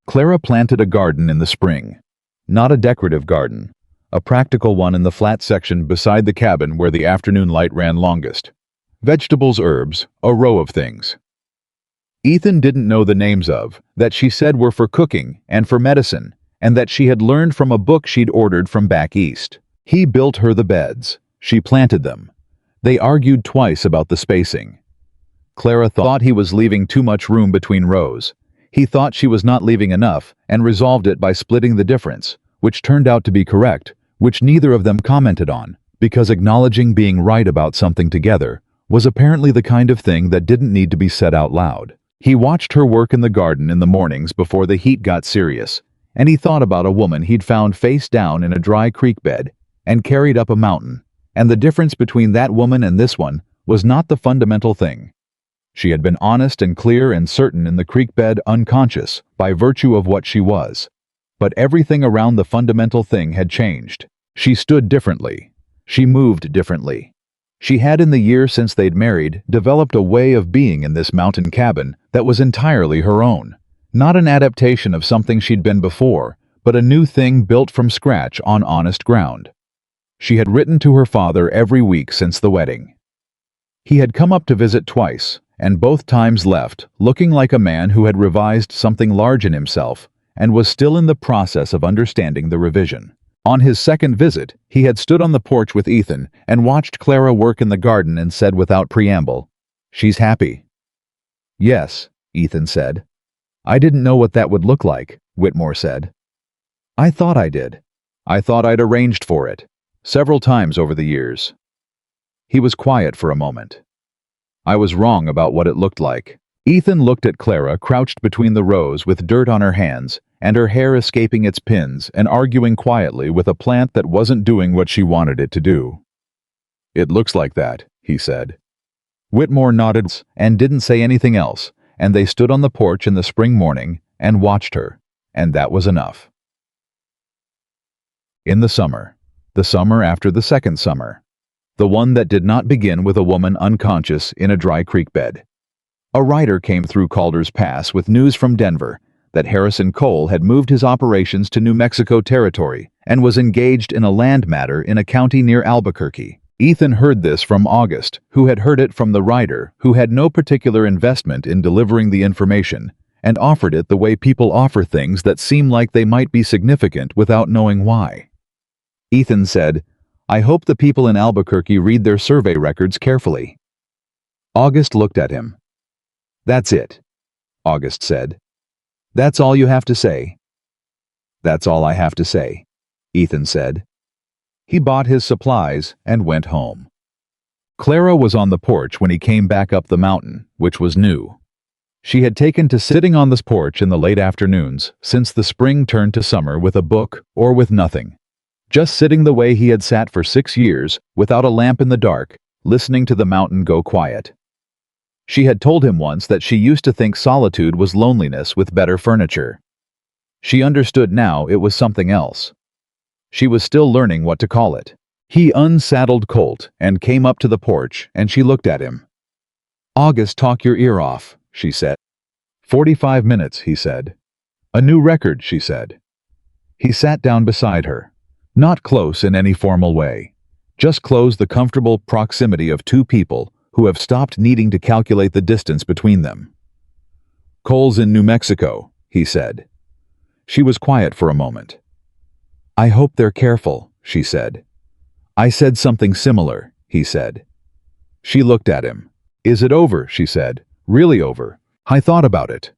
Clara planted a garden in the spring. Not a decorative garden, a practical one in the flat section beside the cabin where the afternoon light ran longest. Vegetables, herbs, a row of things Ethan didn't know the names of, that she said were for cooking and for medicine, and that she had learned from a book she'd ordered from back east. He built her the beds. She planted them. They argued twice about the spacing. Clara thought he was leaving too much room between rows. He thought she was not leaving enough and resolved it by splitting the difference, which turned out to be correct, which neither of them commented on, because acknowledging being right about something together was apparently the kind of thing that didn't need to be said out loud. He watched her work in the garden in the mornings before the heat got serious, and he thought about a woman he'd found face down in a dry creek bed and carried up a mountain, and the difference between that woman and this one was not the fundamental thing. She had been honest and clear and certain in the creek bed, unconscious by virtue of what she was. But everything around the fundamental thing had changed. She stood differently. She moved differently. She had, in the year since they'd married, developed a way of being in this mountain cabin that was entirely her own. Not an adaptation of something she'd been before, but a new thing built from scratch on honest ground. She had written to her father every week since the wedding. He had come up to visit twice, and both times left, looking like a man who had revised something large in himself and was still in the process of understanding the revision. On his second visit, he had stood on the porch with Ethan and watched Clara work in the garden and said without preamble, "She's happy." "Yes," Ethan said. "I didn't know what that would look like," Whitmore said. "I thought I did. I thought I'd arranged for it, several times over the years." He was quiet for a moment. "I was wrong about what it looked like." Ethan looked at Clara crouched between the rows with dirt on her hands and her hair escaping its pins and arguing quietly with a plant that wasn't doing what she wanted it to do. "It looks like that," he said. Whitmore nodded and didn't say anything else, and they stood on the porch in the spring morning and watched her, and that was enough. In the summer after the second summer, the one that did not begin with a woman unconscious in a dry creek bed. A rider came through Calder's Pass with news from Denver that Harrison Cole had moved his operations to New Mexico territory and was engaged in a land matter in a county near Albuquerque. Ethan heard this from August, who had heard it from the rider, who had no particular investment in delivering the information, and offered it the way people offer things that seem like they might be significant without knowing why. Ethan said, "I hope the people in Albuquerque read their survey records carefully." August looked at him. "That's it," August said. "That's all you have to say?" "That's all I have to say," Ethan said. He bought his supplies and went home. Clara was on the porch when he came back up the mountain, which was new. She had taken to sitting on this porch in the late afternoons since the spring turned to summer with a book or with nothing. Just sitting the way he had sat for 6 years, without a lamp in the dark, listening to the mountain go quiet. She had told him once that she used to think solitude was loneliness with better furniture. She understood now it was something else. She was still learning what to call it. He unsaddled Colt and came up to the porch, and she looked at him. "August, talk your ear off," she said. 45 minutes, he said. "A new record," she said. He sat down beside her. Not close in any formal way. Just close the comfortable proximity of two people who have stopped needing to calculate the distance between them. "Cole's in New Mexico," he said. She was quiet for a moment. "I hope they're careful," she said. "I said something similar," he said. She looked at him. "Is it over?" she said. "Really over? I thought about it.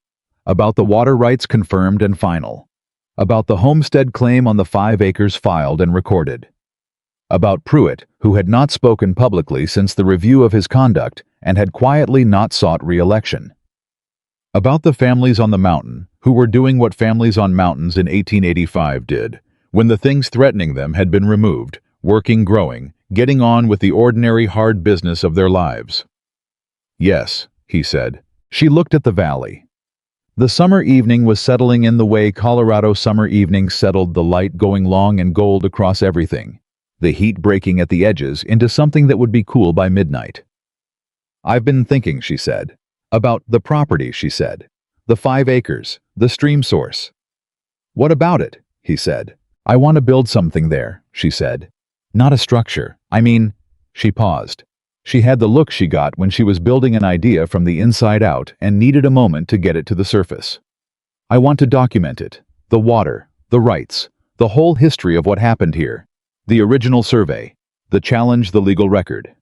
About the water rights confirmed and final. About the homestead claim on the 5 acres filed and recorded. About Pruitt, who had not spoken publicly since the review of his conduct and had quietly not sought re-election. About the families on the mountain, who were doing what families on mountains in 1885 did, when the things threatening them had been removed, working, growing, getting on with the ordinary hard business of their lives. "Yes," he said. She looked at the valley. The summer evening was settling in the way Colorado summer evenings settled, the light going long and gold across everything, the heat breaking at the edges into something that would be cool by midnight. "I've been thinking," she said. "About the property," she said. "The 5 acres, the stream source." "What about it?" he said. "I want to build something there," she said. "Not a structure. I mean—" She paused. She had the look she got when she was building an idea from the inside out and needed a moment to get it to the surface. "I want to document it. The water, the rights, the whole history of what happened here. The original survey. The challenge, the legal record."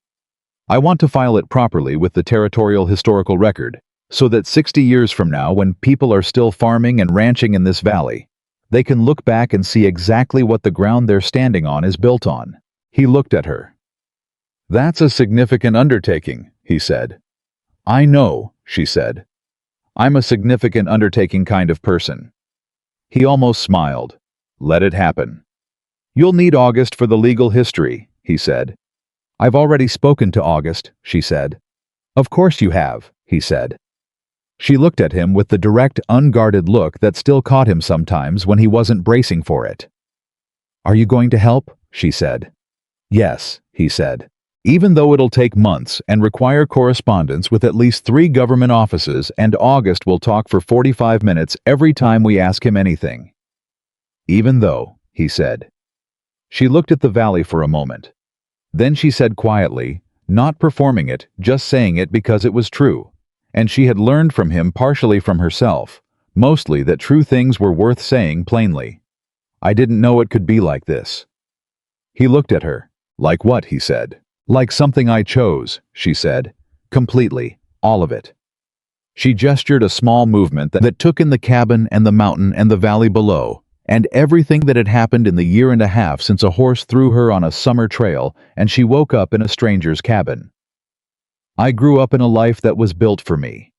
I want to file it properly with the Territorial Historical Record, so that 60 years from now, when people are still farming and ranching in this valley, they can look back and see exactly what the ground they're standing on is built on." He looked at her. "That's a significant undertaking," he said. "I know," she said. "I'm a significant undertaking kind of person." He almost smiled. "Let it happen." "You'll need August for the legal history," he said. "I've already spoken to August," she said. "Of course you have," he said. She looked at him with the direct, unguarded look that still caught him sometimes when he wasn't bracing for it. "Are you going to help?" she said. "Yes," he said. "Even though it'll take months and require correspondence with at least 3 government offices, and August will talk for 45 minutes every time we ask him anything." "Even though," he said. She looked at the valley for a moment. Then she said quietly, not performing it, just saying it because it was true. And she had learned from him, partially from herself, mostly that true things were worth saying plainly. "I didn't know it could be like this." He looked at her. "Like what?" he said. "Like something I chose," she said. "Completely. All of it." She gestured a small movement that took in the cabin and the mountain and the valley below, and everything that had happened in the year and a half since a horse threw her on a summer trail and she woke up in a stranger's cabin. "I grew up in a life that was built for me.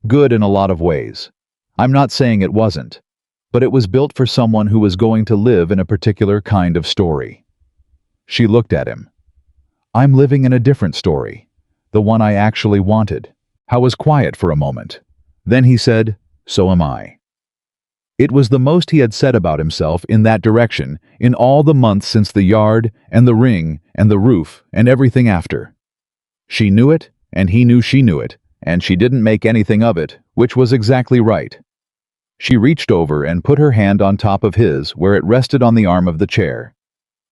Good in a lot of ways. I'm not saying it wasn't. But it was built for someone who was going to live in a particular kind of story." She looked at him. "I'm living in a different story. The one I actually wanted." Howe was quiet for a moment. Then he said, "So am I." It was the most he had said about himself in that direction in all the months since the yard and the ring and the roof and everything after. She knew it, and he knew she knew it, and she didn't make anything of it, which was exactly right. She reached over and put her hand on top of his where it rested on the arm of the chair.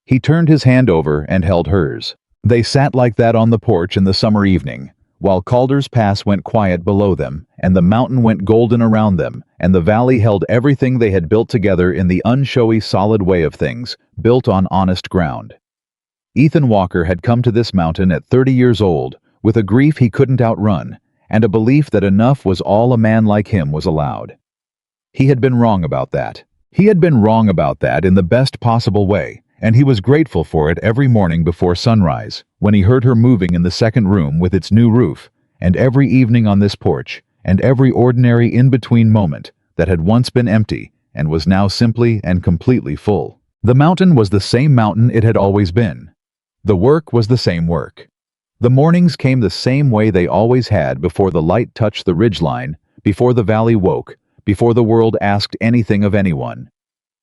He turned his hand over and held hers. They sat like that on the porch in the summer evening, while Calder's Pass went quiet below them, and the mountain went golden around them, and the valley held everything they had built together in the unshowy solid way of things, built on honest ground. Ethan Walker had come to this mountain at 30 years old, with a grief he couldn't outrun, and a belief that enough was all a man like him was allowed. He had been wrong about that. He had been wrong about that in the best possible way, and he was grateful for it every morning before sunrise, when he heard her moving in the second room with its new roof, and every evening on this porch, and every ordinary in-between moment that had once been empty and was now simply and completely full. The mountain was the same mountain it had always been. The work was the same work. The mornings came the same way they always had before the light touched the ridgeline, before the valley woke, before the world asked anything of anyone.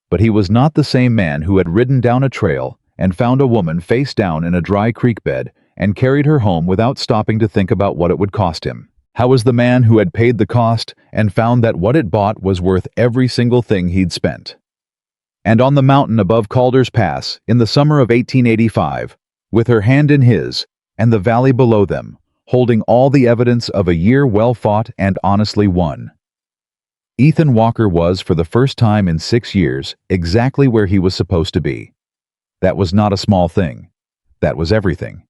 But he was not the same man who had ridden down a trail and found a woman face down in a dry creek bed and carried her home without stopping to think about what it would cost him. How was the man who had paid the cost and found that what it bought was worth every single thing he'd spent. And on the mountain above Calder's Pass, in the summer of 1885, with her hand in his, and the valley below them, holding all the evidence of a year well fought and honestly won. Ethan Walker was, for the first time in 6 years, exactly where he was supposed to be. That was not a small thing. That was everything.